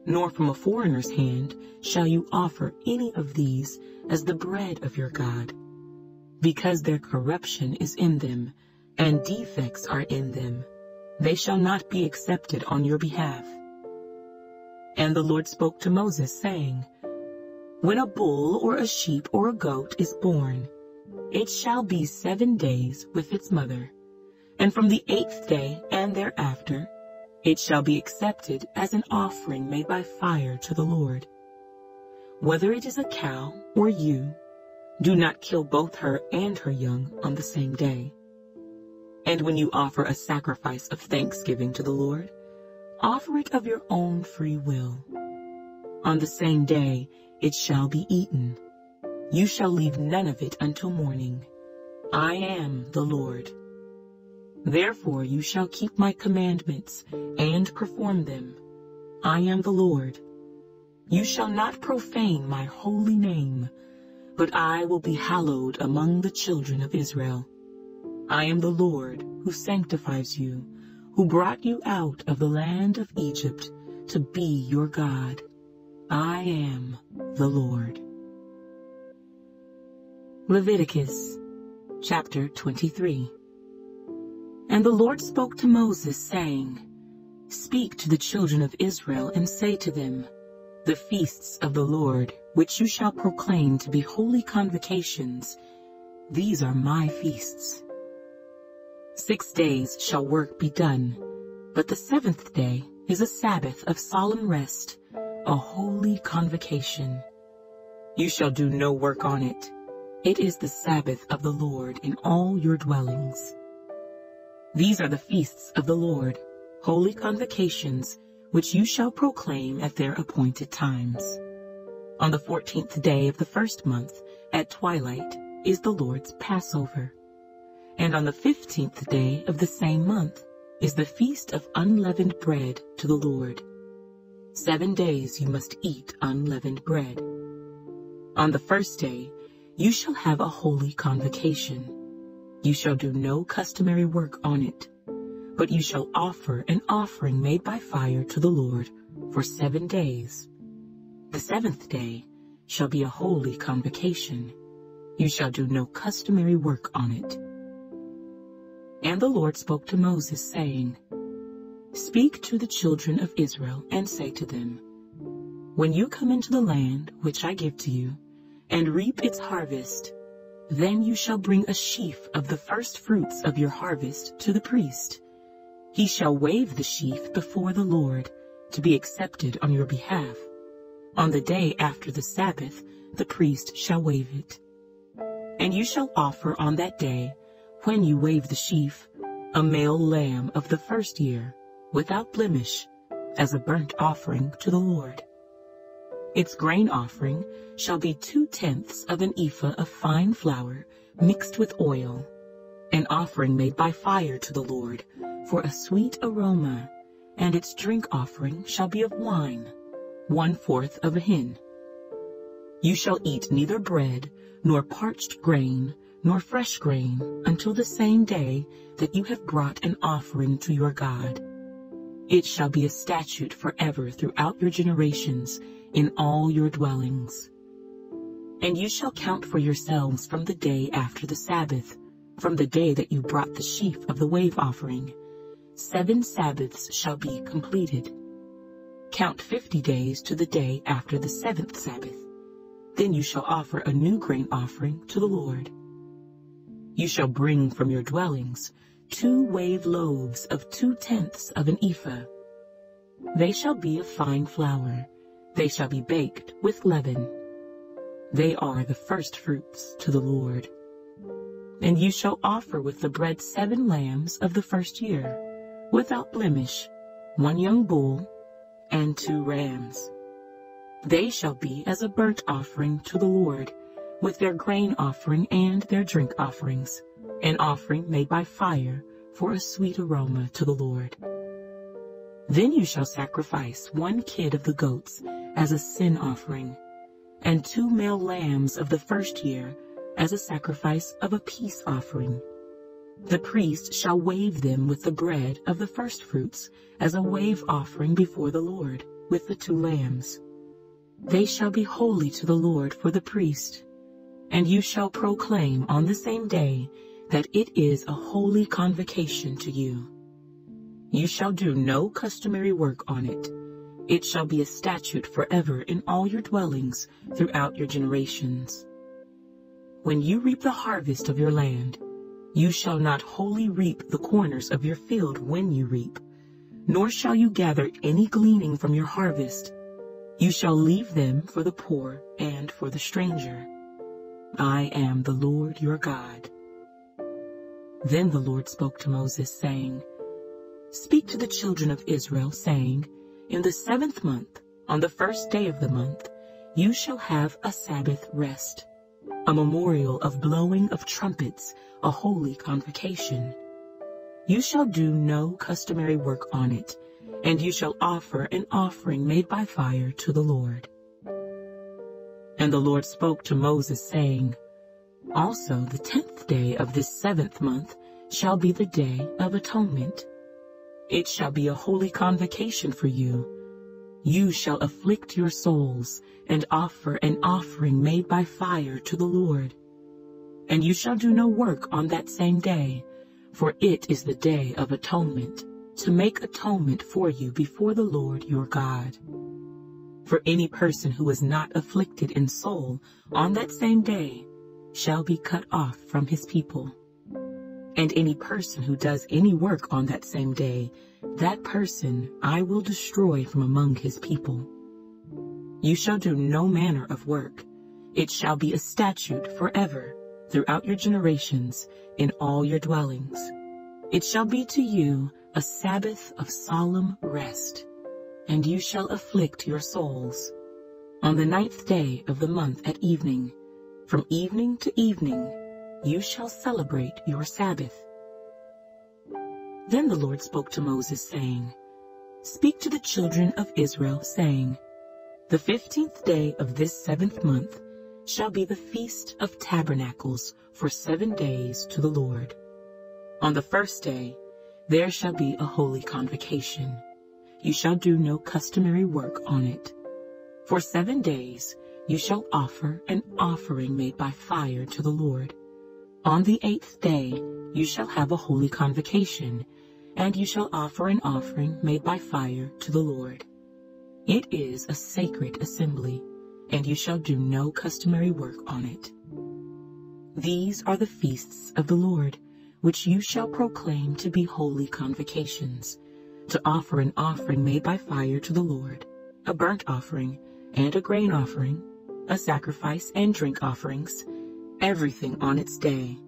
Nor from a foreigner's hand shall you offer any of these as the bread of your God, because their corruption is in them, and defects are in them. They shall not be accepted on your behalf. And the Lord spoke to Moses, saying, When a bull or a sheep or a goat is born, it shall be 7 days with its mother, and from the 8th day and thereafter it shall be accepted as an offering made by fire to the Lord. Whether it is a cow or ewe, do not kill both her and her young on the same day. And when you offer a sacrifice of thanksgiving to the Lord, offer it of your own free will. On the same day it shall be eaten. You shall leave none of it until morning. I am the Lord. Therefore you shall keep my commandments and perform them. I am the Lord. You shall not profane my holy name, but I will be hallowed among the children of Israel. I am the Lord who sanctifies you, who brought you out of the land of Egypt to be your God. I am the Lord. Leviticus chapter 23. And the Lord spoke to Moses, saying, Speak to the children of Israel, and say to them, The feasts of the Lord, which you shall proclaim to be holy convocations, these are my feasts. 6 days shall work be done, but the 7th day is a Sabbath of solemn rest, a holy convocation. You shall do no work on it. It is the Sabbath of the Lord in all your dwellings. These are the feasts of the Lord, holy convocations, which you shall proclaim at their appointed times. On the 14th day of the 1st month, at twilight, is the Lord's Passover. And on the 15th day of the same month is the feast of unleavened bread to the Lord. 7 days you must eat unleavened bread. On the 1st day you shall have a holy convocation. You shall do no customary work on it, but you shall offer an offering made by fire to the Lord for 7 days. The 7th day shall be a holy convocation. You shall do no customary work on it. And the Lord spoke to Moses, saying, Speak to the children of Israel, and say to them, When you come into the land which I give to you, and reap its harvest, then you shall bring a sheaf of the first fruits of your harvest to the priest. He shall wave the sheaf before the Lord, to be accepted on your behalf. On the day after the Sabbath, the priest shall wave it. And you shall offer on that day, when you wave the sheaf, a male lamb of the first year, without blemish, as a burnt offering to the Lord. Its grain offering shall be 2/10 of an ephah of fine flour mixed with oil, an offering made by fire to the Lord for a sweet aroma, and its drink offering shall be of wine, 1/4 of a hin. You shall eat neither bread, nor parched grain, nor fresh grain, until the same day that you have brought an offering to your God. It shall be a statute forever throughout your generations in all your dwellings. And you shall count for yourselves from the day after the Sabbath, from the day that you brought the sheaf of the wave offering. 7 Sabbaths shall be completed. Count 50 days to the day after the 7th Sabbath. Then you shall offer a new grain offering to the Lord. You shall bring from your dwellings 2 wave loaves of 2/10 of an ephah. They shall be of fine flour. They shall be baked with leaven. They are the first fruits to the Lord. And you shall offer with the bread 7 lambs of the first year, without blemish, 1 young bull, and 2 rams. They shall be as a burnt offering to the Lord, with their grain offering and their drink offerings, an offering made by fire for a sweet aroma to the Lord. Then you shall sacrifice 1 kid of the goats as a sin offering, and 2 male lambs of the first year as a sacrifice of a peace offering. The priest shall wave them with the bread of the firstfruits as a wave offering before the Lord, with the 2 lambs. They shall be holy to the Lord for the priest, and you shall proclaim on the same day that it is a holy convocation to you. You shall do no customary work on it. It shall be a statute forever in all your dwellings throughout your generations. When you reap the harvest of your land, you shall not wholly reap the corners of your field when you reap, nor shall you gather any gleaning from your harvest. You shall leave them for the poor and for the stranger. I am the Lord your God. Then the Lord spoke to Moses, saying, Speak to the children of Israel, saying, In the 7th month, on the first day of the month, you shall have a Sabbath rest, a memorial of blowing of trumpets, a holy convocation. You shall do no customary work on it, and you shall offer an offering made by fire to the Lord. And the Lord spoke to Moses, saying, Also the 10th day of this 7th month shall be the day of atonement. It shall be a holy convocation for you. You shall afflict your souls, and offer an offering made by fire to the Lord. And you shall do no work on that same day, for it is the day of atonement, to make atonement for you before the Lord your God. For any person who is not afflicted in soul on that same day shall be cut off from his people. And any person who does any work on that same day, that person I will destroy from among his people. You shall do no manner of work. It shall be a statute forever throughout your generations in all your dwellings. It shall be to you a Sabbath of solemn rest, and you shall afflict your souls. On the 9th day of the month at evening, from evening to evening, you shall celebrate your Sabbath. Then the Lord spoke to Moses, saying, Speak to the children of Israel, saying, The 15th day of this 7th month shall be the Feast of Tabernacles for 7 days to the Lord. On the first day there shall be a holy convocation. You shall do no customary work on it. For 7 days you shall offer an offering made by fire to the Lord. On the 8th day you shall have a holy convocation, and you shall offer an offering made by fire to the Lord. It is a sacred assembly, and you shall do no customary work on it. These are the feasts of the Lord, which you shall proclaim to be holy convocations, to offer an offering made by fire to the Lord, a burnt offering and a grain offering, a sacrifice and drink offerings, everything on its day,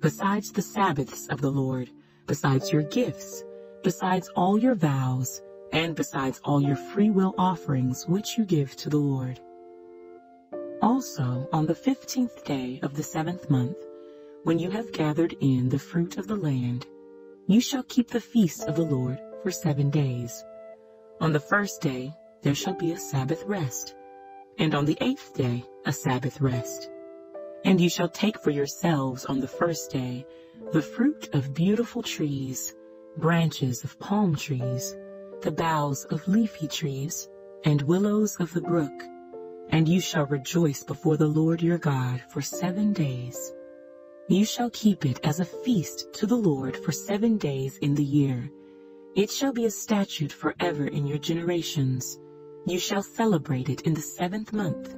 besides the Sabbaths of the Lord, besides your gifts, besides all your vows, and besides all your freewill offerings which you give to the Lord. Also on the 15th day of the 7th month, when you have gathered in the fruit of the land, you shall keep the feast of the Lord for 7 days. On the first day there shall be a Sabbath rest, and on the 8th day a Sabbath rest. And you shall take for yourselves on the first day the fruit of beautiful trees, branches of palm trees, the boughs of leafy trees, and willows of the brook, and you shall rejoice before the Lord your God for 7 days. You shall keep it as a feast to the Lord for 7 days in the year. It shall be a statute forever in your generations. You shall celebrate it in the 7th month.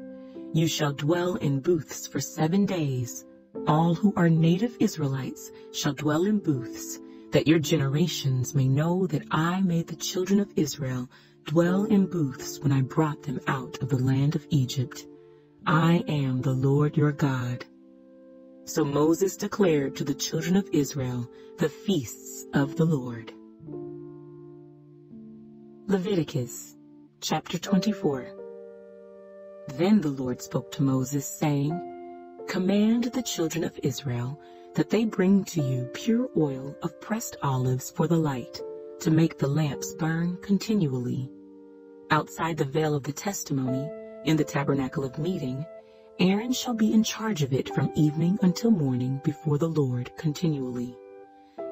You shall dwell in booths for 7 days. All who are native Israelites shall dwell in booths, that your generations may know that I made the children of Israel dwell in booths when I brought them out of the land of Egypt. I am the Lord your God. So Moses declared to the children of Israel the feasts of the Lord. Leviticus chapter 24. Then the Lord spoke to Moses, saying, Command the children of Israel that they bring to you pure oil of pressed olives for the light, to make the lamps burn continually. Outside the veil of the testimony, in the tabernacle of meeting, Aaron shall be in charge of it from evening until morning before the Lord continually.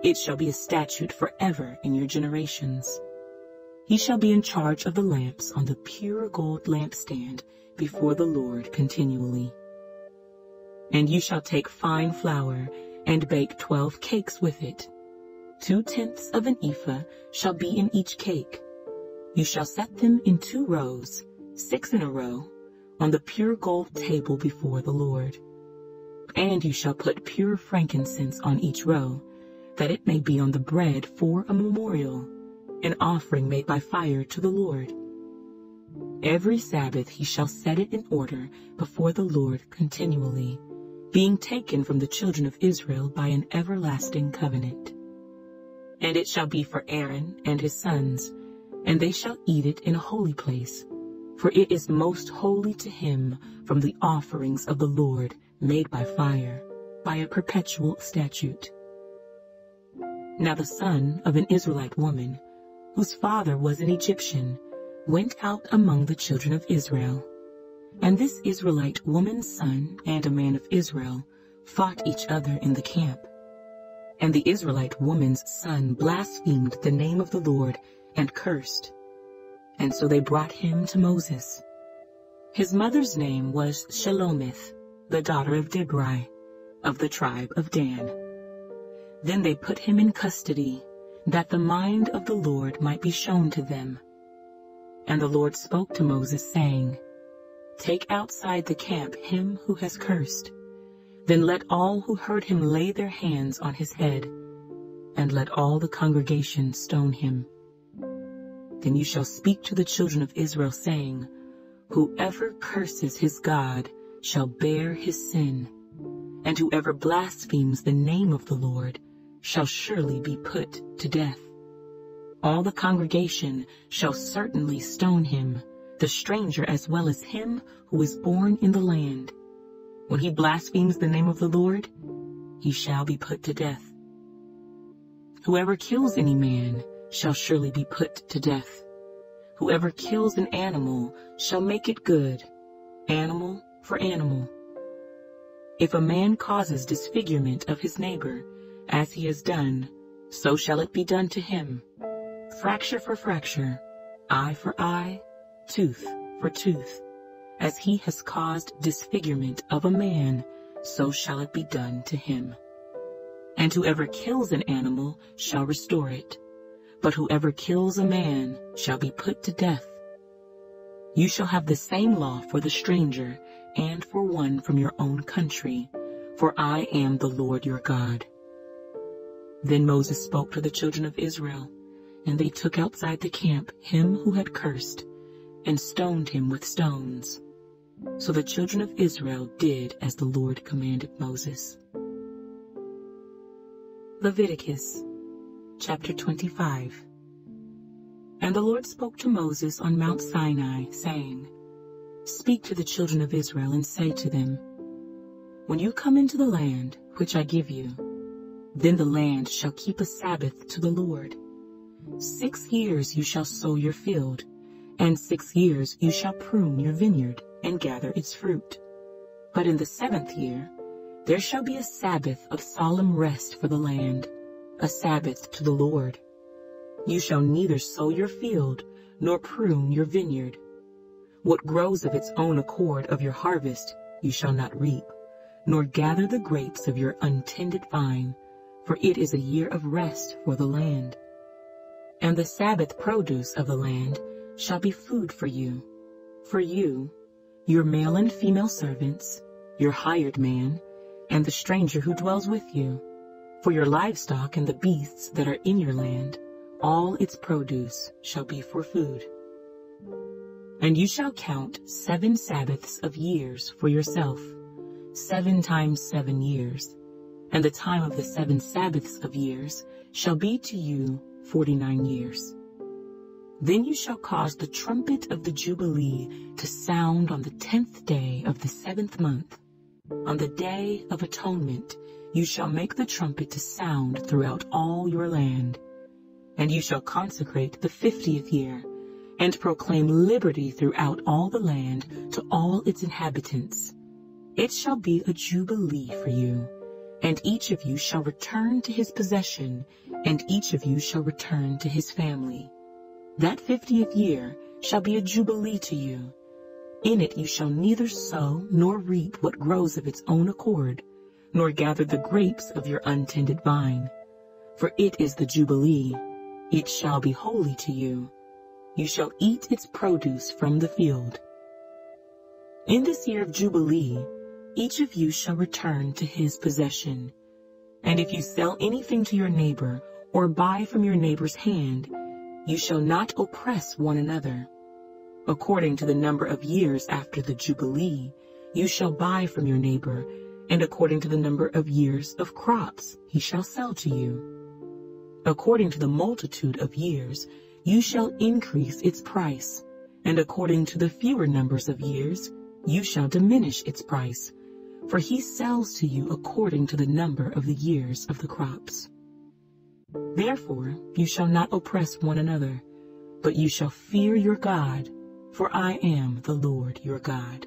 It shall be a statute forever in your generations. He shall be in charge of the lamps on the pure gold lampstand before the Lord continually. And you shall take fine flour and bake 12 cakes with it. 2/10 of an ephah shall be in each cake. You shall set them in 2 rows, 6 in a row, on the pure gold table before the Lord. And you shall put pure frankincense on each row, that it may be on the bread for a memorial, an offering made by fire to the Lord. Every Sabbath he shall set it in order before the Lord continually, being taken from the children of Israel by an everlasting covenant. And it shall be for Aaron and his sons, and they shall eat it in a holy place, for it is most holy to him from the offerings of the Lord made by fire, by a perpetual statute. Now the son of an Israelite woman, whose father was an Egyptian, went out among the children of Israel. And this Israelite woman's son and a man of Israel fought each other in the camp. And the Israelite woman's son blasphemed the name of the Lord and cursed. And so they brought him to Moses. His mother's name was Shelomith, the daughter of Dibri, of the tribe of Dan. Then they put him in custody, that the mind of the Lord might be shown to them. And the Lord spoke to Moses, saying, Take outside the camp him who has cursed. Then let all who heard him lay their hands on his head, and let all the congregation stone him. Then you shall speak to the children of Israel, saying, Whoever curses his God shall bear his sin, and whoever blasphemes the name of the Lord shall surely be put to death. All the congregation shall certainly stone him, the stranger as well as him who is born in the land. When he blasphemes the name of the Lord, he shall be put to death. Whoever kills any man shall surely be put to death. Whoever kills an animal shall make it good, animal for animal. If a man causes disfigurement of his neighbor, as he has done, so shall it be done to him. Fracture for fracture, eye for eye, tooth for tooth. As he has caused disfigurement of a man, so shall it be done to him. And whoever kills an animal shall restore it, but whoever kills a man shall be put to death. You shall have the same law for the stranger and for one from your own country, for I am the Lord your God. Then Moses spoke to the children of Israel, and they took outside the camp him who had cursed, and stoned him with stones. So the children of Israel did as the Lord commanded Moses. Leviticus chapter 25. And the Lord spoke to Moses on Mount Sinai, saying, Speak to the children of Israel and say to them, When you come into the land which I give you, then the land shall keep a Sabbath to the Lord. 6 years you shall sow your field, and 6 years you shall prune your vineyard and gather its fruit. But in the 7th year there shall be a Sabbath of solemn rest for the land, a Sabbath to the Lord. You shall neither sow your field nor prune your vineyard. What grows of its own accord of your harvest you shall not reap, nor gather the grapes of your untended vine, for it is a year of rest for the land. And the Sabbath produce of the land shall be food for you, your male and female servants, your hired man, and the stranger who dwells with you, for your livestock and the beasts that are in your land. All its produce shall be for food. And you shall count 7 Sabbaths of years for yourself, 7 times 7 years, and the time of the 7 Sabbaths of years shall be to you 49 years. Then you shall cause the trumpet of the Jubilee to sound on the 10th day of the 7th month. On the day of atonement you shall make the trumpet to sound throughout all your land. And you shall consecrate the 50th year, and proclaim liberty throughout all the land to all its inhabitants. It shall be a jubilee for you, and each of you shall return to his possession, and each of you shall return to his family. That 50th year shall be a jubilee to you. In it you shall neither sow nor reap what grows of its own accord, nor gather the grapes of your untended vine. For it is the jubilee. It shall be holy to you. You shall eat its produce from the field. In this year of Jubilee, each of you shall return to his possession. And if you sell anything to your neighbor, or buy from your neighbor's hand, you shall not oppress one another. According to the number of years after the Jubilee, you shall buy from your neighbor, and according to the number of years of crops he shall sell to you. According to the multitude of years, you shall increase its price, and according to the fewer numbers of years, you shall diminish its price, for he sells to you according to the number of the years of the crops. Therefore you shall not oppress one another, but you shall fear your God, for I am the Lord your God.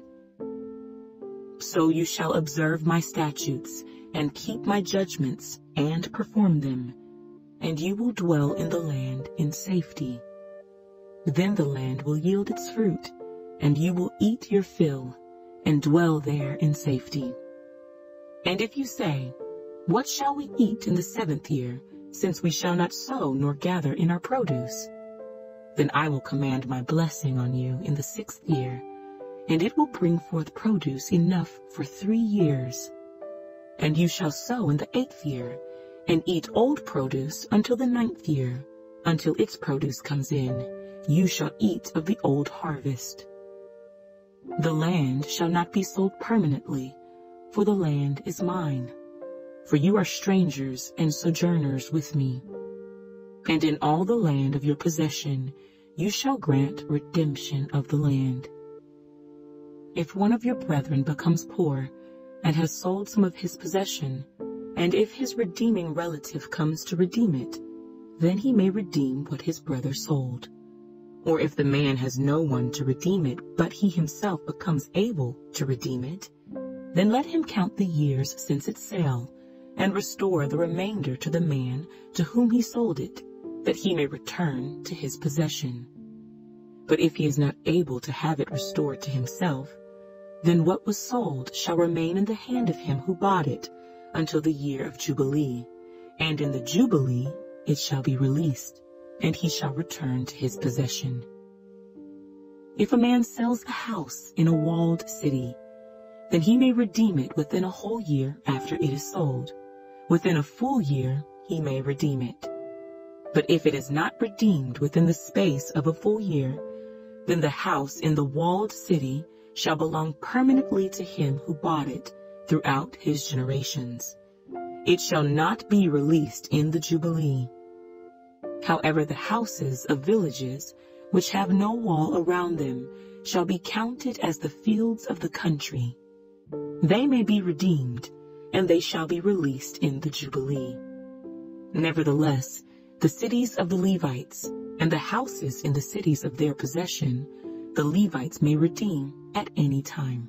So you shall observe my statutes, and keep my judgments, and perform them, and you will dwell in the land in safety. Then the land will yield its fruit, and you will eat your fill, and dwell there in safety. And if you say, What shall we eat in the 7th year, since we shall not sow nor gather in our produce? Then I will command my blessing on you in the 6th year, and it will bring forth produce enough for 3 years. And you shall sow in the 8th year, and eat old produce until the 9th year. Until its produce comes in, you shall eat of the old harvest. The land shall not be sold permanently, for the land is mine. For you are strangers and sojourners with me. And in all the land of your possession you shall grant redemption of the land. If one of your brethren becomes poor, and has sold some of his possession, and if his redeeming relative comes to redeem it, then he may redeem what his brother sold. Or if the man has no one to redeem it, but he himself becomes able to redeem it, then let him count the years since its sale, and restore the remainder to the man to whom he sold it, that he may return to his possession. But if he is not able to have it restored to himself, then what was sold shall remain in the hand of him who bought it, until the year of Jubilee, and in the Jubilee it shall be released, and he shall return to his possession. If a man sells a house in a walled city, then he may redeem it within a whole year after it is sold. Within a full year he may redeem it. But if it is not redeemed within the space of a full year, then the house in the walled city shall belong permanently to him who bought it throughout his generations. It shall not be released in the Jubilee. However, the houses of villages which have no wall around them shall be counted as the fields of the country. They may be redeemed, and they shall be released in the Jubilee. Nevertheless, the cities of the Levites and the houses in the cities of their possession, the Levites may redeem at any time.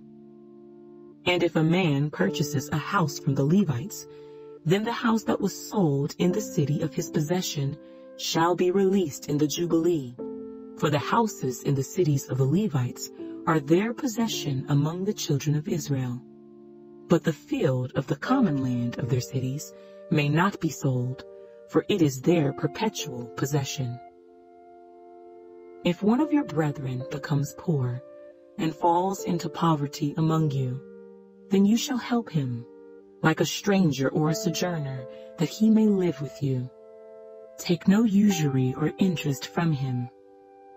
And if a man purchases a house from the Levites, then the house that was sold in the city of his possession shall be released in the Jubilee, for the houses in the cities of the Levites are their possession among the children of Israel. But the field of the common land of their cities may not be sold, for it is their perpetual possession. If one of your brethren becomes poor and falls into poverty among you, then you shall help him, like a stranger or a sojourner, that he may live with you. Take no usury or interest from him,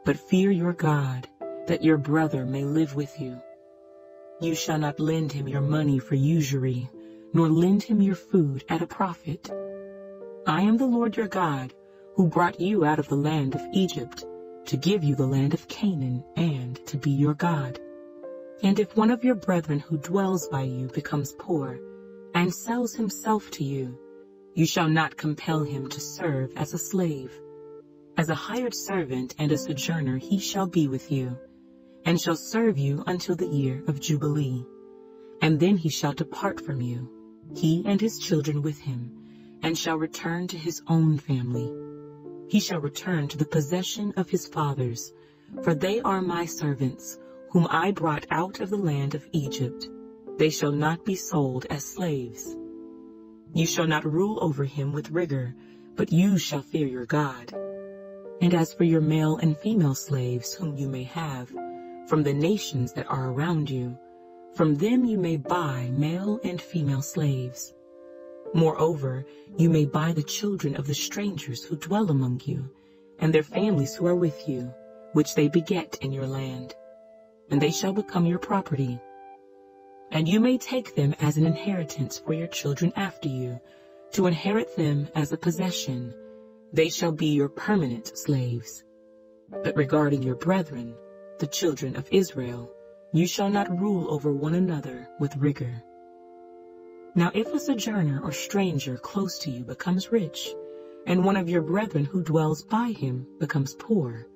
but fear your God, that your brother may live with you. You shall not lend him your money for usury, nor lend him your food at a profit. I am the Lord your God, who brought you out of the land of Egypt, to give you the land of Canaan, and to be your God. And if one of your brethren who dwells by you becomes poor, and sells himself to you, you shall not compel him to serve as a slave. As a hired servant and a sojourner he shall be with you, and shall serve you until the year of Jubilee. And then he shall depart from you, he and his children with him, and shall return to his own family. He shall return to the possession of his fathers, for they are my servants, whom I brought out of the land of Egypt. They shall not be sold as slaves. You shall not rule over him with rigor, but you shall fear your God. And as for your male and female slaves whom you may have, from the nations that are around you, from them you may buy male and female slaves. Moreover, you may buy the children of the strangers who dwell among you, and their families who are with you, which they beget in your land, and they shall become your property. And you may take them as an inheritance for your children after you, to inherit them as a possession. They shall be your permanent slaves. But regarding your brethren, the children of Israel, you shall not rule over one another with rigor. Now if a sojourner or stranger close to you becomes rich, and one of your brethren who dwells by him becomes poor,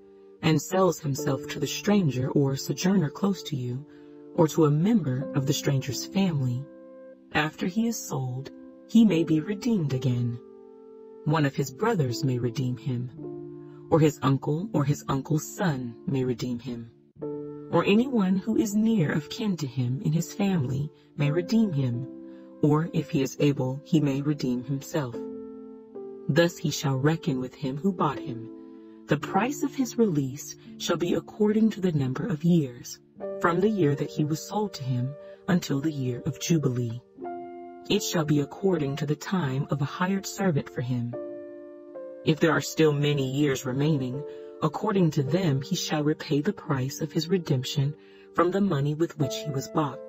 and sells himself to the stranger or sojourner close to you, or to a member of the stranger's family, after he is sold, he may be redeemed again. One of his brothers may redeem him, or his uncle or his uncle's son may redeem him, or anyone who is near of kin to him in his family may redeem him, or if he is able, he may redeem himself. Thus he shall reckon with him who bought him. The price of his release shall be according to the number of years, from the year that he was sold to him until the year of Jubilee. It shall be according to the time of a hired servant for him. If there are still many years remaining, according to them he shall repay the price of his redemption from the money with which he was bought.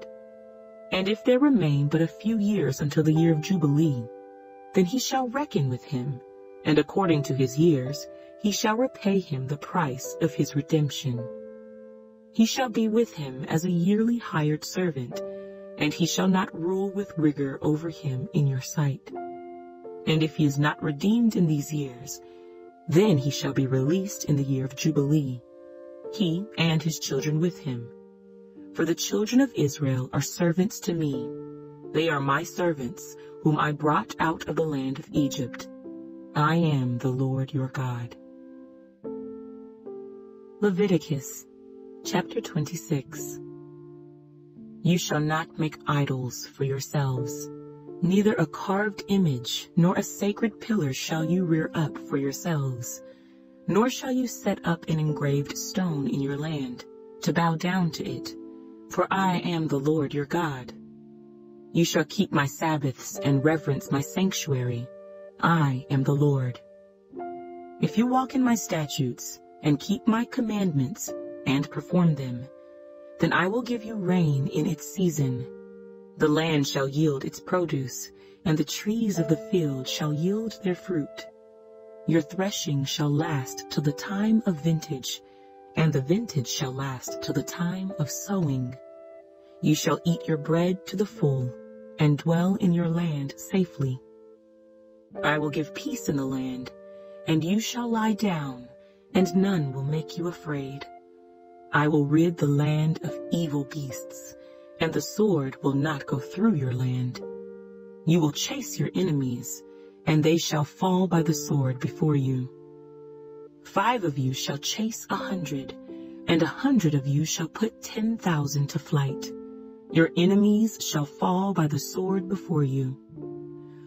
And if there remain but a few years until the year of Jubilee, then he shall reckon with him, and according to his years he shall repay him the price of his redemption. He shall be with him as a yearly hired servant, and he shall not rule with rigor over him in your sight. And if he is not redeemed in these years, then he shall be released in the year of Jubilee, he and his children with him. For the children of Israel are servants to me. They are my servants, whom I brought out of the land of Egypt. I am the Lord your God. Leviticus chapter 26. You shall not make idols for yourselves. Neither a carved image nor a sacred pillar shall you rear up for yourselves, nor shall you set up an engraved stone in your land, to bow down to it, for I am the Lord your God. You shall keep my Sabbaths and reverence my sanctuary. I am the Lord. If you walk in my statutes and keep my commandments and perform them, then I will give you rain in its season. The land shall yield its produce, and the trees of the field shall yield their fruit. Your threshing shall last till the time of vintage, and the vintage shall last till the time of sowing. You shall eat your bread to the full, and dwell in your land safely. I will give peace in the land, and you shall lie down, and none will make you afraid. I will rid the land of evil beasts, and the sword will not go through your land. You will chase your enemies, and they shall fall by the sword before you. 5 of you shall chase 100, and 100 of you shall put 10,000 to flight. Your enemies shall fall by the sword before you.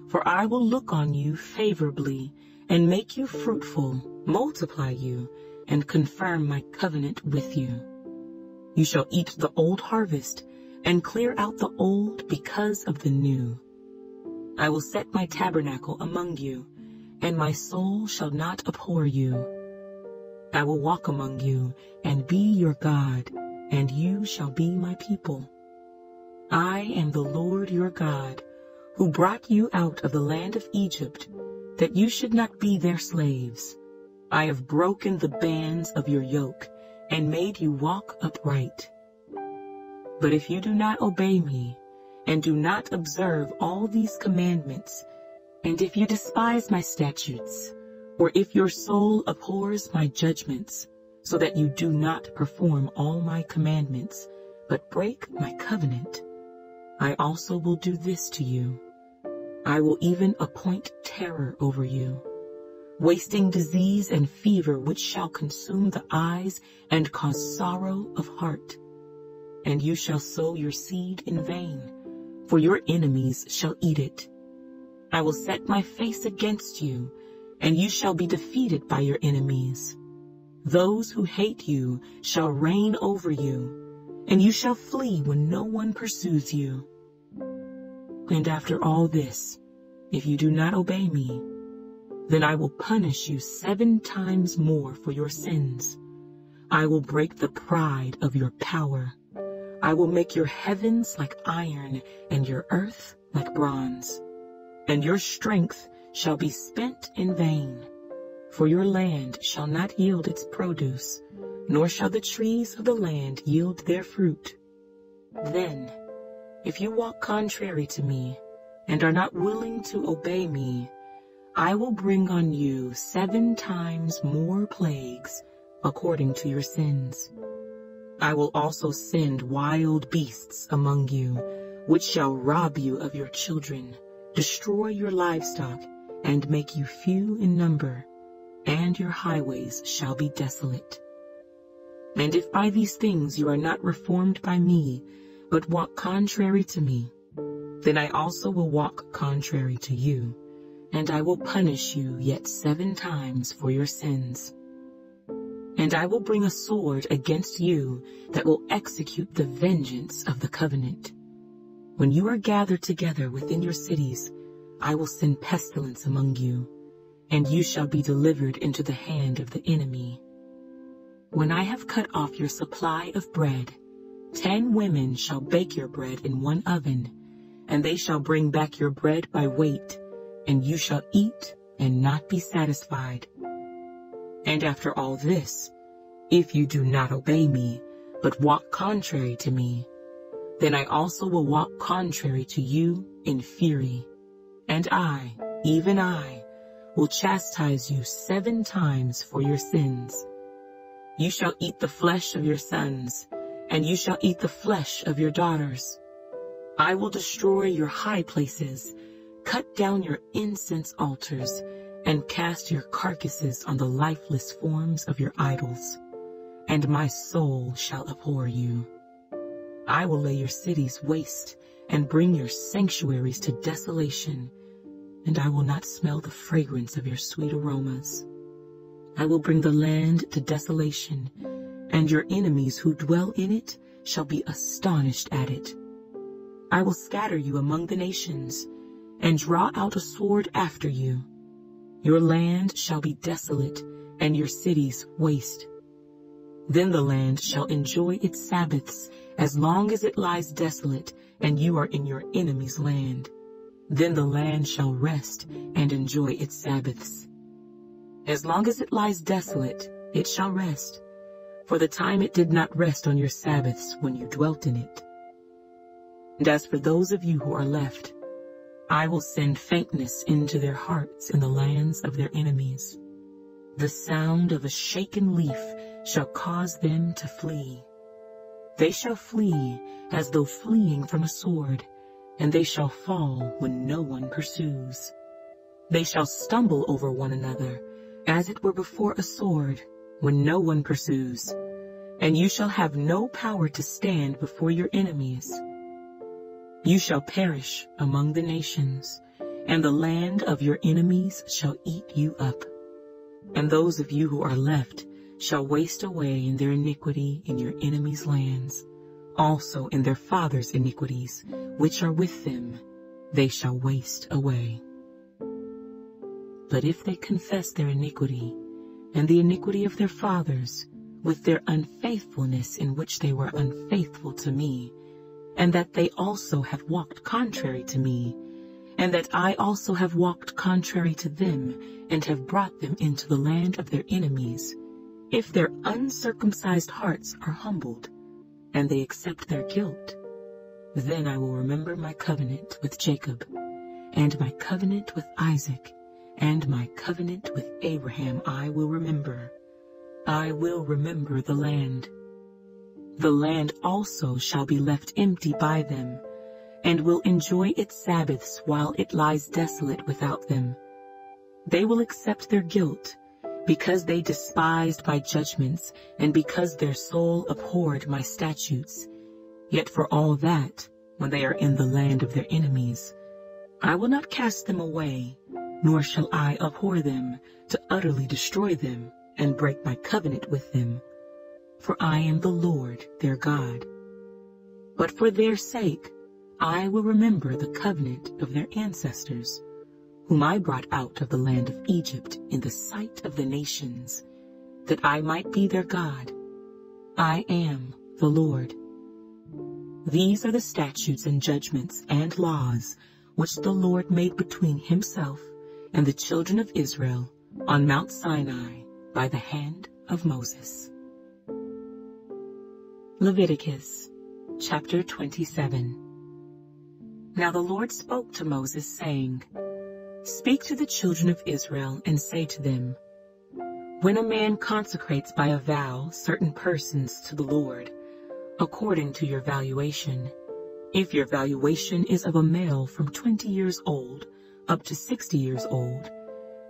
For I will look on you favorably, and make you fruitful, multiply you, and confirm my covenant with you. You shall eat the old harvest, and clear out the old because of the new. I will set my tabernacle among you, and my soul shall not abhor you. I will walk among you, and be your God, and you shall be my people. I am the Lord your God, who brought you out of the land of Egypt, that you should not be their slaves. I have broken the bands of your yoke, and made you walk upright. But if you do not obey me, and do not observe all these commandments, and if you despise my statutes, or if your soul abhors my judgments, so that you do not perform all my commandments, but break my covenant, I also will do this to you. I will even appoint terror over you, wasting disease and fever which shall consume the eyes and cause sorrow of heart. And you shall sow your seed in vain, for your enemies shall eat it. I will set my face against you, and you shall be defeated by your enemies. Those who hate you shall reign over you, and you shall flee when no one pursues you. And after all this, if you do not obey me, then I will punish you 7 times more for your sins. I will break the pride of your power. I will make your heavens like iron, and your earth like bronze. And your strength shall be spent in vain, for your land shall not yield its produce, nor shall the trees of the land yield their fruit. Then, if you walk contrary to me, and are not willing to obey me, I will bring on you 7 times more plagues according to your sins. I will also send wild beasts among you, which shall rob you of your children, destroy your livestock, and make you few in number, and your highways shall be desolate. And if by these things you are not reformed by me, but walk contrary to me, then I also will walk contrary to you, and I will punish you yet 7 times for your sins. And I will bring a sword against you that will execute the vengeance of the covenant. When you are gathered together within your cities, I will send pestilence among you, and you shall be delivered into the hand of the enemy. When I have cut off your supply of bread, 10 women shall bake your bread in one oven, and they shall bring back your bread by weight, and you shall eat and not be satisfied. And after all this, if you do not obey me, but walk contrary to me, then I also will walk contrary to you in fury. And I, even I, will chastise you 7 times for your sins. You shall eat the flesh of your sons, and you shall eat the flesh of your daughters. I will destroy your high places, cut down your incense altars, and cast your carcasses on the lifeless forms of your idols. And my soul shall abhor you. I will lay your cities waste, and bring your sanctuaries to desolation, and I will not smell the fragrance of your sweet aromas. I will bring the land to desolation, and your enemies who dwell in it shall be astonished at it. I will scatter you among the nations, and draw out a sword after you. Your land shall be desolate, and your cities waste. Then the land shall enjoy its Sabbaths as long as it lies desolate, and you are in your enemy's land. Then the land shall rest and enjoy its Sabbaths. As long as it lies desolate, it shall rest, for the time it did not rest on your Sabbaths when you dwelt in it. And as for those of you who are left, I will send faintness into their hearts in the lands of their enemies. The sound of a shaken leaf shall cause them to flee. They shall flee as though fleeing from a sword, and they shall fall when no one pursues. They shall stumble over one another, as it were before a sword, when no one pursues. And you shall have no power to stand before your enemies. You shall perish among the nations, and the land of your enemies shall eat you up. And those of you who are left shall waste away in their iniquity in your enemies' lands, also in their fathers' iniquities, which are with them, they shall waste away. But if they confess their iniquity, and the iniquity of their fathers, with their unfaithfulness in which they were unfaithful to me, and that they also have walked contrary to me, and that I also have walked contrary to them, and have brought them into the land of their enemies, if their uncircumcised hearts are humbled, and they accept their guilt, then I will remember my covenant with Jacob, and my covenant with Isaac, and my covenant with Abraham I will remember. I will remember the land. The land also shall be left empty by them, and will enjoy its Sabbaths while it lies desolate without them. They will accept their guilt, because they despised my judgments, and because their soul abhorred my statutes. Yet for all that, when they are in the land of their enemies, I will not cast them away, nor shall I abhor them, to utterly destroy them, and break my covenant with them. For I am the Lord their God. But for their sake I will remember the covenant of their ancestors, whom I brought out of the land of Egypt in the sight of the nations, that I might be their God. I am the Lord. These are the statutes and judgments and laws which the Lord made between himself and the children of Israel on Mount Sinai by the hand of Moses. Leviticus chapter 27. Now the Lord spoke to Moses, saying, Speak to the children of Israel and say to them, When a man consecrates by a vow certain persons to the Lord, according to your valuation, if your valuation is of a male from 20 years old up to 60 years old,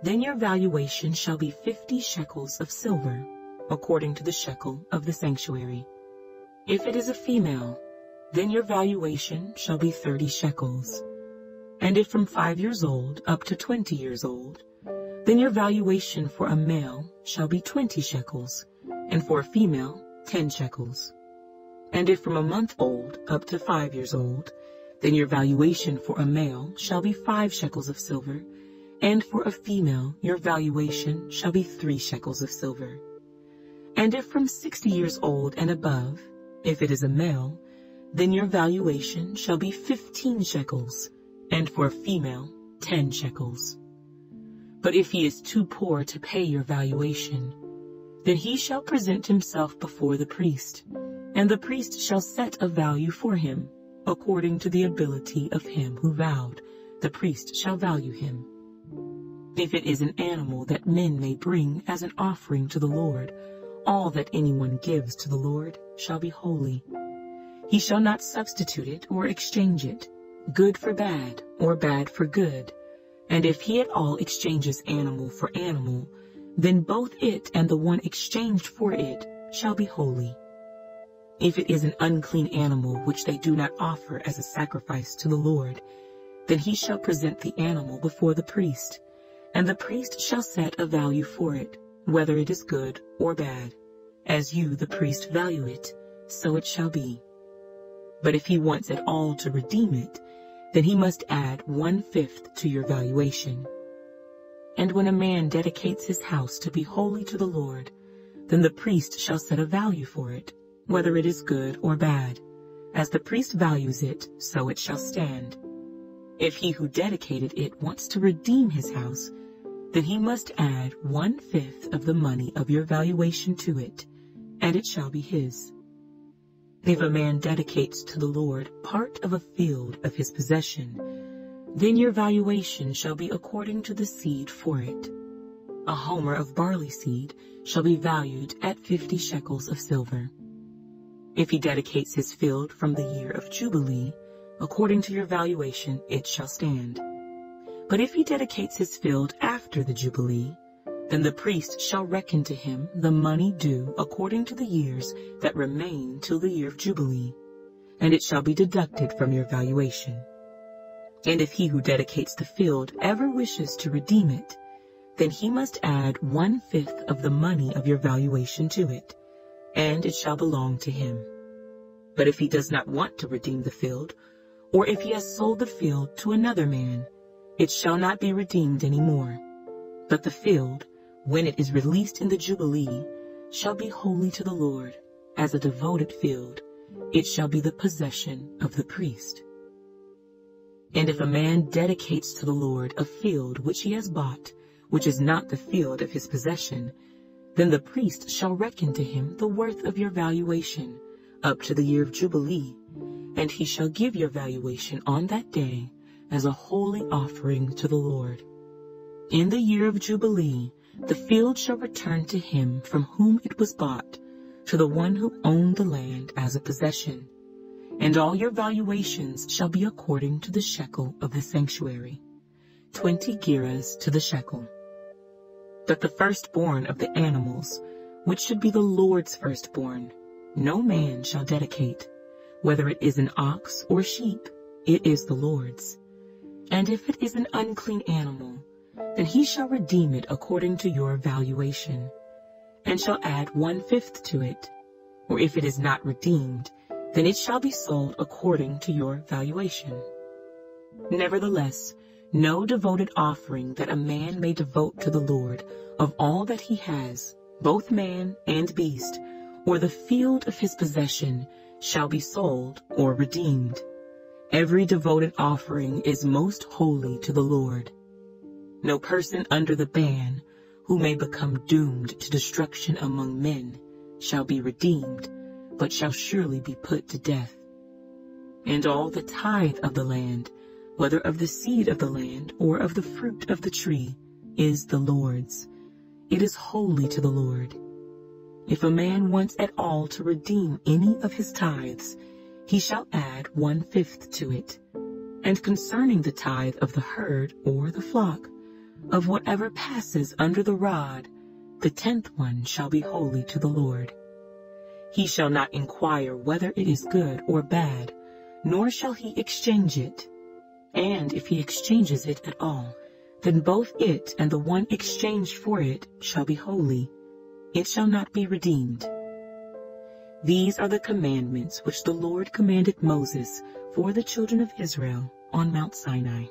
then your valuation shall be 50 shekels of silver, according to the shekel of the sanctuary. If it is a female, then your valuation shall be 30 shekels. And if from 5 years old up to 20 years old, then your valuation for a male shall be 20 shekels, and for a female 10 shekels. And if from a month old up to 5 years old, then your valuation for a male shall be 5 shekels of silver, and for a female your valuation shall be 3 shekels of silver. And if from 60 years old and above, if it is a male, then your valuation shall be 15 shekels, and for a female 10 shekels. But if he is too poor to pay your valuation, then he shall present himself before the priest, and the priest shall set a value for him, according to the ability of him who vowed, the priest shall value him. If it is an animal that men may bring as an offering to the Lord, all that anyone gives to the Lord shall be holy. He shall not substitute it or exchange it, good for bad or bad for good. And if he at all exchanges animal for animal, then both it and the one exchanged for it shall be holy. If it is an unclean animal which they do not offer as a sacrifice to the Lord, then he shall present the animal before the priest, and the priest shall set a value for it, whether it is good or bad. As you, the priest, value it, so it shall be. But if he wants at all to redeem it, then he must add 1/5 to your valuation. And when a man dedicates his house to be holy to the Lord, then the priest shall set a value for it, whether it is good or bad. As the priest values it, so it shall stand. If he who dedicated it wants to redeem his house, then he must add 1/5 of the money of your valuation to it, and it shall be his. If a man dedicates to the Lord part of a field of his possession, then your valuation shall be according to the seed for it. A homer of barley seed shall be valued at 50 shekels of silver. If he dedicates his field from the year of Jubilee, according to your valuation it shall stand. But if he dedicates his field after the Jubilee, then the priest shall reckon to him the money due according to the years that remain till the year of Jubilee, and it shall be deducted from your valuation. And if he who dedicates the field ever wishes to redeem it, then he must add 1/5 of the money of your valuation to it, and it shall belong to him. But if he does not want to redeem the field, or if he has sold the field to another man, it shall not be redeemed any more. But the field, when it is released in the Jubilee, shall be holy to the Lord, as a devoted field. It shall be the possession of the priest. And if a man dedicates to the Lord a field which he has bought, which is not the field of his possession, then the priest shall reckon to him the worth of your valuation, up to the year of Jubilee, and he shall give your valuation on that day as a holy offering to the Lord. In the year of Jubilee, the field shall return to him from whom it was bought, to the one who owned the land as a possession. And all your valuations shall be according to the shekel of the sanctuary, 20 gerahs to the shekel. But the firstborn of the animals, which should be the Lord's firstborn, no man shall dedicate, whether it is an ox or sheep, it is the Lord's. And if it is an unclean animal, then he shall redeem it according to your valuation, and shall add 1/5 to it. Or if it is not redeemed, then it shall be sold according to your valuation. Nevertheless, no devoted offering that a man may devote to the Lord of all that he has, both man and beast, or the field of his possession, shall be sold or redeemed. Every devoted offering is most holy to the Lord. No person under the ban, who may become doomed to destruction among men, shall be redeemed, but shall surely be put to death. And all the tithe of the land, whether of the seed of the land or of the fruit of the tree, is the Lord's. It is holy to the Lord. If a man wants at all to redeem any of his tithes, he shall add 1/5 to it. And concerning the tithe of the herd or the flock, of whatever passes under the rod, the 10th one shall be holy to the Lord. He shall not inquire whether it is good or bad, nor shall he exchange it. And if he exchanges it at all, then both it and the one exchanged for it shall be holy. It shall not be redeemed. These are the commandments which the Lord commanded Moses for the children of Israel on Mount Sinai.